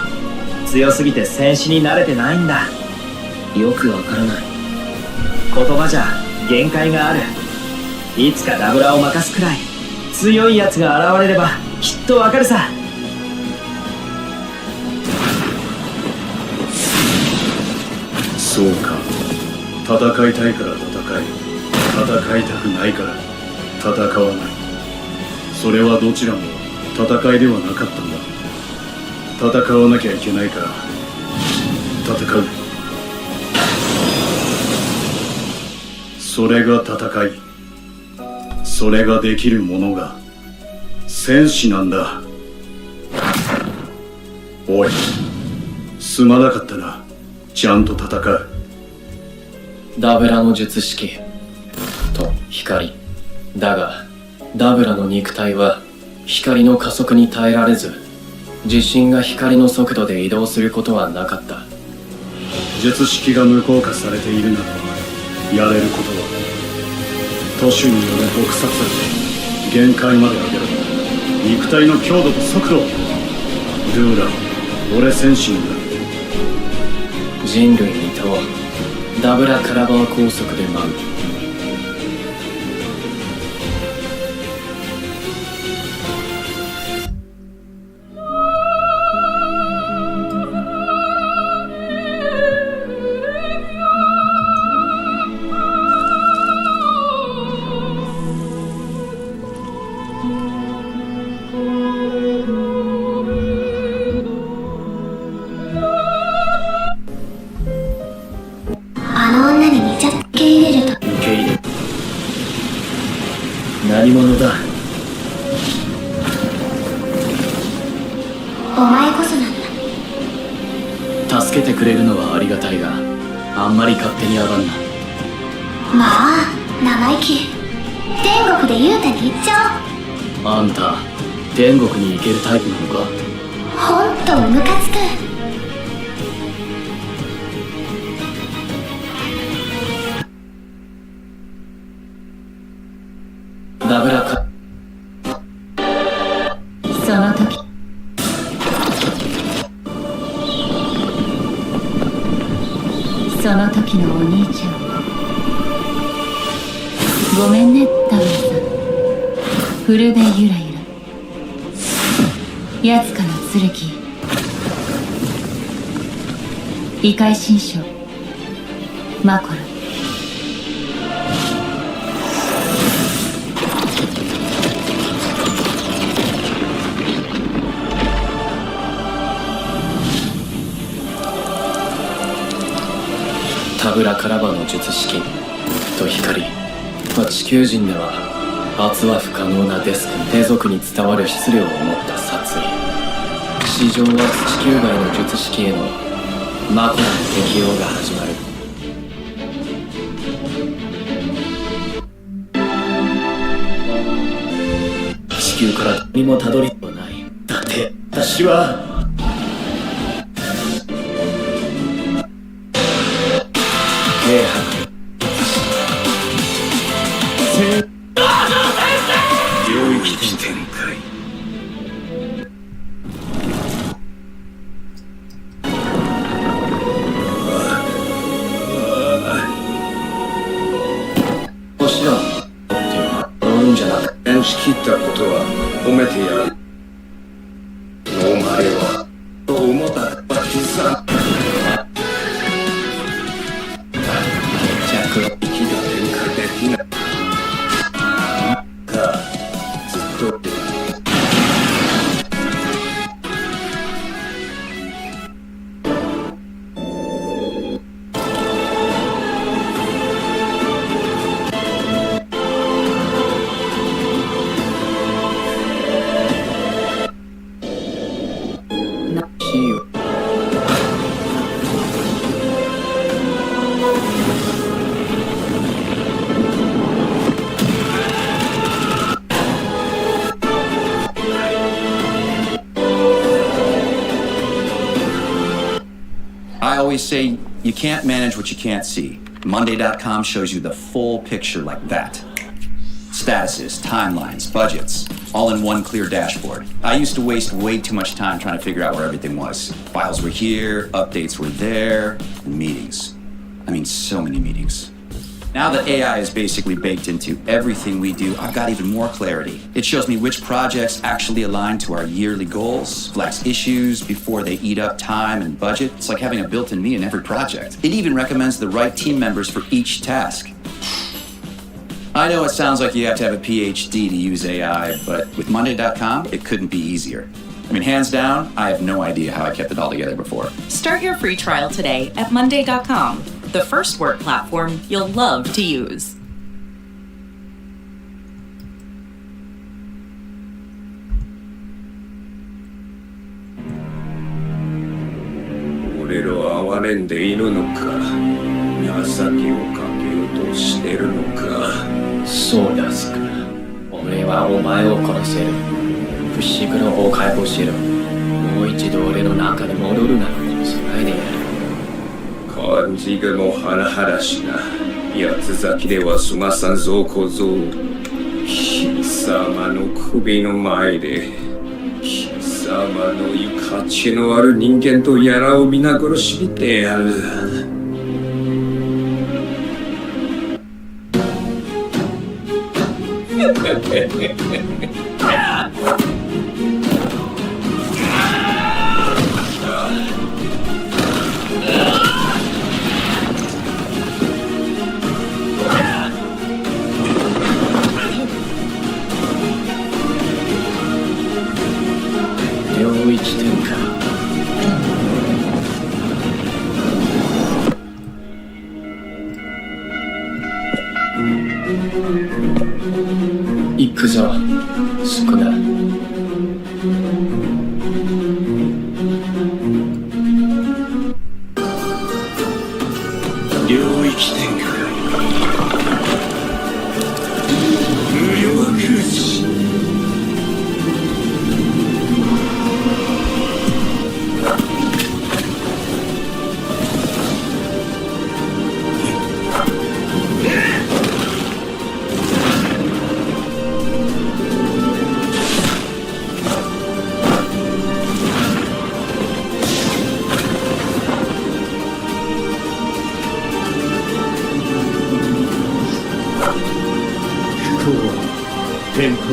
強すぎて戦士に慣れてないんだ。よくわからない。言葉じゃ限界がある。いつかラブラを任すくらい強いやつが現れればきっとわかるさ。そそうか。戦いたいから戦いたくないから戦わない。それはどちらも戦いではなかったんだ。戦わなきゃいけないから戦う。それが戦い。それができる者が戦士なんだ。おい、すまなかったな。ちゃんと戦う。ダブラの術式と光だが、ダブラの肉体は光の加速に耐えられず、自身が光の速度で移動することはなかった。術式が無効化されているならやれることは都市による撲殺限界まで上げろ。肉体の強度と速度。ルーラー、俺戦士になる。人類に問う。ダブラカラバー高速で舞う。何者だ。お前こそなんだ。助けてくれるのはありがたいが、あんまり勝手に上がんな。まあ生意気。天国で雄太に行っちゃおう。あんた天国に行けるタイプなのか。ほんとムカつく。ダブラか。その時のお兄ちゃん。ごめんねダブラさん。フルベゆらゆらやつかの剣異界新書マコロ。ダブラカラバの術式と光は地球人では発話不可能なデスク帝族に伝わる質量を持った殺意。史上は地球外の術式へのマコラの適用が始まる。地球からどこにもたどりはない。だって私は軽薄領域展開。星だって呪うんじゃなく演し切ったことは褒めてやる。お前はと思ったバキさん弱は息が展開できないか。ずっとI always say you can't manage what you can't see. Monday.com shows you the full picture like that. Statuses, timelines, budgets, all in one clear dashboard. I used to waste way too much time trying to figure out where everything was. Files were here, updates were there, and meetings. I mean, so many meetings. Now that AI is basically baked into everything we do, I've got even more clarity. It shows me which projects actually align to our yearly goals, flags issues before they eat up time and budget. It's like having a built-in me in every project. It even recommends the right team members for each task. I know it sounds like you have to have a PhD to use AI, but with Monday.com, it couldn't be easier. I mean, hands down, I have no idea how I kept it all together before. Start your free trial today at Monday.com, the first work platform you'll love to use. 俺らは哀れんでいるのか、情けをかけようとしてるのか。そうだ、スクラ。俺はお前を殺せる。不思議の崩壊をしろ。もう一度俺の中に戻るなら殺さないでやる。感じがもハラハラしな。八つ咲きでは済まさんぞ小僧。貴様の首の前で貴様のいう価値のある人間とやらを皆殺しにてやる。領域展開。行くぞ、スクラ。領域展開。無料空地。天空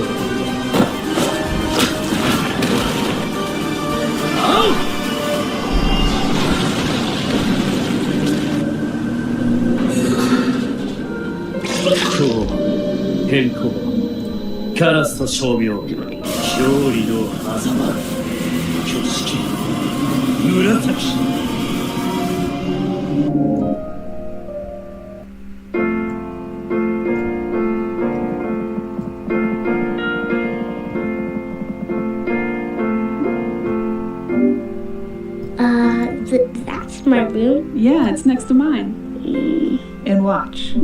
変更カラスと称名勝利の狭間挙式紫That's my room? Yeah, it's next to mine. And watch.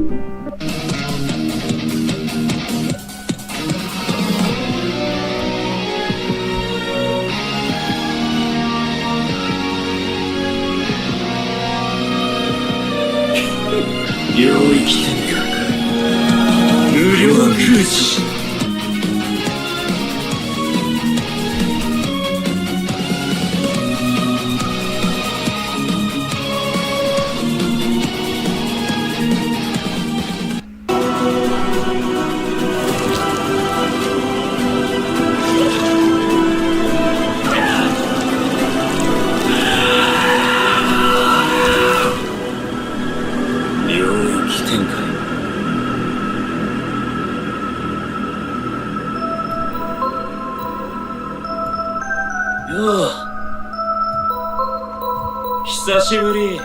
久しぶり。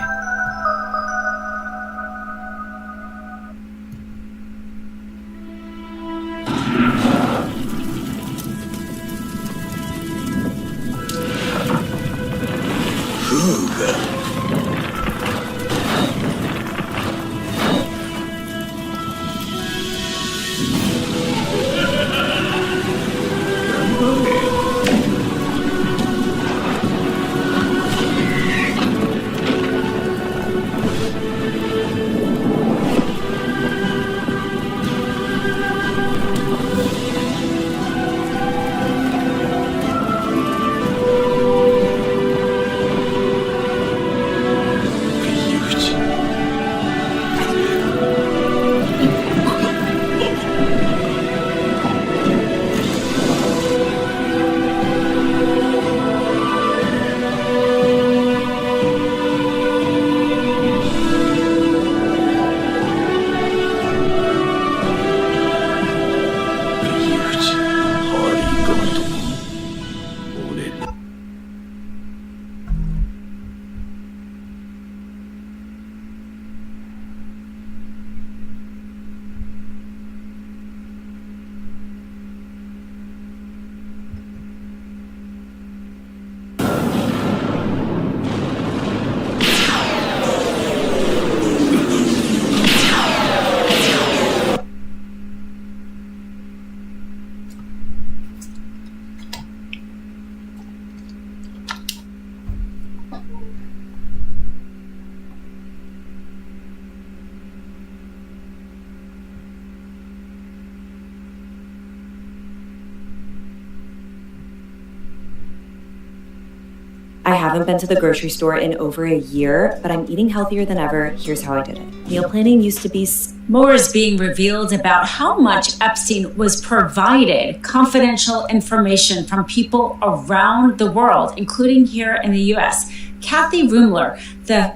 I haven't been to the grocery store in over a year, but I'm eating healthier than ever. Here's how I did it. Meal planning used to be... More is being revealed about how much Epstein was provided confidential information from people around the world, including here in the US. Kathy Rumler, the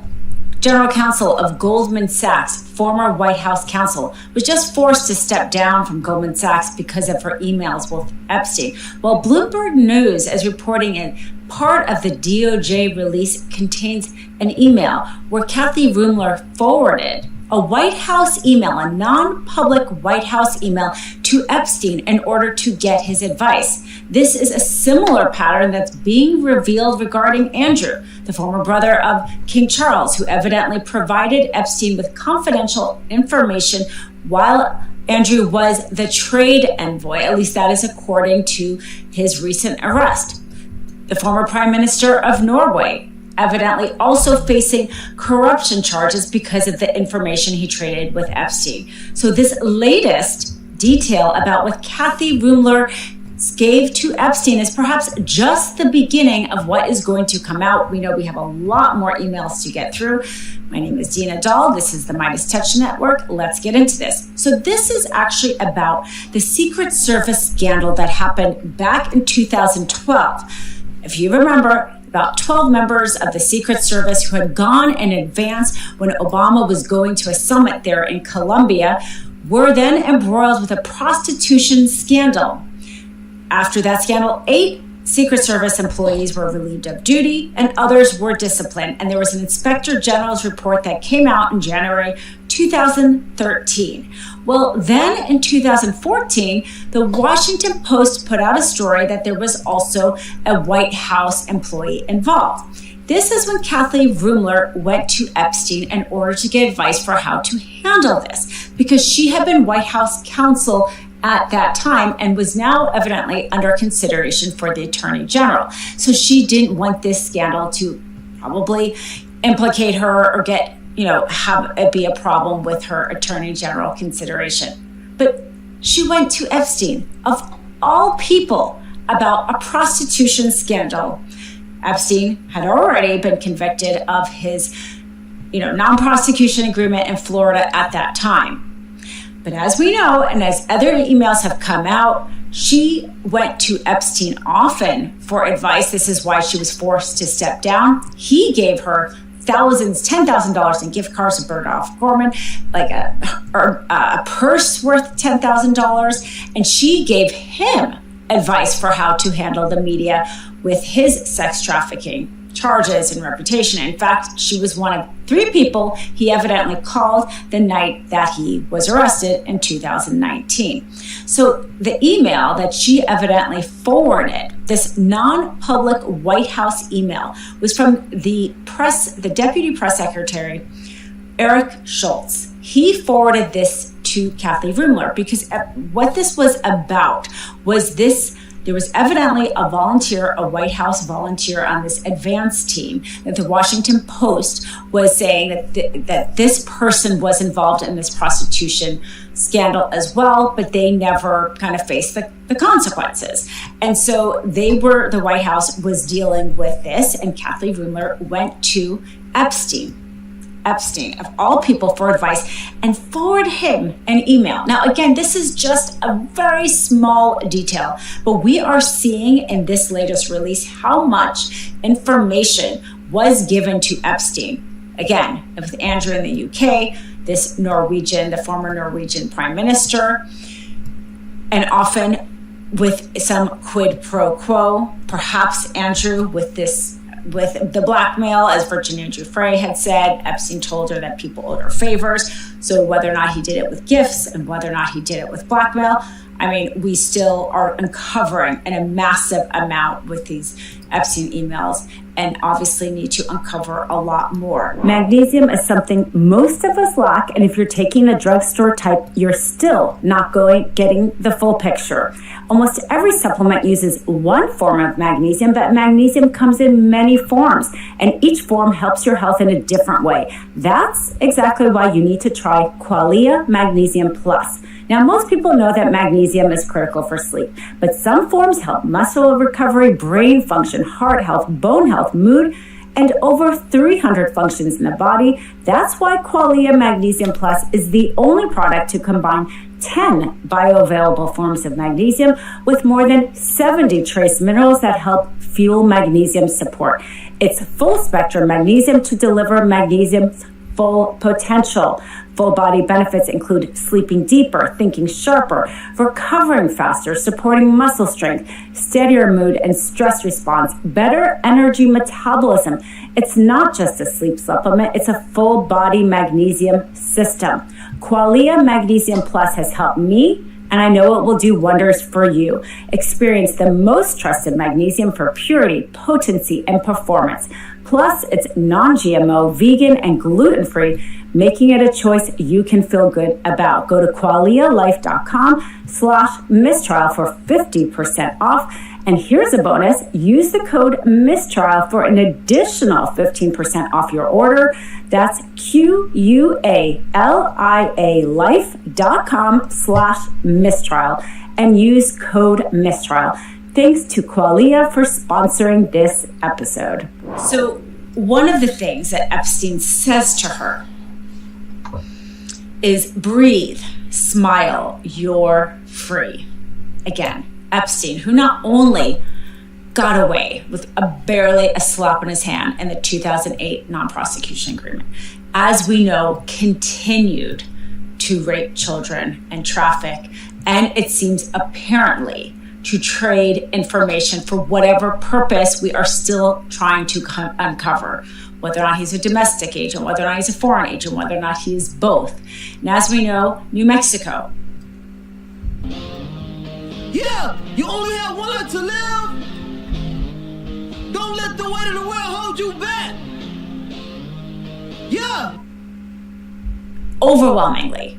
general counsel of Goldman Sachs, former White House counsel, was just forced to step down from Goldman Sachs because of her emails with Epstein. Well, Bloomberg News is reporting in part of the DOJ release contains an email where Kathy Rumler forwarded a White House email, a non-public White House email to Epstein in order to get his advice. This is a similar pattern that's being revealed regarding Andrew, the former brother of King Charles, who evidently provided Epstein with confidential information while Andrew was the trade envoy. At least that is according to his recent arrest. The former Prime Minister of Norway, evidently also facing corruption charges because of the information he traded with Epstein. So this latest detail about what Kathy Rumler gave to Epstein is perhaps just the beginning of what is going to come out. We know we have a lot more emails to get through. My name is Dina Dahl. This is the Midas Touch Network. Let's get into this. So this is actually about the Secret Service scandal that happened back in 2012. If you remember, about 12 members of the Secret Service who had gone in advance when Obama was going to a summit there in Colombia were then embroiled with a prostitution scandal. After that scandal, 8 Secret Service employees were relieved of duty and others were disciplined. And there was an Inspector General's report that came out in January 2013. Well, then in 2014, the Washington Post put out a story that there was also a White House employee involved. This is when Kathy Rumler went to Epstein in order to get advice for how to handle this, because she had been White House counsel at that time and was now evidently under consideration for the Attorney General. So she didn't want this scandal to probably implicate her or get, have it be a problem with her Attorney General consideration. But she went to Epstein, of all people, about a prostitution scandal. Epstein had already been convicted of his, non-prosecution agreement in Florida at that time. But as we know, and as other emails have come out, she went to Epstein often for advice. This is why she was forced to step down. He gave her thousands, $10,000 in gift cards to Bergdorf Gourmet, like a purse worth $10,000. And she gave him advice for how to handle the media with his sex trafficking charges and reputation. In fact, she was one of 3 people he evidently called the night that he was arrested in 2019. So the email that she evidently forwarded, this non-public White House email, was from the Deputy Press Secretary, Eric Schultz. He forwarded this to Kathy Rumler because what this was about was this. There was evidently a White House volunteer on this advance team that the Washington Post was saying that this person was involved in this prostitution scandal as well, but they never kind of faced the consequences. And so the White House was dealing with this, and Kathy Rumler went to Epstein, of all people, for advice and forward him an email. Now, again, this is just a very small detail, but we are seeing in this latest release how much information was given to Epstein. Again, with Andrew in the UK, the former Norwegian Prime Minister, and often with some quid pro quo, perhaps Andrew with the blackmail, as Virginia Giuffre had said. Epstein told her that people owed her favors. So whether or not he did it with gifts and whether or not he did it with blackmail, we still are uncovering a massive amount with these Epstein emails, and obviously need to uncover a lot more. Magnesium is something most of us lack, and if you're taking the drugstore type, you're still not getting the full picture. Almost every supplement uses one form of magnesium, but magnesium comes in many forms, and each form helps your health in a different way. That's exactly why you need to try Qualia Magnesium Plus. Now, most people know that magnesium is critical for sleep, but some forms help muscle recovery, brain function, vision, heart health, bone health, mood, and over 300 functions in the body. That's why Qualia Magnesium Plus is the only product to combine 10 bioavailable forms of magnesium with more than 70 trace minerals that help fuel magnesium support. It's full spectrum magnesium to deliver magnesium's full potential. Full body benefits include sleeping deeper, thinking sharper, recovering faster, supporting muscle strength, steadier mood and stress response, better energy metabolism. It's not just a sleep supplement, it's a full body magnesium system. Qualia Magnesium Plus has helped me, and I know it will do wonders for you. Experience the most trusted magnesium for purity, potency, and performance. Plus, it's non-GMO, vegan, and gluten-free, making it a choice you can feel good about. Go to qualialife.com/mistrial for 50% off. And here's a bonus. Use the code mistrial for an additional 15% off your order. That's QUALIA life.com/mistrial and use code mistrial. Thanks to Qualia for sponsoring this episode. So one of the things that Epstein says to her is breathe, smile, you're free. Again, Epstein, who not only got away with barely a slap on his hand in the 2008 non-prosecution agreement, as we know, continued to rape children and traffic, and it seems apparently to trade information for whatever purpose we are still trying to uncover, whether or not he's a domestic agent, whether or not he's a foreign agent, whether or not he is both. And as we know, New Mexico. Yeah, you only have one life to live. Don't let the weight of the world hold you back. Yeah. Overwhelmingly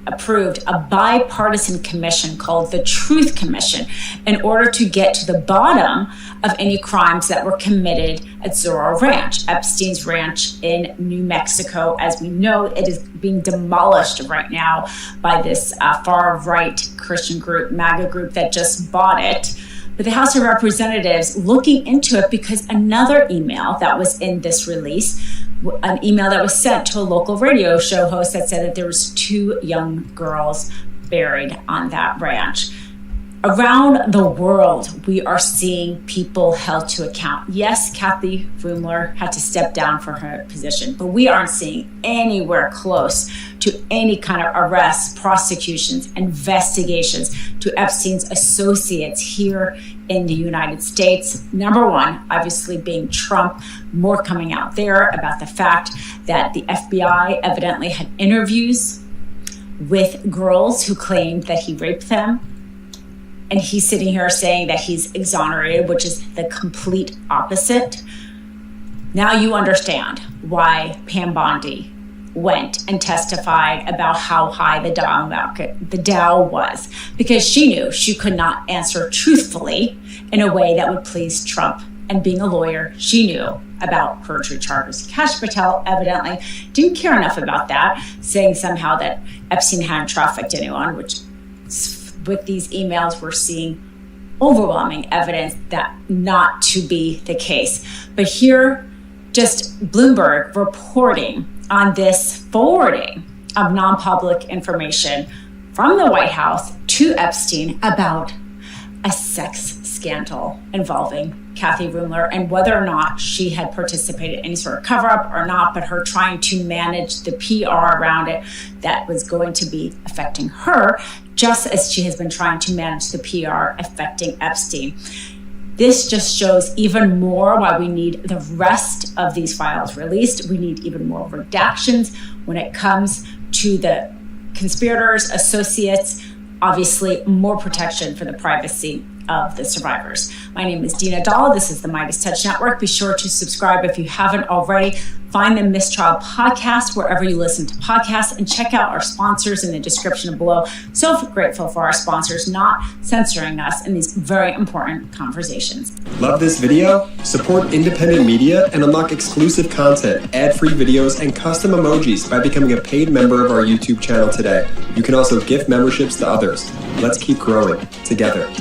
approved a bipartisan commission called the Truth Commission in order to get to the bottom of any crimes that were committed at Zorro Ranch, Epstein's ranch in New Mexico. As we know, it is being demolished right now by this far-right Christian group, MAGA group, that just bought it. But the House of Representatives looking into it because another email that was in this release, an email that was sent to a local radio show host that said that there was 2 young girls buried on that ranch. Around the world, we are seeing people held to account. Yes, Kathy Rumler had to step down for her position, but we aren't seeing anywhere close to any kind of arrests, prosecutions, investigations to Epstein's associates here in the United States. Number one, obviously being Trump, more coming out there about the fact that the FBI evidently had interviews with girls who claimed that he raped them. And he's sitting here saying that he's exonerated, which is the complete opposite. Now you understand why Pam Bondi went and testified about how high the Dow was, because she knew she could not answer truthfully in a way that would please Trump. And being a lawyer, she knew about perjury charges. Kash Patel evidently didn't care enough about that, saying somehow that Epstein hadn't trafficked anyone, which with these emails, we're seeing overwhelming evidence that not to be the case. But here, just Bloomberg reporting on this forwarding of non-public information from the White House to Epstein about a sex scandal involving Kathy Rumler and whether or not she had participated in any sort of cover-up or not, but her trying to manage the PR around it that was going to be affecting her, just as she has been trying to manage the PR affecting Epstein. This just shows even more why we need the rest of these files released. We need even more redactions when it comes to the conspirators, associates, obviously more protection for the privacy of the survivors. My name is Dina Dahl. This is the Midas Touch Network. Be sure to subscribe if you haven't already. Find the Mistrial Podcast wherever you listen to podcasts and check out our sponsors in the description below. So grateful for our sponsors not censoring us in these very important conversations. Love this video? Support independent media and unlock exclusive content, ad-free videos, and custom emojis by becoming a paid member of our YouTube channel today. You can also gift memberships to others. Let's keep growing together.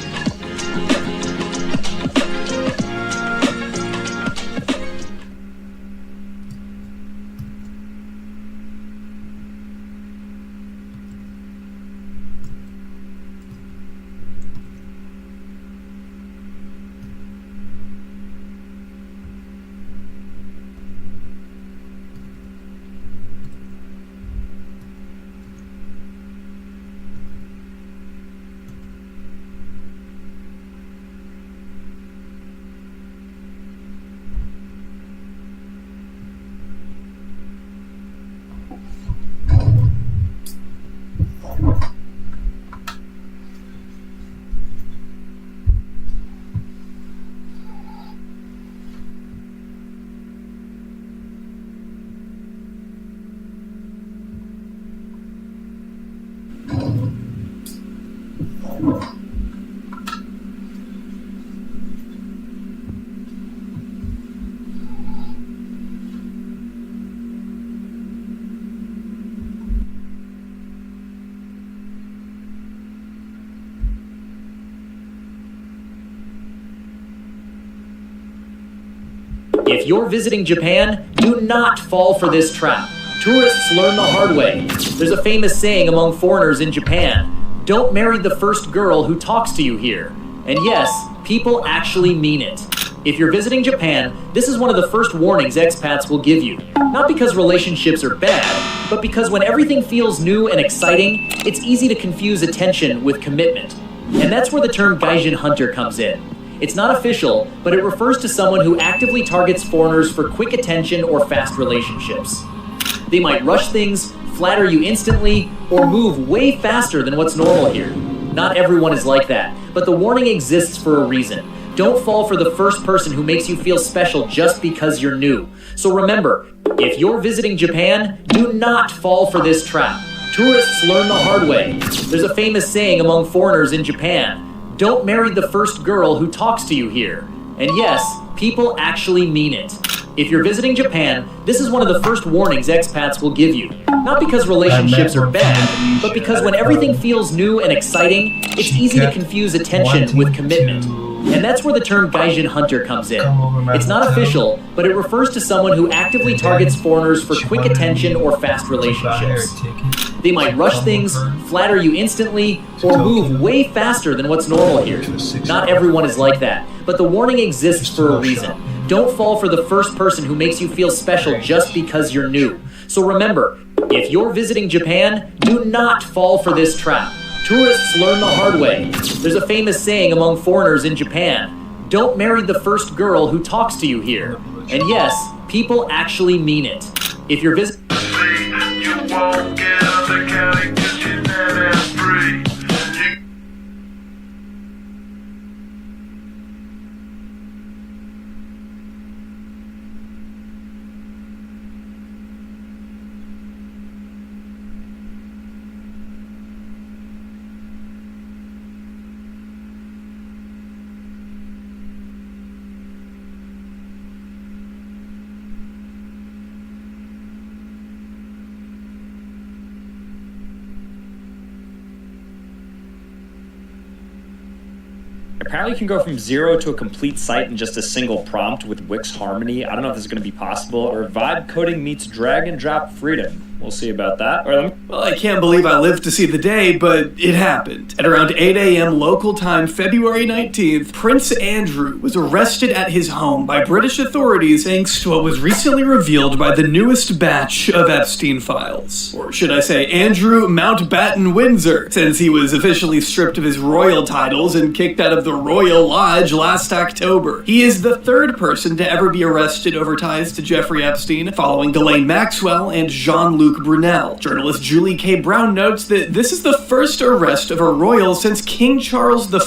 If you're visiting Japan, do not fall for this trap. Tourists learn the hard way. There's a famous saying among foreigners in Japan, don't marry the first girl who talks to you here. And yes, people actually mean it. If you're visiting Japan, this is one of the first warnings expats will give you. Not because relationships are bad, but because when everything feels new and exciting, it's easy to confuse attention with commitment. And that's where the term gaijin hunter comes in. It's not official, but it refers to someone who actively targets foreigners for quick attention or fast relationships. They might rush things, flatter you instantly, or move way faster than what's normal here. Not everyone is like that, but the warning exists for a reason. Don't fall for the first person who makes you feel special just because you're new. So remember, if you're visiting Japan, do not fall for this trap. Tourists learn the hard way. There's a famous saying among foreigners in Japan, don't marry the first girl who talks to you here. And yes, people actually mean it. If you're visiting Japan, this is one of the first warnings expats will give you. Not because relationships are bad, but because when everything feels new and exciting, it's easy to confuse attention with commitment. And that's where the term gaijin hunter comes in. It's not official, but it refers to someone who actively targets foreigners for quick attention or fast relationships. They might rush things, flatter you instantly, or move way faster than what's normal here. Not everyone is like that, but the warning exists for a reason. Don't fall for the first person who makes you feel special just because you're new. So remember, if you're visiting Japan, do not fall for this trap. Tourists learn the hard way. There's a famous saying among foreigners in Japan, don't marry the first girl who talks to you here. And yes, people actually mean it. If you're visiting... Apparently you can go from 0 to a complete site in just a single prompt with Wix Harmony. I don't know if this is going to be possible, or vibe coding meets drag and drop freedom. We'll see about that. Well, I can't believe I lived to see the day, but it happened. At around 8 a.m. local time, February 19th, Prince Andrew was arrested at his home by British authorities thanks to what was recently revealed by the newest batch of Epstein files. Or should I say, Andrew Mountbatten Windsor, since he was officially stripped of his royal titles and kicked out of the Royal Lodge last October. He is the third person to ever be arrested over ties to Jeffrey Epstein, following Ghislaine Maxwell and Jean-Luc Brunel. Journalist Julie K. Brown notes that this is the first arrest of a royal since King Charles I,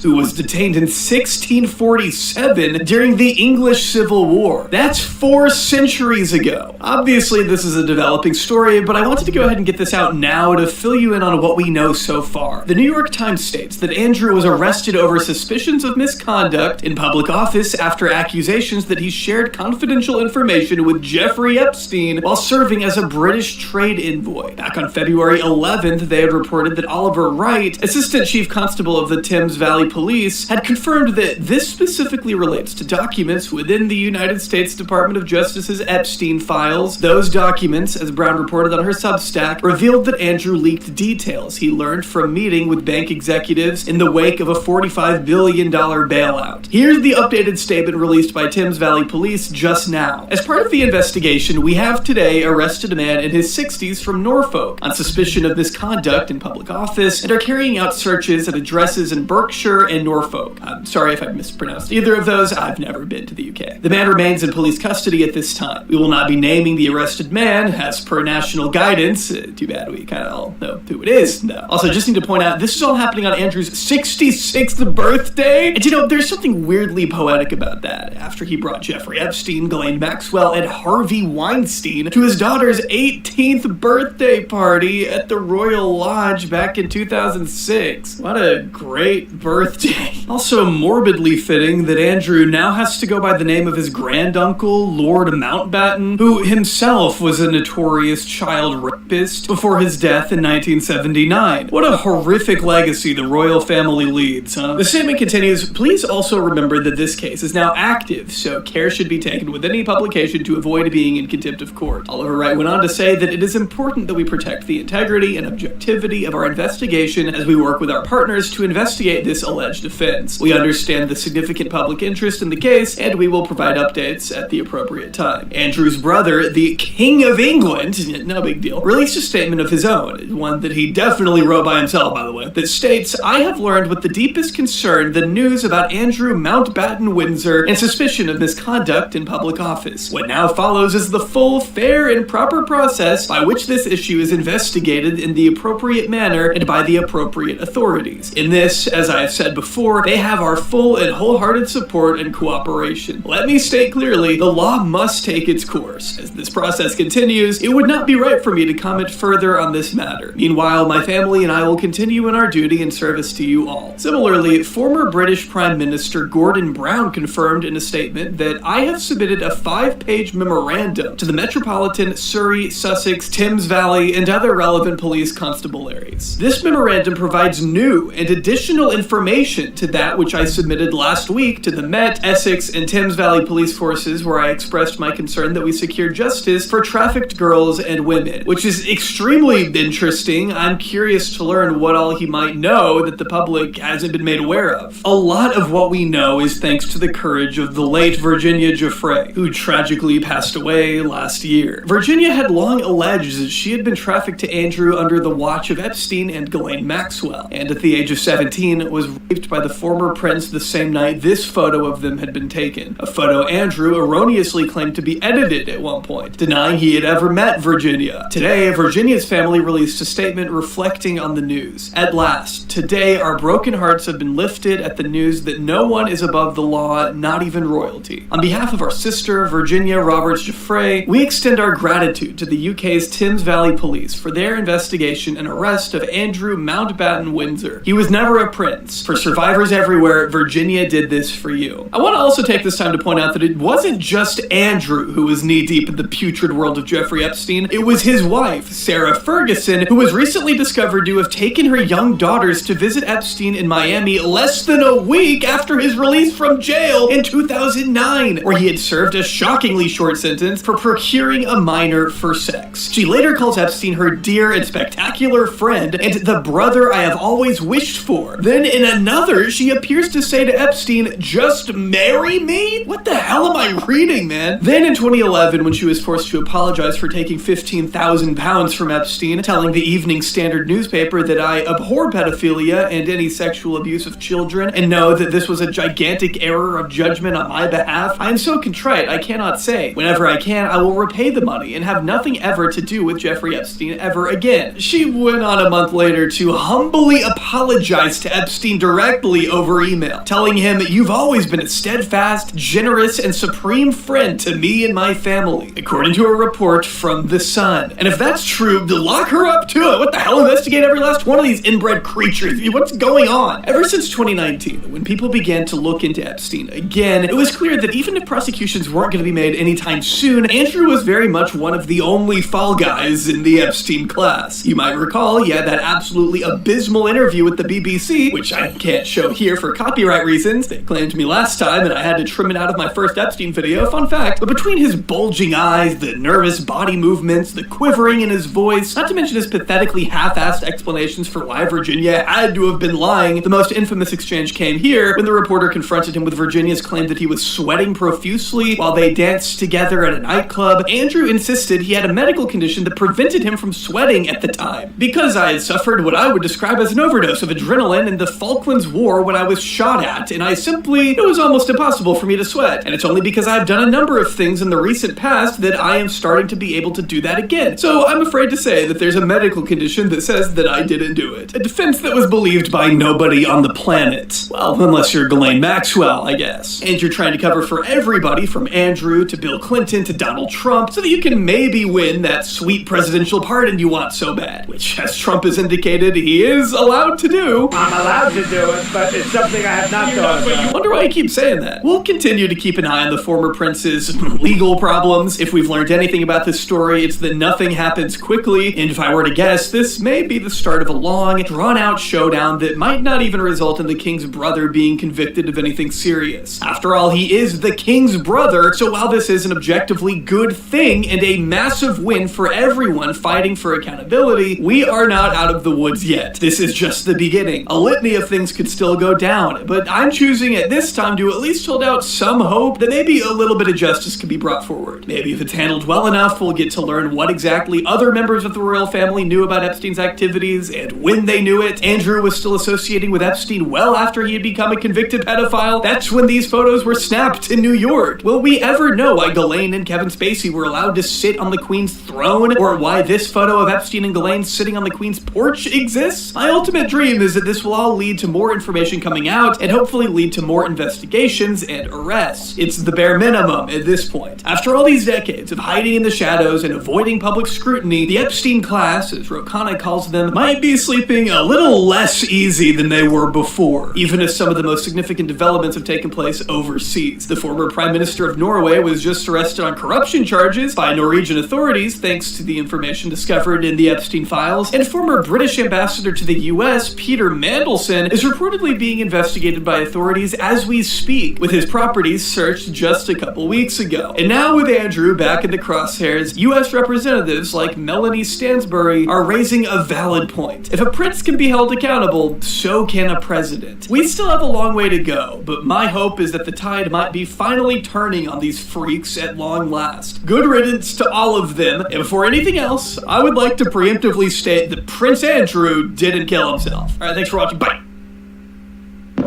who was detained in 1647 during the English Civil War. That's 4 centuries ago. Obviously, this is a developing story, but I wanted to go ahead and get this out now to fill you in on what we know so far. The New York Times states that Andrew was arrested over suspicions of misconduct in public office after accusations that he shared confidential information with Jeffrey Epstein while serving as a British trade envoy. Back on February 11th, they had reported that Oliver Wright, Assistant Chief Constable of the Thames Valley Police, had confirmed that this specifically relates to documents within the United States Department of Justice's Epstein files. Those documents, as Brown reported on her Substack, revealed that Andrew leaked details he learned from meeting with bank executives in the wake of a $45 billion bailout. Here's the updated statement released by Thames Valley Police just now. As part of the investigation, we have today arrested a man in his 60s from Norfolk on suspicion of misconduct in public office and are carrying out searches at addresses in Berkshire and Norfolk. I'm sorry if I mispronounced either of those. I've never been to the UK. The man remains in police custody at this time. We will not be naming the arrested man as per national guidance. Too bad we kind of all know who it is. No. Also, just need to point out, this is all happening on Andrew's 66th birthday. And you know, there's something weirdly poetic about that. After he brought Jeffrey Epstein, Ghislaine Maxwell, and Harvey Weinstein to his daughter's 18th birthday party at the Royal Lodge back in 2006. What a great birthday. Also morbidly fitting that Andrew now has to go by the name of his granduncle, Lord Mountbatten, who himself was a notorious child rapist before his death in 1979. What a horrific legacy the royal family leads, huh? The statement continues, please also remember that this case is now active, so care should be taken with any publication to avoid being in contempt of court. Oliver Wright went on to say that it is important that we protect the integrity and objectivity of our investigation as we work with our partners to investigate this alleged offense. We understand the significant public interest in the case, and we will provide updates at the appropriate time. Andrew's brother, the King of England, no big deal, released a statement of his own, one that he definitely wrote by himself, by the way, that states, I have learned with the deepest concern the news about Andrew Mountbatten Windsor and suspicion of misconduct in public office. What now follows is the full, fair, and proper process by which this issue is investigated in the appropriate manner and by the appropriate authorities. In this, as I have said before, they have our full and wholehearted support and cooperation. Let me state clearly, the law must take its course. As this process continues, it would not be right for me to comment further on this matter. Meanwhile, my family and I will continue in our duty and service to you all. Similarly, former British Prime Minister Gordon Brown confirmed in a statement that I have submitted a 5-page memorandum to the Metropolitan, Surrey, Sussex, Thames Valley, and other relevant police constabularies. This memorandum provides new and additional information to that which I submitted last week to the Met, Essex, and Thames Valley police forces, where I expressed my concern that we secure justice for trafficked girls and women, which is extremely interesting. I'm curious to learn what all he might know that the public hasn't been made aware of. A lot of what we know is thanks to the courage of the late Virginia Giuffre, who tragically passed away last year. Virginia had long alleged that she had been trafficked to Andrew under the watch of Epstein and Ghislaine Maxwell, and at the age of 17 was raped by the former prince the same night this photo of them had been taken. A photo Andrew erroneously claimed to be edited at one point, denying he had ever met Virginia. Today, Virginia's family released a statement reflecting on the news. At last, today our broken hearts have been lifted at the news that no one is above the law, not even royalty. On behalf of our sister, Virginia Roberts Giuffre, we extend our gratitude to the UK's Thames Valley Police for their investigation and arrest of Andrew Mountbatten Windsor. He was never a prince. For survivors everywhere, Virginia did this for you. I want to also take this time to point out that it wasn't just Andrew who was knee-deep in the putrid world of Jeffrey Epstein. It was his wife, Sarah Ferguson, who was recently discovered to have taken her young daughters to visit Epstein in Miami less than a week after his release from jail in 2009, where he had served a shockingly short sentence for procuring a minor for sex. She later calls Epstein her dear and spectacular friend and the brother I have always wished for. Then in another, she appears to say to Epstein, just marry me? What the hell am I reading, man? Then in 2011, when she was forced to apologize for taking £15,000 from Epstein, telling the Evening Standard newspaper that I abhor pedophilia and any sexual abuse of children, and know that this was a gigantic error of judgment on my behalf, I am so contrite I cannot say. Whenever I can, I will repay the money and have nothing ever to do with Jeffrey Epstein ever again. She went on a month later to humbly apologize to Epstein directly over email, telling him, you've always been a steadfast, generous, and supreme friend to me and my family, according to a report from The Sun. And if that's true, lock her up to it. What the hell? Investigate every last one of these inbred creatures. What's going on? Ever since 2019, when people began to look into Epstein again, it was clear that even if prosecutions weren't going to be made anytime soon, Andrew was very much one of the only fall guys in the Epstein class. You might recall he had that absolutely abysmal interview with the BBC, which I can't show here for copyright reasons. They claimed me last time and I had to trim it out of my first Epstein video, fun fact. But between his bulging eyes, the nervous body movements, the quivering in his voice, not to mention his pathetically half-assed explanations for why Virginia had to have been lying, the most infamous exchange came here when the reporter confronted him with Virginia's claim that he was sweating profusely while they danced together at a nightclub. Andrew insisted he had a medical condition that prevented him from sweating at the time, because I had suffered what I would describe as an overdose of adrenaline in the Falklands War when I was shot at, and it was almost impossible for me to sweat. And it's only because I've done a number of things in the recent past that I am starting to be able to do that again. So I'm afraid to say that there's a medical condition that says that I didn't do it. A defense that was believed by nobody on the planet. Well, unless you're Ghislaine Maxwell, I guess. And you're trying to cover for everybody from Andrew to Bill Clinton to Donald Trump so that you can maybe win that sweet presidential pardon you want so bad, which, as Trump has indicated, he is allowed to do. I'm allowed to do it, but it's something I have not thought about. I wonder why he keeps saying that. We'll continue to keep an eye on the former prince's legal problems. If we've learned anything about this story, it's that nothing happens quickly, and if I were to guess, this may be the start of a long, drawn-out showdown that might not even result in the king's brother being convicted of anything serious. After all, he is the king's brother, so while this is an objectively good thing and a massive win for everyone fighting for accountability, we are not out of the woods yet. This is just the beginning. A litany of things could still go down, but I'm choosing at this time to at least hold out some hope that maybe a little bit of justice can be brought forward. Maybe if it's handled well enough, we'll get to learn what exactly other members of the royal family knew about Epstein's activities and when they knew it. Andrew was still associating with Epstein well after he had become a convicted pedophile. That's when these photos were snapped in New York. Will we ever know why Ghislaine and Kevin Spacey were allowed to sit on the Queen's throne, or why this photo of Epstein and Ghislaine sitting on the Queen's porch exists? My ultimate dream is that this will all lead to more information coming out and hopefully lead to more investigations and arrests. It's the bare minimum at this point. After all these decades of hiding in the shadows and avoiding public scrutiny, the Epstein class, as Rokana calls them, might be sleeping a little less easy than they were before, even as some of the most significant developments have taken place overseas. The former Prime Minister of Norway was just arrested on corruption charges by Norwegian authorities thanks to the information discovered in the Epstein files, and former British ambassador to the US, Peter Mandelson, is reportedly being investigated by authorities as we speak, with his properties searched just a couple weeks ago. And now with Andrew back in the crosshairs, US representatives like Melanie Stansbury are raising a valid point. If a prince can be held accountable, so can a president. We still have a long way to go, but my hope is that the tide might be finally turning on these freaks at long last. Good riddance to all of them, and before anything else, I would like to preemptively state that Prince Andrew didn't kill himself. Alright, thanks for watching, bye!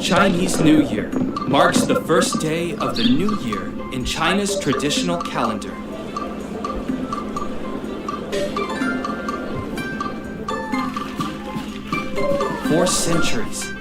Chinese New Year marks the first day of the new year in China's traditional calendar. For centuries,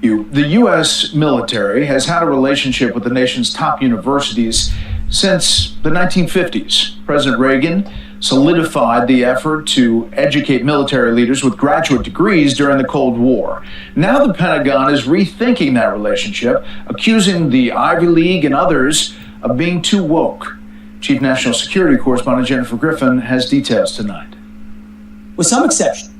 the U.S. military has had a relationship with the nation's top universities since the 1950s. President Reagan solidified the effort to educate military leaders with graduate degrees during the Cold War. Now the Pentagon is rethinking that relationship, accusing the Ivy League and others of being too woke. Chief National Security Correspondent Jennifer Griffin has details tonight. With some exception,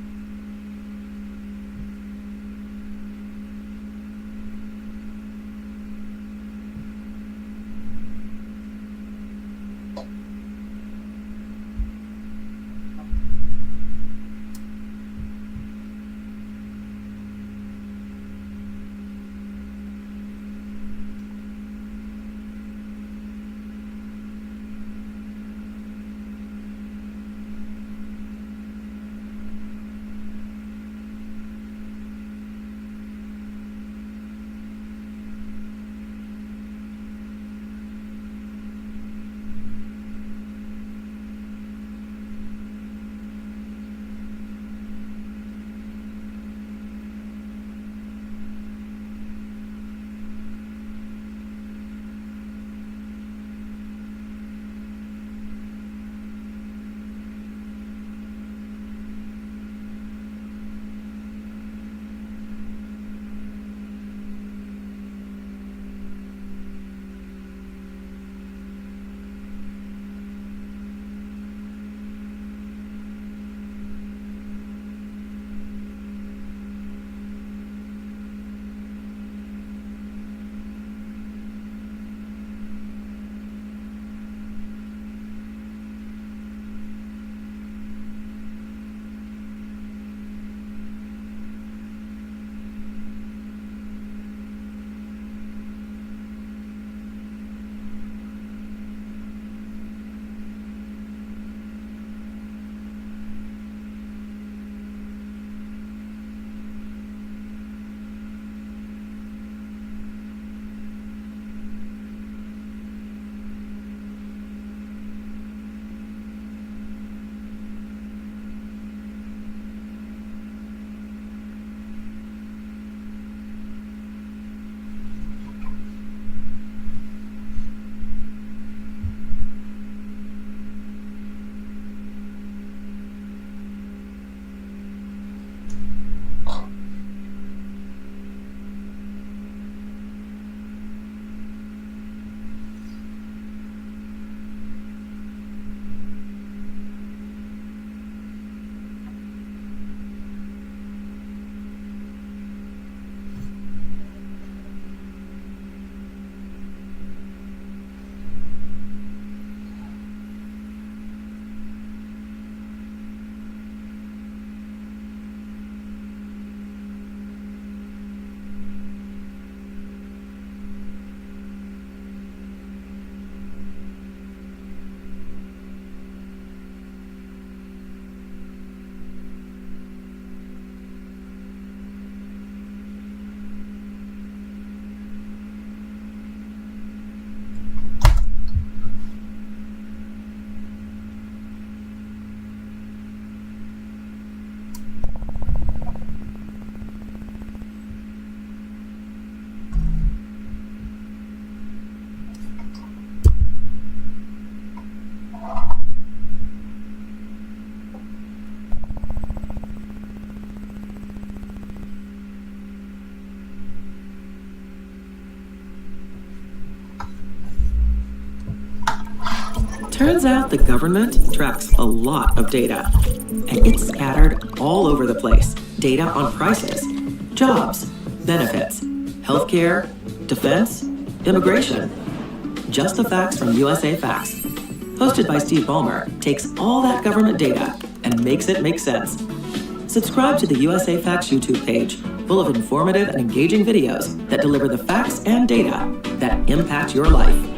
Turns out the government tracks a lot of data, and it's scattered all over the place. Data on prices, jobs, benefits, healthcare, defense, immigration. Just the Facts from USA Facts, hosted by Steve Ballmer, takes all that government data and makes it make sense. Subscribe to the USA Facts YouTube page, full of informative and engaging videos that deliver the facts and data that impact your life.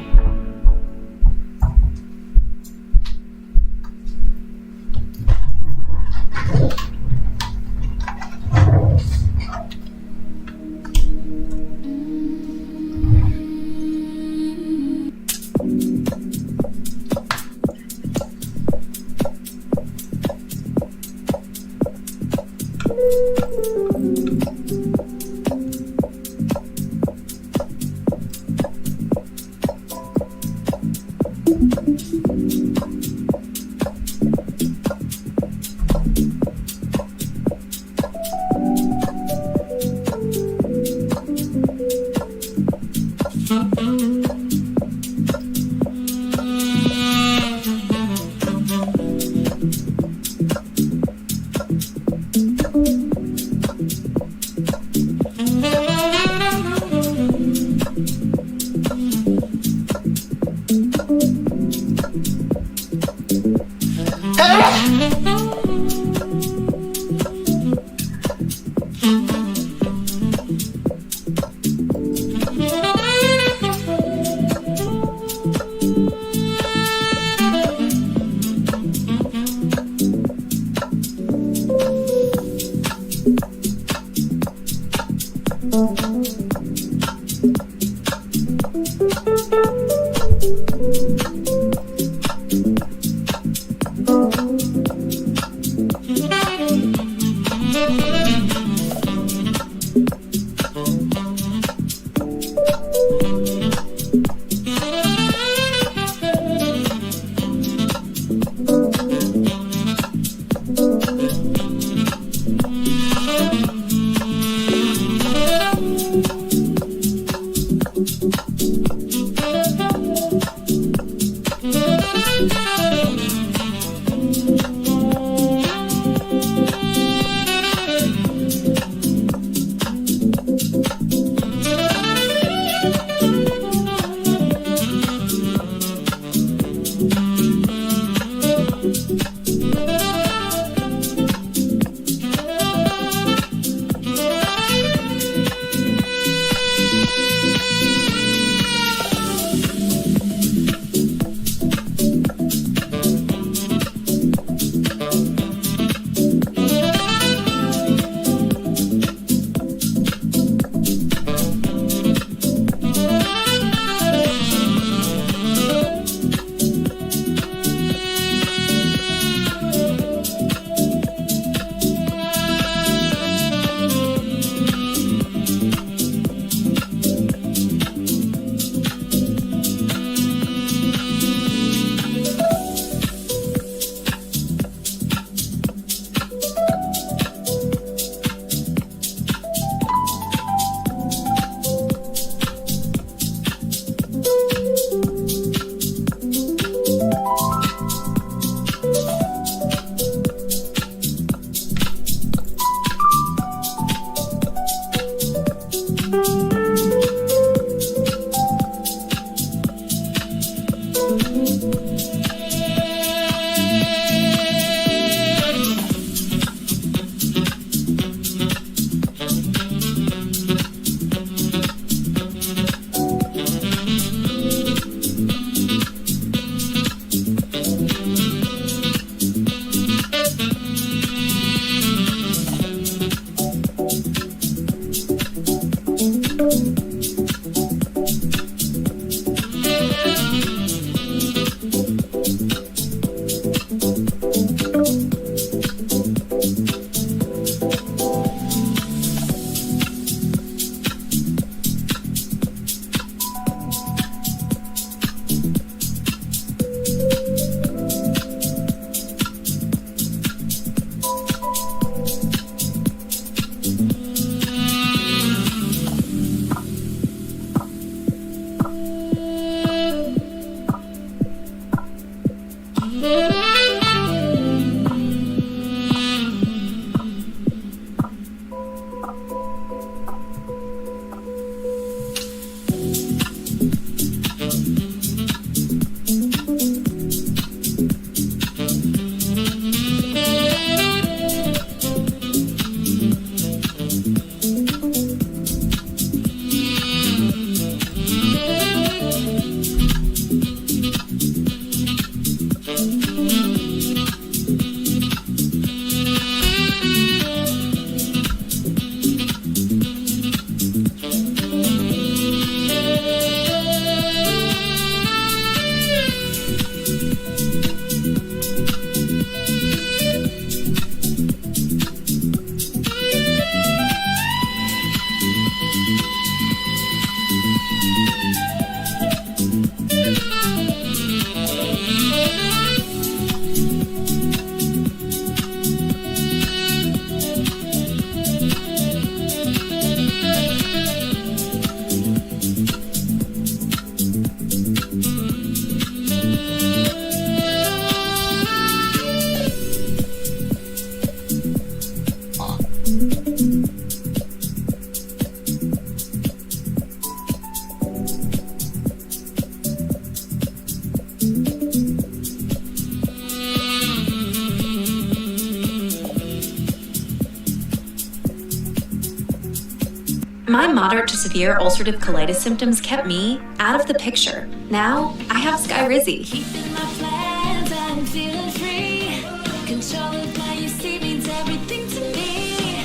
My moderate to severe ulcerative colitis symptoms kept me out of the picture. Now, I have Skyrizi. Keeping my plans, I'm feeling free. Control of my UC means everything to me.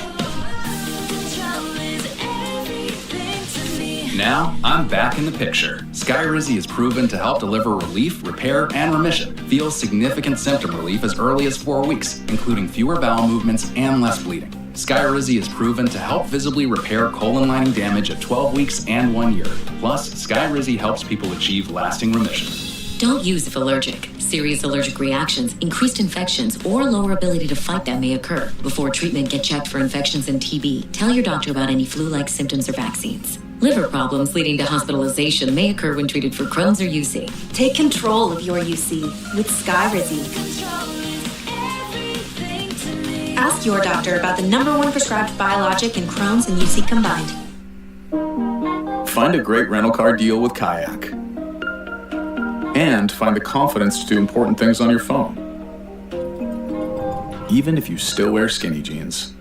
Control is everything to me. Now, I'm back in the picture. Skyrizi is proven to help deliver relief, repair, and remission. Feel significant symptom relief as early as 4 weeks, including fewer bowel movements and less bleeding. Skyrizi is proven to help visibly repair colon lining damage at 12 weeks and 1 year. Plus, Skyrizi helps people achieve lasting remission. Don't use if allergic. Serious allergic reactions, increased infections, or lower ability to fight them may occur. Before treatment, get checked for infections and TB. Tell your doctor about any flu-like symptoms or vaccines. Liver problems leading to hospitalization may occur when treated for Crohn's or UC. Take control of your UC with Skyrizi. Ask your doctor about the #1 prescribed biologic in Crohn's and UC combined. Find a great rental car deal with Kayak. And find the confidence to do important things on your phone. Even if you still wear skinny jeans.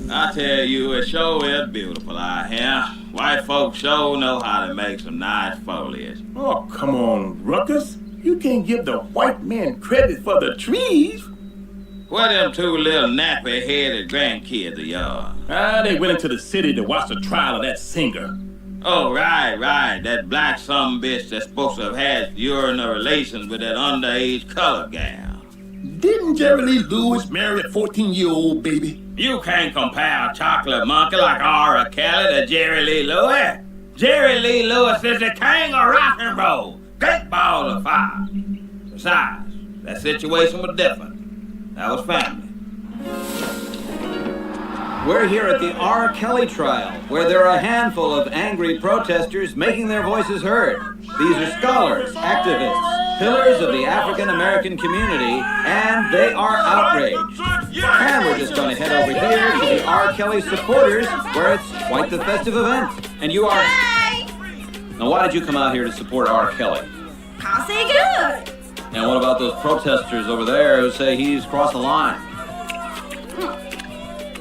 I tell you, it sure is beautiful out here. White folks sure know how to make some nice foliage. Oh, come on, Ruckus. You can't give the white man credit for the trees. Where them two little nappy-headed grandkids of yours? They went into the city to watch the trial of that singer. Oh, right. That black sumbitch that's supposed to have had urinary relations with that underage color gal. Didn't Jerry Lee Lewis marry a 14-year-old baby? You can't compare a chocolate monkey like R. Kelly to Jerry Lee Lewis. Jerry Lee Lewis is the king of rock and roll. Great ball of fire. Besides, that situation was different. That was family. We're here at the R. Kelly trial, where there are a handful of angry protesters making their voices heard. These are scholars, activists, pillars of the African American community, and they are outraged. And we're just going to head over here to the R. Kelly supporters, where it's quite the festive event. And you are... Now, why did you come out here to support R. Kelly? I'll say good. And what about those protesters over there who say he's crossed the line?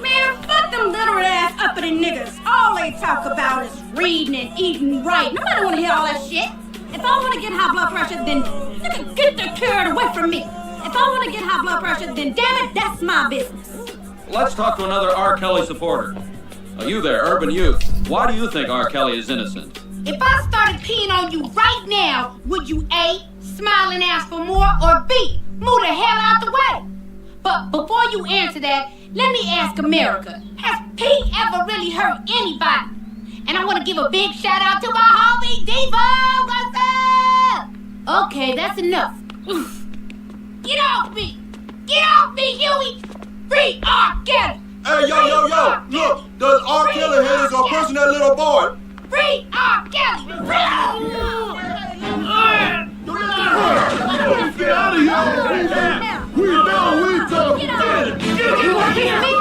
Man, fuck them literate ass uppity niggas. All they talk about is reading and eating right. Nobody wanna hear all that shit. If I wanna get high blood pressure, then nigga, get the carrot away from me. If I wanna get high blood pressure, then damn it, that's my business. Let's talk to another R. Kelly supporter. You there, urban youth. Why do you think R. Kelly is innocent? If I started peeing on you right now, would you A, smile and ask for more, or B, move the hell out the way? But before you answer that, let me ask America, has pee ever really hurt anybody? And I want to give a big shout out to my homie Devo, what's up? Okay, that's enough. Get off me! Get off me, Huey! Free R. Kelly! Hey, yo! Look, those R. Kelly haters are pushing that little boy. Free R. Kelly! Get out of here! We know we talk. You want to hear me?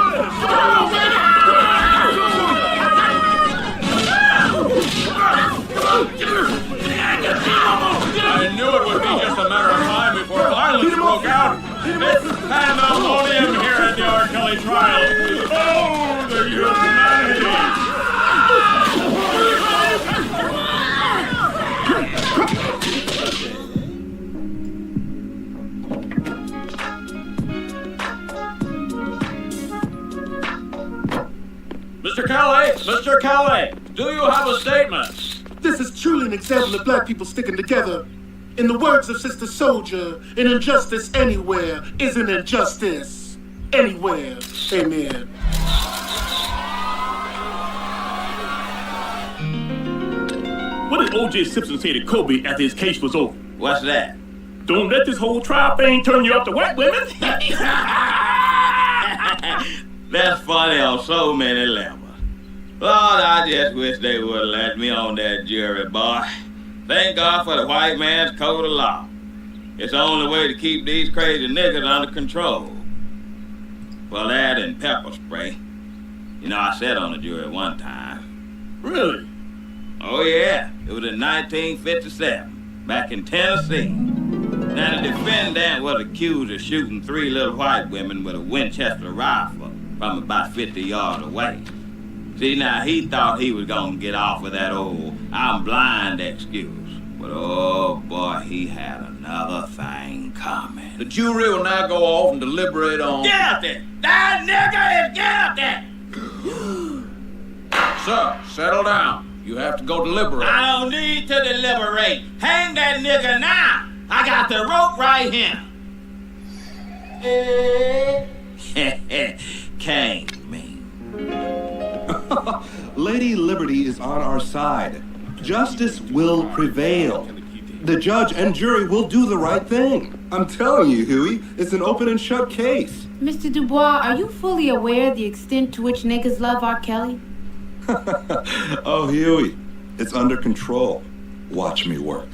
I knew it would be just a matter of time before violence broke out. It's pandemonium here at the R. Kelly trial. Oh, the humanity! Mr. Kelly, do you have a statement? This is truly an example of black people sticking together. In the words of Sister Soldier, an injustice anywhere is an injustice. Anywhere. Amen. What did O.J. Simpson say to Kobe after his case was over? What's that? Don't let this whole trial thing turn you up to white women. That's funny on so many levels. Lord, I just wish they would let me on that jury, boy. Thank God for the white man's code of law. It's the only way to keep these crazy niggas under control. Well, that and pepper spray. You know, I sat on the jury one time. Really? Oh, yeah. It was in 1957, back in Tennessee. Now, the defendant was accused of shooting 3 little white women with a Winchester rifle from about 50 yards away. See, now, he thought he was gonna get off with that old I'm blind excuse. But, oh, boy, he had another thing coming. The jury will now go off and deliberate on... Get out there! That nigger is get out there! Sir, settle down. You have to go deliberate. I don't need to deliberate. Hang that nigger now. I got the rope right here. Can't me. Lady Liberty is on our side. Justice will prevail. The judge and jury will do the right thing. I'm telling you, Huey, it's an open and shut case. Mr. Dubois, are you fully aware of the extent to which niggas love R. Kelly? Oh, Huey, it's under control. Watch me work.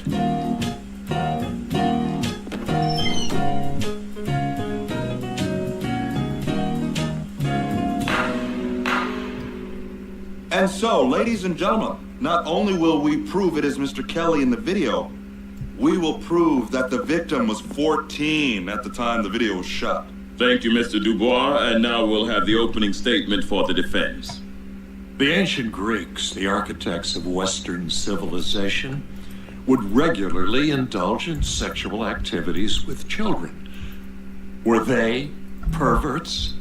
And so, ladies and gentlemen, not only will we prove it is Mr. Kelly in the video, we will prove that the victim was 14 at the time the video was shot. Thank you, Mr. Dubois, and now we'll have the opening statement for the defense. The ancient Greeks, the architects of Western civilization, would regularly indulge in sexual activities with children. Were they perverts?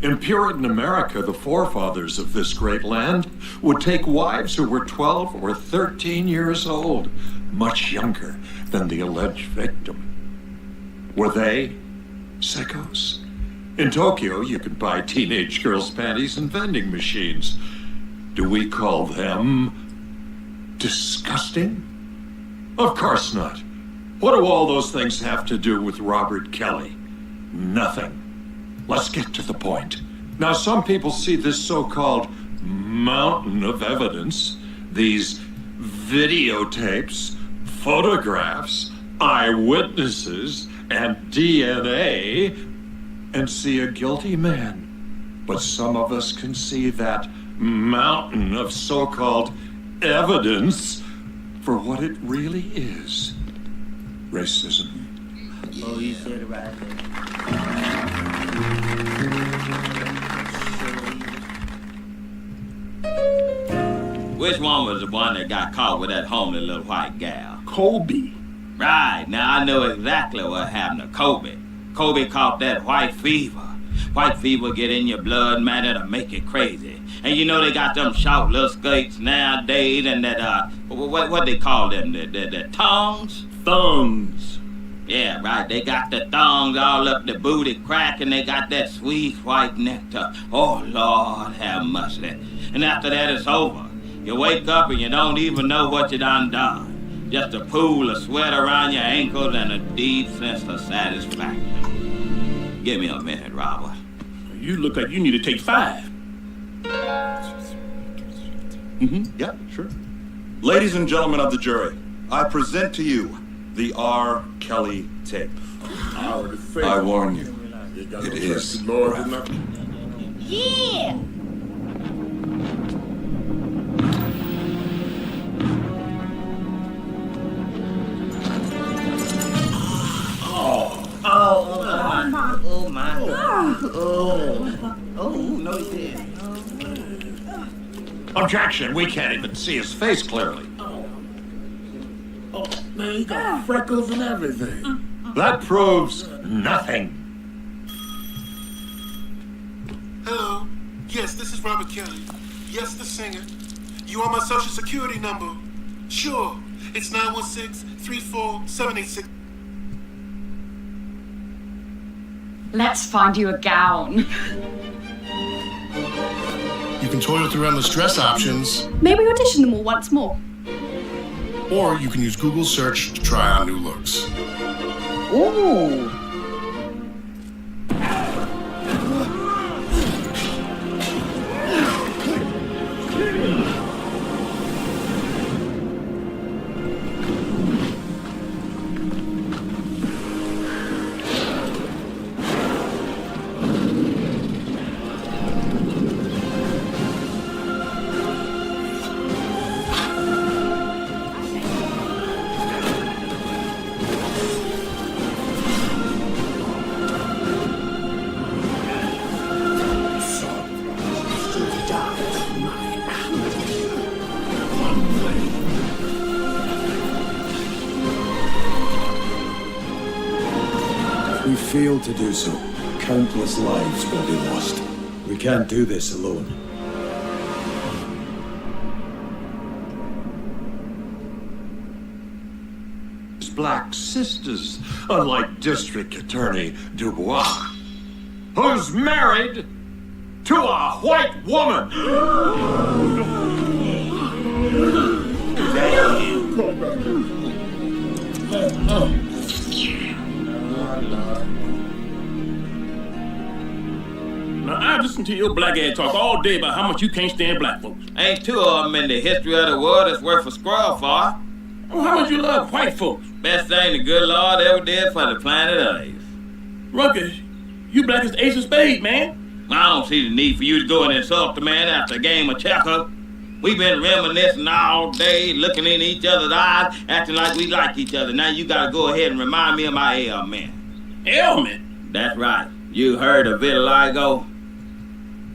In Puritan America, the forefathers of this great land would take wives who were 12 or 13 years old, much younger than the alleged victim. Were they sickos? In Tokyo, you could buy teenage girls' panties in vending machines. Do we call them disgusting? Of course not. What do all those things have to do with Robert Kelly? Nothing. Let's get to the point. Now, some people see this so-called mountain of evidence, these videotapes, photographs, eyewitnesses, and DNA, and see a guilty man. But some of us can see that mountain of so-called evidence for what it really is. Racism. Oh, you said it right there. Which one was the one that got caught with that homely little white gal? Kobe. Right, now I know exactly what happened to Kobe. Kobe caught that white fever. White fever get in your blood, man, it'll make you crazy. And you know they got them short little skirts nowadays and that, what they call them, the tongues? Thongs. Yeah, right, they got the thongs all up the booty crack and they got that sweet white nectar. Oh, Lord, have mercy. And after that it's over. You wake up and you don't even know what you done. Just a pool of sweat around your ankles and a deep sense of satisfaction. Give me a minute, Robert. You look like you need to take 5. Yeah, sure. Ladies and gentlemen of the jury, I present to you the R. Kelly tape. I warn you, it is graphic. Yeah! Oh my. Oh, no, he did. Objection, we can't even see his face clearly. Oh, man, he got freckles and everything. That proves nothing. Hello. Yes, this is Robert Kelly. Yes, the singer. You want my social security number? Sure. It's 916-34786. Let's find you a gown. You can toil through endless dress options, Maybe audition them all once more. or you can use Google search to try on new looks. Ooh. fail to do so, countless lives will be lost. We can't do this alone. Black sisters, unlike District Attorney Dubois, who's married to a white woman. Now, I've listened to your black ass talk all day about how much you can't stand black folks. Ain't two of them in the history of the world that's worth a scroll for. Oh, how much you love white folks? Best thing the good Lord ever did for the planet Earth. Ruckus, you black as the ace of spades, man. I don't see the need for you to go and insult the man after a game of checkers. We've been reminiscing all day, looking in each other's eyes, acting like we like each other. Now you gotta go ahead and remind me of my ailment. Ailment? That's right. You heard of vitiligo?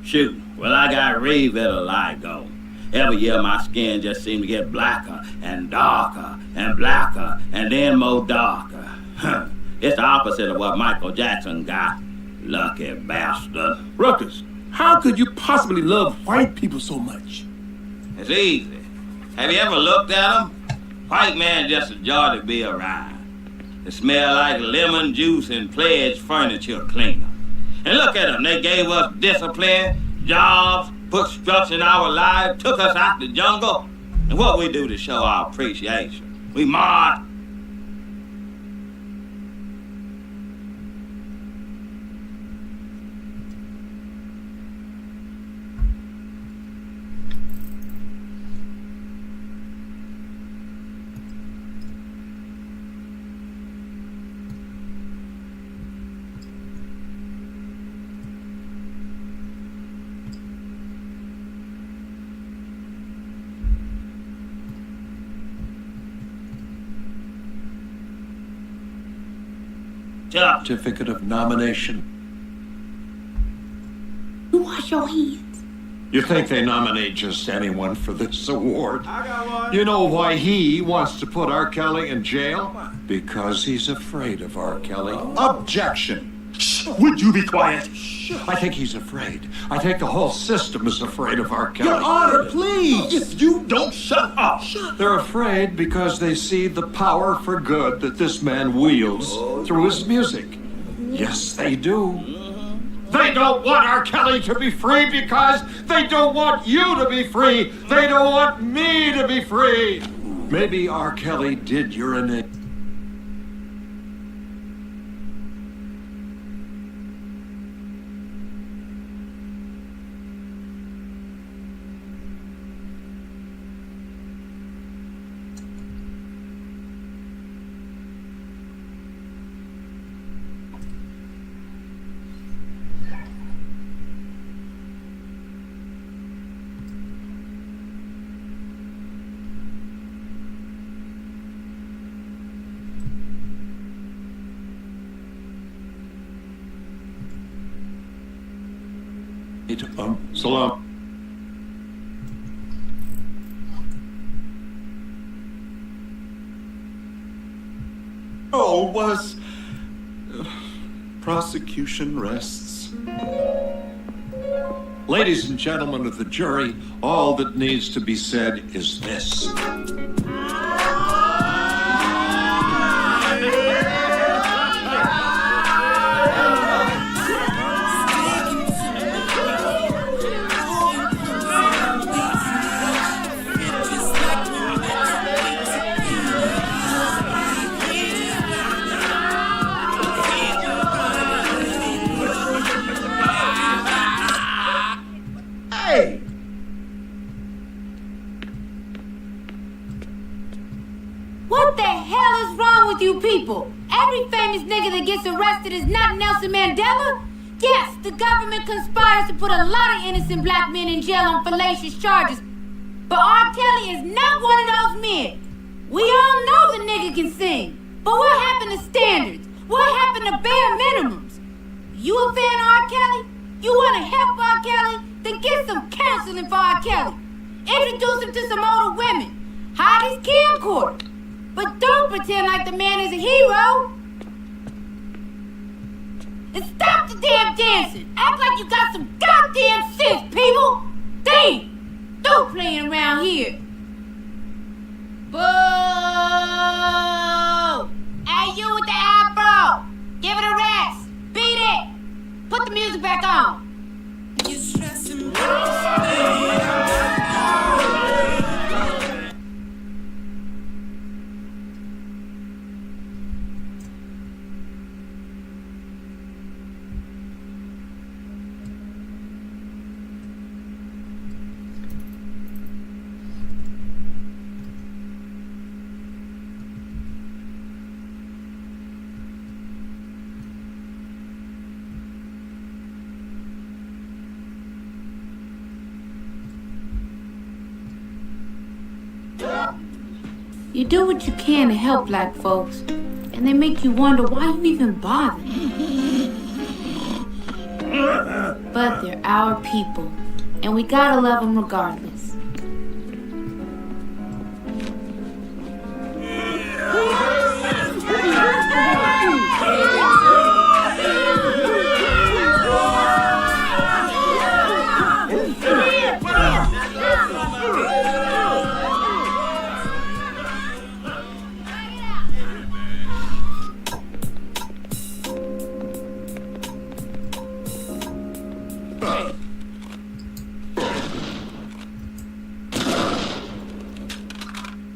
Shoot, well I got re-vitiligo. Every year my skin just seems to get blacker and darker and blacker and then more darker. It's the opposite of what Michael Jackson got. Lucky bastard. Ruckus, how could you possibly love white people so much? It's easy. Have you ever looked at them? White man just a joy to be around. They smell like lemon juice and pledge furniture cleaner. And look at them, they gave us discipline, jobs, put structure in our lives, took us out the jungle. And what we do to show our appreciation? We march. Certificate of nomination. You wash your hands. You think they nominate just anyone for this award? I got one. You know why he wants to put R. Kelly in jail? Because he's afraid of R. Kelly. Objection. Shh. Would you be quiet? Shh. I think he's afraid. I think the whole system is afraid of R. Kelly. Your Honor, please! If you don't shut up! They're afraid because they see the power for good that this man wields through his music. Yes, they do. They don't want R. Kelly to be free because they don't want you to be free. They don't want me to be free. Maybe R. Kelly did urinate. Salam. Oh, was prosecution rests. Ladies and gentlemen of the jury, all that needs to be said is this. What the hell is wrong with you people? Every famous nigga that gets arrested is not Nelson Mandela? Yes, the government conspires to put a lot of innocent black men in jail on fallacious charges. But R. Kelly is not one of those men. We all know the nigga can sing. But what happened to standards? What happened to bare minimums? You a fan of R. Kelly? You want to help R. Kelly? Then get some counseling for R. Kelly. Introduce him to some older women. Hide his camcorder. But don't pretend like the man is a hero. and stop the damn dancing. Act like you got some goddamn sense, people. Damn, don't playing around here. Boo! Hey, you with the afro! Give it a rest! Beat it! Put the music back on! You're stressing me. You do what you can to help black folks, and they make you wonder why you even bother. But they're our people, and we gotta love them regardless.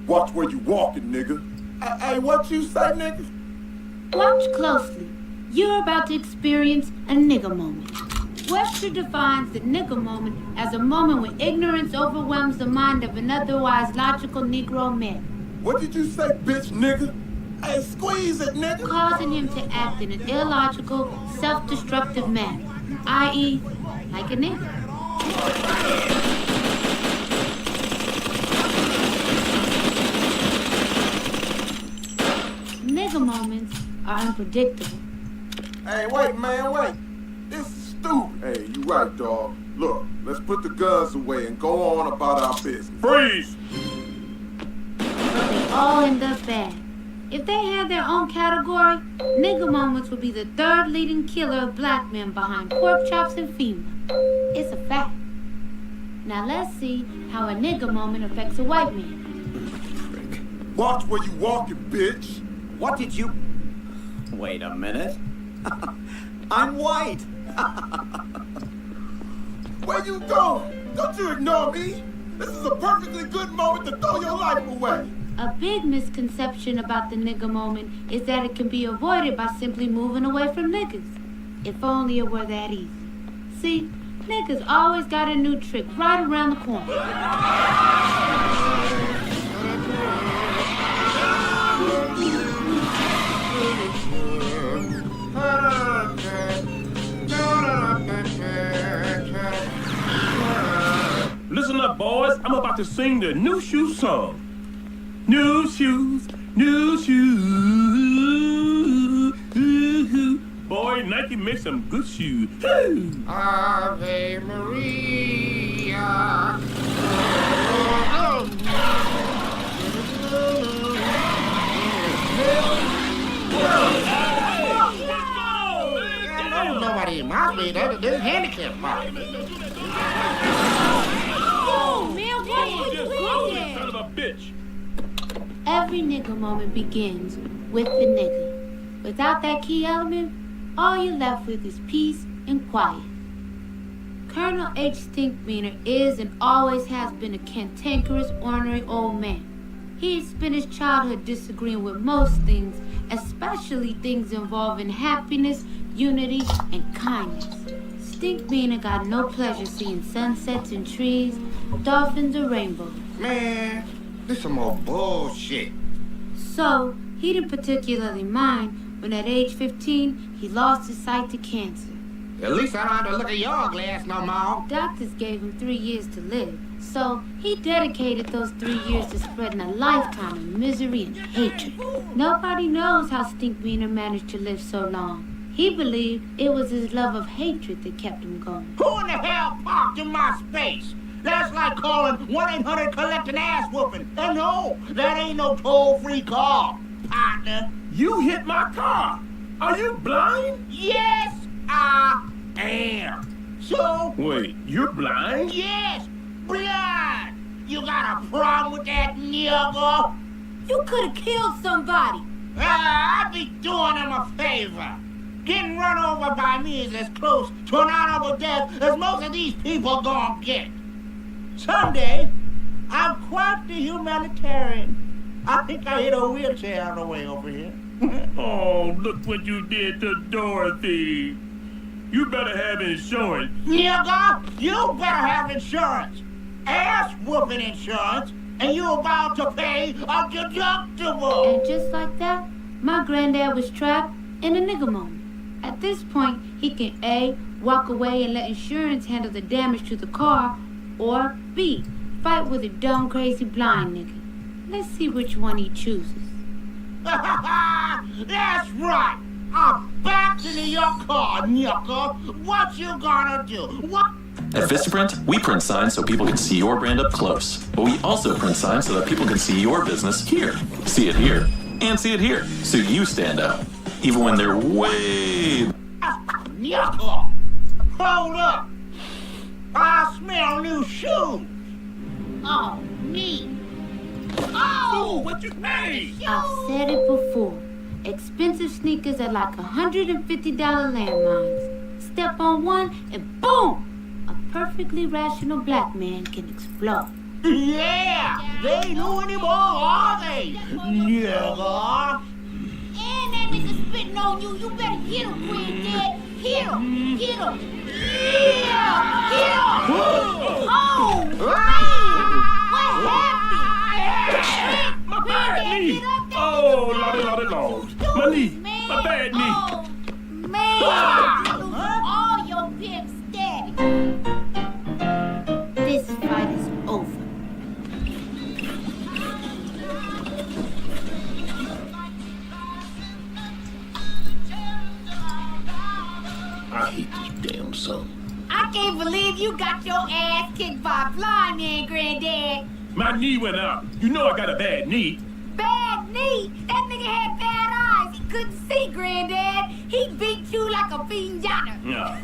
Watch where you walking, nigga. Hey, what you say, nigga? Watch closely. You're about to experience a nigga moment. Webster defines the nigga moment as a moment when ignorance overwhelms the mind of an otherwise logical Negro man. What did you say, bitch, nigga? Hey, squeeze it, nigga. Causing him to act in an illogical, self-destructive manner, i.e., like a nigga. Nigga moments are unpredictable. Hey, wait, man, wait. This is stupid. Hey, you right, dog. Look, let's put the guns away and go on about our business. Freeze! But they all end up bad. If they had their own category, nigga moments would be the third leading killer of black men behind pork chops and FEMA. It's a fact. Now let's see how a nigga moment affects a white man. Watch where you walking, bitch. What did you... Wait a minute. I'm white. Where you going? Don't you ignore me. This is a perfectly good moment to throw your life away. A big misconception about the nigga moment is that it can be avoided by simply moving away from niggas. If only it were that easy. See, niggas always got a new trick right around the corner. Listen up, boys. I'm about to sing the New Shoes song. New shoes, new shoes. Boy, Nike makes some good shoes. Ave Maria. Nobody in my street, this handicap park. Oh, man, what are you doing? Son of a bitch. Every nigga moment begins with the nigga. Without that key element, all you're left with is peace and quiet. Colonel H. Stinkmeaner is and always has been a cantankerous, ornery old man. He spent his childhood disagreeing with most things, especially things involving happiness, unity, and kindness. Stinkmeaner got no pleasure seeing sunsets and trees, dolphins or rainbows. Man, this some more bullshit. So, he didn't particularly mind when at age 15, he lost his sight to cancer. At least I don't have to look at your glass no more. Doctors gave him 3 years to live, so he dedicated those 3 years to spreading a lifetime of misery and hatred. Nobody knows how Stinkmeaner managed to live so long. He believed it was his love of hatred that kept him going. Who in the hell parked in my space? That's like calling 1-800 collect an ass whooping. And no, that ain't no toll-free call, partner. You hit my car. Are you blind? Yes, I am. So? Wait, you're blind? Yes, blind. You got a problem with that, nigga? You could have killed somebody. I'd be doing him a favor. Getting run over by me is as close to an honorable death as most of these people gonna get. Someday, I'm quite the humanitarian. I think I hit a wheelchair on the way over here. Oh, look what you did to Dorothy. You better have insurance. Nigga, you better have insurance. Ass-whooping insurance, and you about to pay a deductible. And just like that, my granddad was trapped in a nigga moment. At this point, he can A, walk away and let insurance handle the damage to the car, or B, fight with a dumb, crazy blind nigga. Let's see which one he chooses. That's right. I'm back into your car, nigga. What you gonna do? What? At Vistaprint, we print signs so people can see your brand up close. But we also print signs so that people can see your business here, see it here, and see it here, so you stand out. Even when they're way... Nigga! Hold up! I smell new shoes! Oh, neat! Oh! What you made? I've said it before. Expensive sneakers are like $150 landmines. Step on one and boom! A perfectly rational black man can explode. Yeah! They ain't new anymore, are they? Nigga! And that nigga spitting on you. You better hit him, granddad. Hit him. Hit him. Yeah! Hit him! Oh! What happened? My bad knee! Oh, lordy, Lord. My knee! My bad knee! Oh, man! All your pimps steady. This fight is over. I hate this damn song. I can't believe you got your ass kicked by a blind man, granddad. My knee went up. You know I got a bad knee. Bad knee? That nigga had bad eyes. He couldn't see, granddad. He beat you like a piñata. Yeah.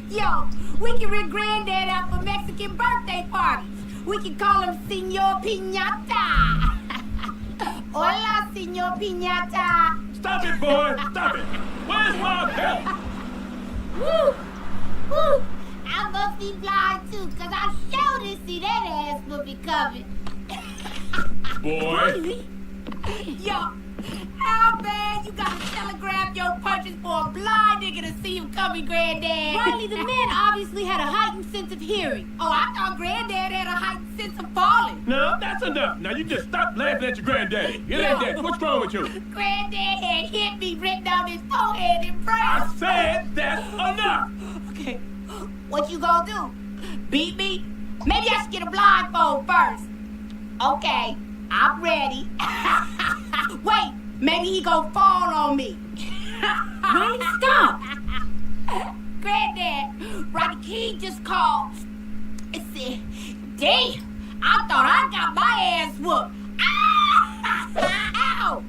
Yo, we can rig granddad out for Mexican birthday parties. We can call him Señor Piñata. Hola, Señor Piñata. Stop it, boy! Stop it! Where's my belt? Woo! Woo! I must be blind too, cause I sure didn't see that ass whooping coming. Boy! Yo, how bad you gotta telegraph your punches for a blind nigga to see him coming, granddad? Riley, the man obviously had a heightened sense of hearing. Oh, I thought granddad had a heightened sense of falling. No, that's enough. Now you just stop laughing at your granddaddy. It ain't that. What's wrong with you? Granddad had hit me written on his forehead in prayer. I said that's enough. Okay, what you gonna do? Beat me? Maybe I should get a blindfold first. Okay, I'm ready. Wait, maybe he gonna fall on me. Riley, stop. Granddad, Rodney King just called. It said, damn, I thought I got my ass whooped. Ow!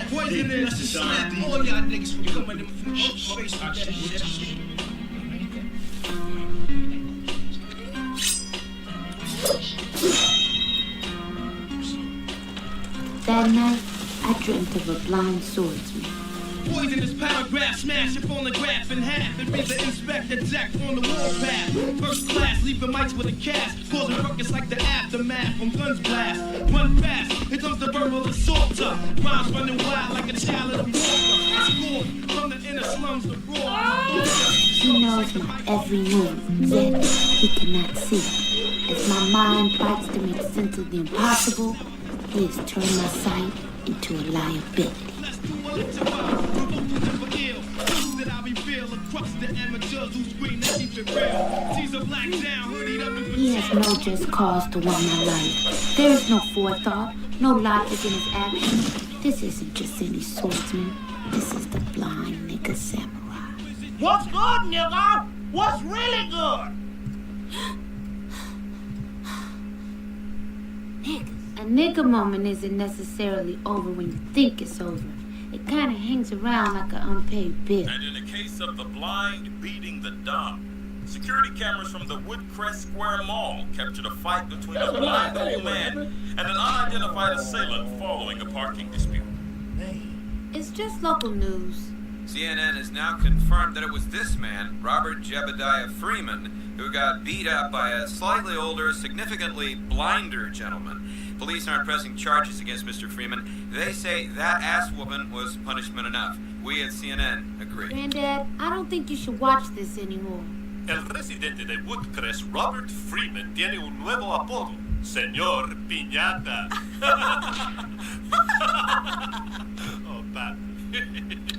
Poisonous, slap all y'all niggas from coming in from face with that shit. That night, I dreamt of a blind swordsman. Poisonous paragraph, smash your phonograph in half and read the inspector deck on the warpath. First class, leaving mics with a cast, causing ruckus like the aftermath from guns blast. Run fast, here comes the verbal assaulter. Rhymes running wild like a child of the walker. Scored from the inner slums, the raw. He knows my every move, yet he cannot see. As my mind fights to make sense of the impossible, he has turned my sight into a liability. He has no just cause to want my life. There is no forethought, no logic in his actions. This isn't just any swordsman. This is the blind nigga samurai. What's good, nigga? What's really good? A nigger moment isn't necessarily over when you think it's over. It kind of hangs around like an unpaid bill. And in the case of the blind beating the dumb, security cameras from the Woodcrest Square Mall captured a fight between a blind old man and an unidentified assailant following a parking dispute. It's just local news. CNN has now confirmed that it was this man, Robert Jebediah Freeman, who got beat up by a slightly older, significantly blinder gentleman. Police aren't pressing charges against Mr. Freeman. They say that asswoman was punishment enough. We at CNN agree. Granddad, I don't think you should watch this anymore. El residente de Woodcrest, Robert Freeman, tiene un nuevo apodo. Señor Piñata. Oh, papi.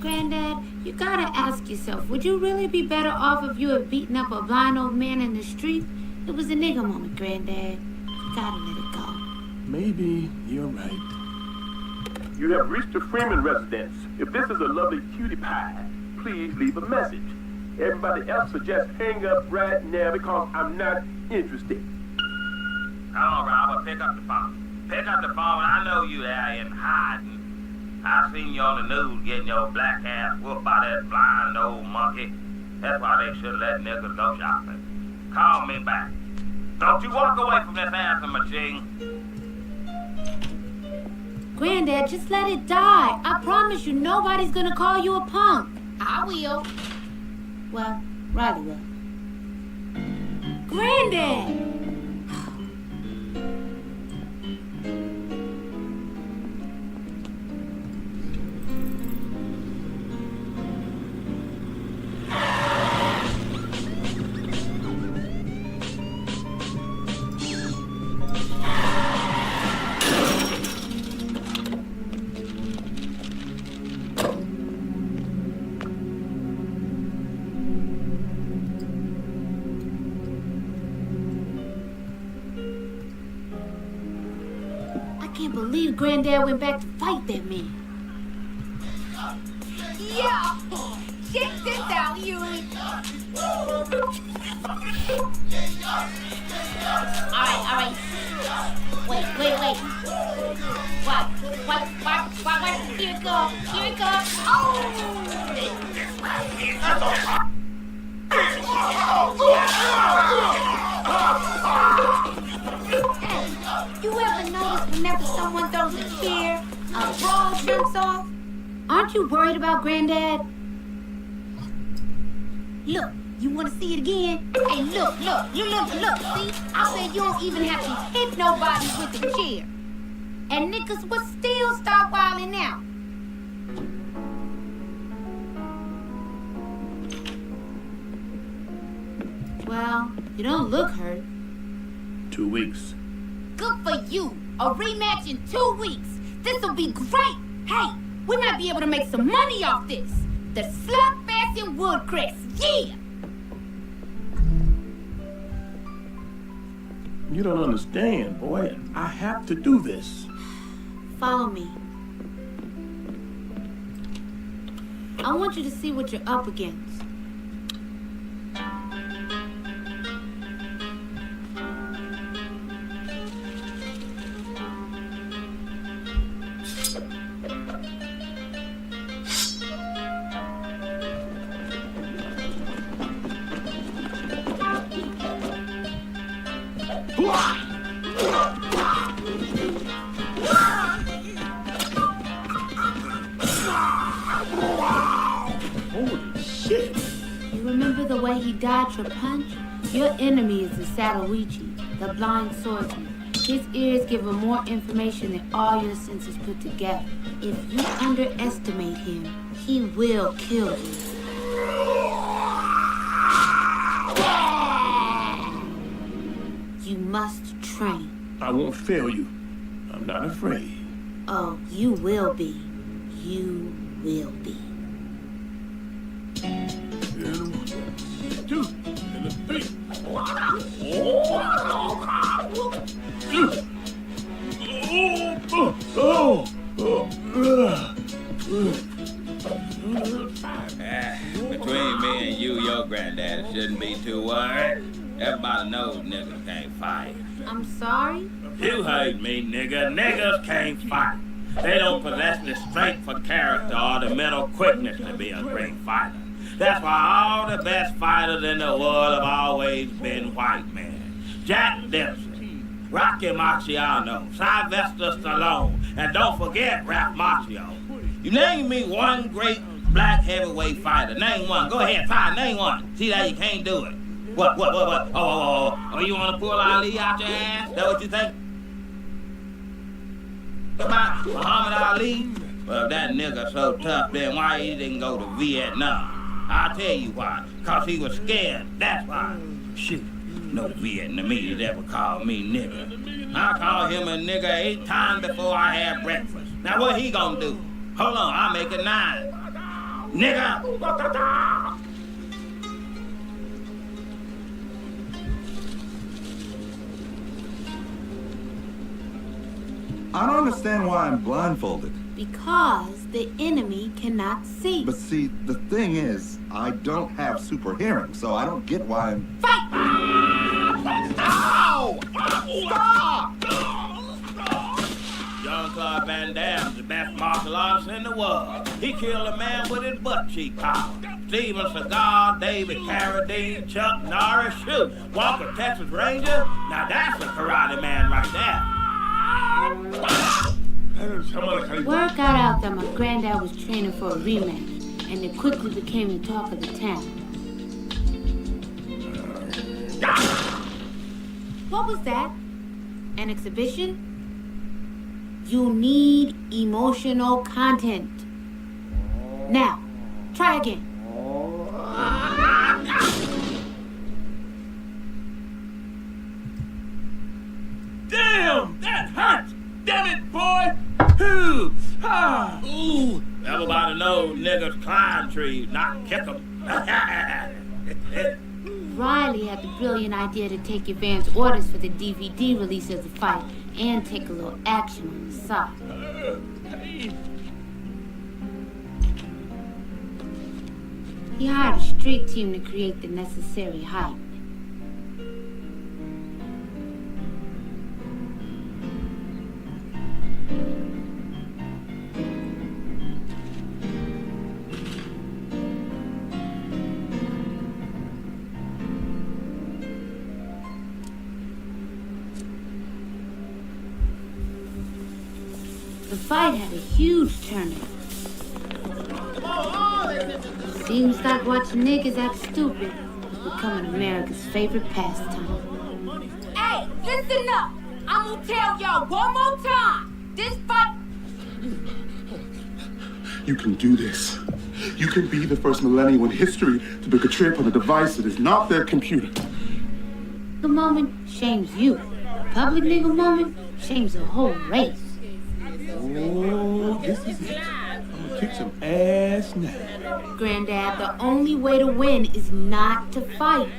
Granddad, you gotta ask yourself, would you really be better off if you had beaten up a blind old man in the street? It was a nigger moment, Granddad. You gotta let it go. Maybe you're right. You have reached the Freeman residence. If this is a lovely cutie pie, please leave a message. Everybody else suggests hang up right now because I'm not interested. Come on, Robert, pick up the phone. Pick up the phone. I know you there in hiding. I seen you on the news getting your black ass whooped by that blind old monkey. That's why they should let niggas go shopping. Call me back. Don't you walk away from this answer machine. Granddad, just let it die. I promise you, nobody's gonna call you a punk. I will. Well, Riley will. Granddad! Granddad went back to fight that man. Yeah! Check this out, Yuri! Alright. Wait. What? Here it goes. You ever notice whenever someone throws a chair, a ball jumps off? Aren't you worried about Granddad? Look, you want to see it again? Hey, look. See? I said you don't even have to hit nobody with the chair. And niggas would still start wilding out. Well, you don't look hurt. 2 weeks. Good for you. A rematch in 2 weeks. This'll be great. Hey, we might be able to make some money off this. The Slugfest in Woodcrest. Yeah! You don't understand, boy. I have to do this. Follow me. I want you to see what you're up against. Holy shit! You remember the way he dodged your punch? Your enemy is the Sadawichi, the blind swordsman. His ears give him more information than all your senses put together. If you underestimate him, he will kill you. You must train. I won't fail you. I'm not afraid. Oh, you will be. You will be. Between me and you, your granddaddy shouldn't be too worried. Everybody knows niggas can't fight. I'm sorry? You heard me, nigga. Niggas can't fight. They don't possess the strength for character or the mental quickness to be a great fighter. That's why all the best fighters in the world have always been white men. Jack Dempsey, Rocky Marciano, Sylvester Stallone, and don't forget Ralph Macchio. You name me one great black heavyweight fighter. Name one. Go ahead, try. Name one. See that you can't do it. What? Oh, you want to pull Ali out your ass? That what you think? About Muhammad Ali? Well, if that nigga so tough, then why he didn't go to Vietnam? I'll tell you why. Cause he was scared. That's why. Shoot. No Vietnamese ever called me nigga. I called him a nigga 8 times before I had breakfast. Now what he gonna do? Hold on, I'll make it 9. Nigga! I don't understand why I'm blindfolded. Because the enemy cannot see. But see, the thing is, I don't have super hearing, so I don't get why I'm... Fight! Ow! Stop! Jean-Claude Van Damme's the best martial artist in the world. He killed a man with his butt cheek power. Steven Seagal, David Carradine, Chuck Norris, shoot. Walker, Texas Ranger. Now that's a karate man right there. Word got out that my granddad was training for a rematch, and it quickly became the talk of the town. What was that? An exhibition? You need emotional content. Now, try again. Damn! That hurts! Damn it, boy! Ooh! Ah! Ooh! Everybody knows niggas climb trees, not kick them. Riley had the brilliant idea to take advance orders for the DVD release of the fight and take a little action on the side. He hired a street team to create the necessary hype. The fight had a huge turnout. Seems like watching niggas act stupid is becoming America's favorite pastime. Hey, listen up! I'm gonna tell y'all one more time. This fight... You can do this. You can be the first millennial in history to pick a trip on a device that is not their computer. The moment shames you. Public nigga moment shames the whole race. Oh, this is it. I'm gonna kick some ass now. Granddad, the only way to win is not to fight.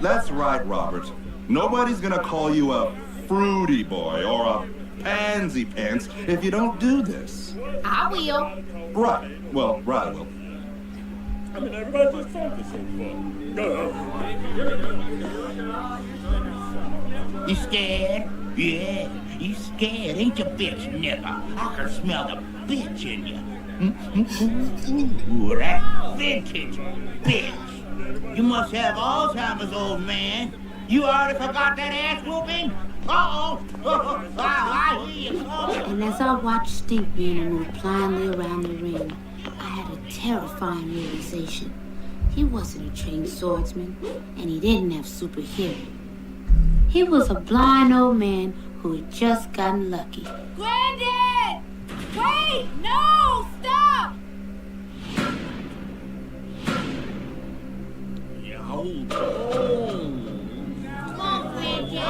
That's right, Robert. Nobody's gonna call you a fruity boy or a pansy pants if you don't do this. I will. Right. Well, right will. I mean, everybody's just talking so far. You scared? Yeah, you scared, ain't you, bitch nigga? I can smell the bitch in you. Ooh, that vintage bitch. You must have Alzheimer's, old man. You already forgot that ass whooping? Uh-oh. I hear you. And as I watched Stinkman move blindly around the ring, I had a terrifying realization. He wasn't a trained swordsman, and he didn't have super hearing. He was a blind old man who had just gotten lucky. Granddad! Wait! No! Stop! Hold Come on, Granddad.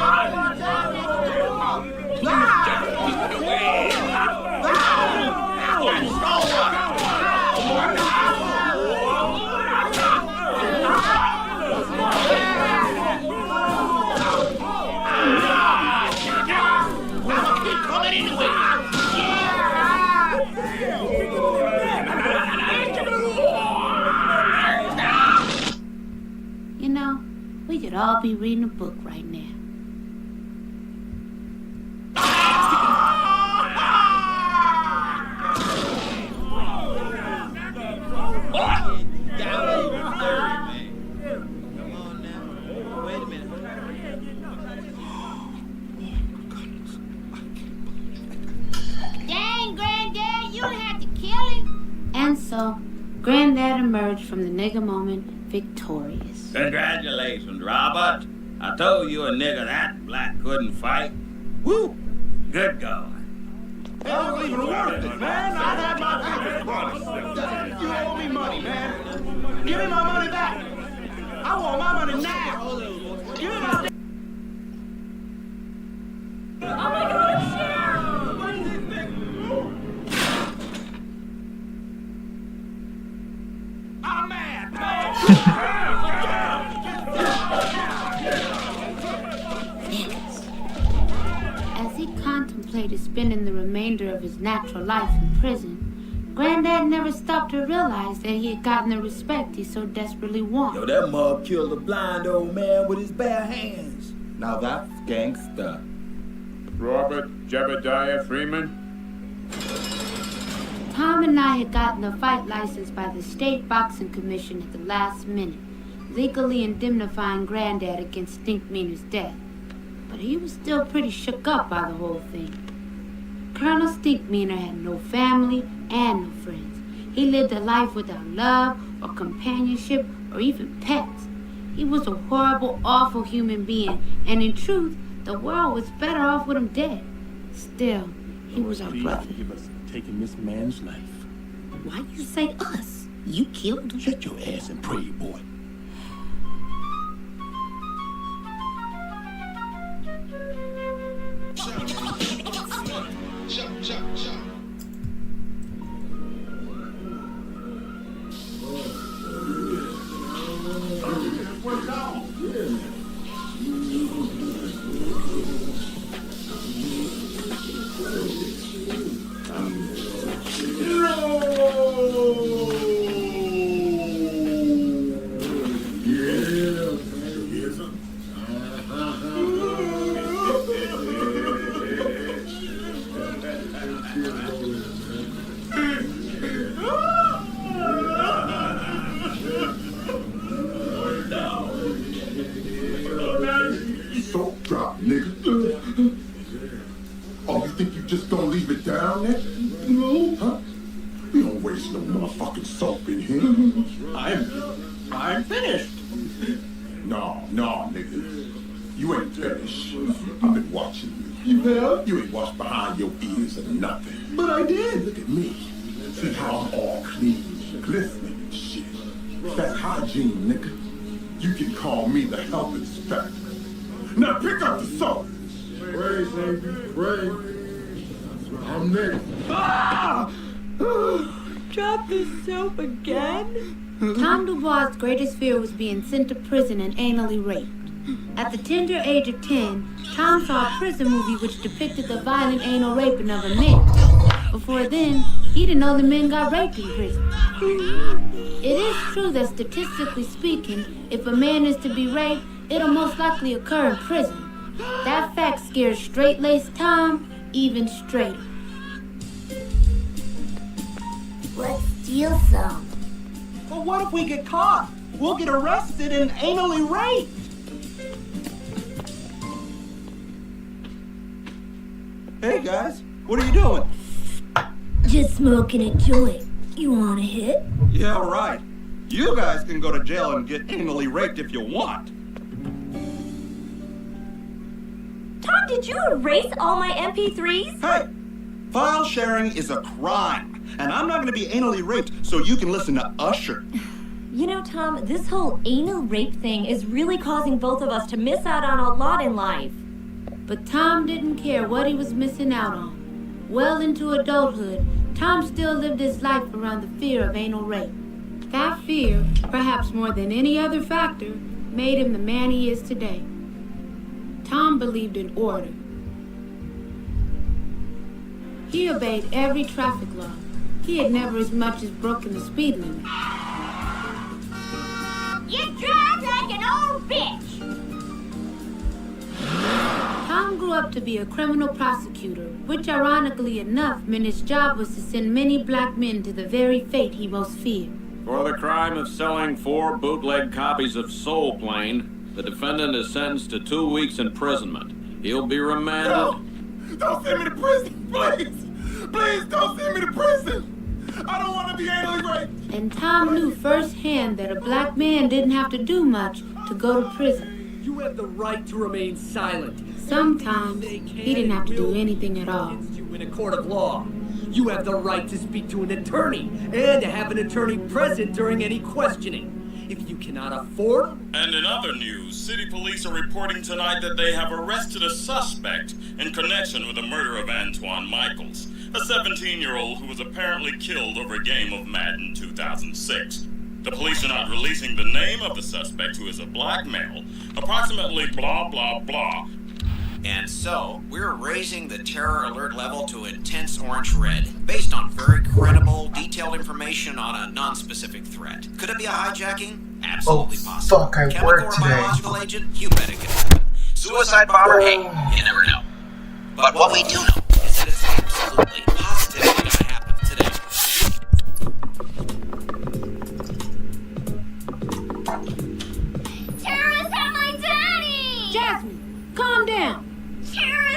You know, we could could all be reading a book right now. Dang, Granddad, you had to kill him. And so, Granddad emerged from the nigger moment victorious. Congratulations, Robert. I told you a nigga that black couldn't fight. Woo! Good going. It wasn't even worth it, man. I had my... You owe me money, man. Give me my money back. I want my money now. Give me my... Oh my God, Sheriff! I'm mad, As he contemplated spending the remainder of his natural life in prison, Granddad never stopped to realize that he had gotten the respect he so desperately wanted. Yo, that mug killed a blind old man with his bare hands. Now that's gangsta. Robert Jebediah Freeman? Tom and I had gotten a fight license by the State Boxing Commission at the last minute, legally indemnifying Granddad against Stinkmeaner's death. But he was still pretty shook up by the whole thing. Colonel Stinkmeaner had no family and no friends. He lived a life without love or companionship or even pets. He was a horrible, awful human being, and in truth, the world was better off with him dead. Still, he was our brother. Forgive us for taking this man's life. Why you say us? You killed him? Shut your ass and pray, boy. Soap drop, nigga. Oh, you think you just gonna leave it down there? No. Huh? We don't waste no motherfucking soap in here. I'm finished. No, nigga. You ain't finished. I've been watching you. You have? You ain't washed behind your ears or nothing. But I did. Look at me. See how I'm all clean, glistening and shit. That's hygiene, nigga. You can call me the health inspector. Now pick up the soap. Pray, baby, pray. I'm next. Ah! Drop the soap again? Tom Dubois' greatest fear was being sent to prison and anally raped. At the tender age of 10, Tom saw a prison movie which depicted the violent anal raping of a man. Before then, he didn't know the men got raped in prison. It is true that statistically speaking, if a man is to be raped, it'll most likely occur in prison. That fact scares straight-laced Tom even straighter. Let's steal some. Well, what if we get caught? We'll get arrested and anally raped. Hey, guys. What are you doing? Just smoking a joint. You want a hit? Yeah, right. You guys can go to jail and get anally raped if you want. Tom, did you erase all my MP3s? Hey, file sharing is a crime. And I'm not going to be anally raped so you can listen to Usher. You know, Tom, this whole anal rape thing is really causing both of us to miss out on a lot in life. But Tom didn't care what he was missing out on. Well into adulthood, Tom still lived his life around the fear of anal rape. That fear, perhaps more than any other factor, made him the man he is today. Tom believed in order. He obeyed every traffic law. He had never as much as broken the speed limit. You drive like an old bitch. grew up to be a criminal prosecutor, which ironically enough meant his job was to send many black men to the very fate he most feared. For the crime of selling 4 bootleg copies of Soul Plane, the defendant is sentenced to 2 weeks imprisonment. He'll be remanded. No! Don't send me to prison, please! Please don't send me to prison! I don't want to be anally raped! And Tom knew firsthand that a black man didn't have to do much to go to prison. You have the right to remain silent. Sometimes he didn't have to do anything at all. You in a court of law. You have the right to speak to an attorney and to have an attorney present during any questioning. If you cannot afford them. And in other news, city police are reporting tonight that they have arrested a suspect in connection with the murder of Antoine Michaels, a 17-year-old who was apparently killed over a game of Madden 2006. The police are not releasing the name of the suspect, who is a black male, approximately blah blah blah. And so, we're raising the terror alert level to intense orange red, based on very credible, detailed information on a non-specific threat. Could it be a hijacking? Absolutely possible. Fuck, I Chemical work or today. biological agent? You bet it could happen. Suicide bomber? Hey, you never know. But what we do know is that it's absolutely, positively gonna happen today. Terrorists have my daddy! Jasmine, calm down. Terrorists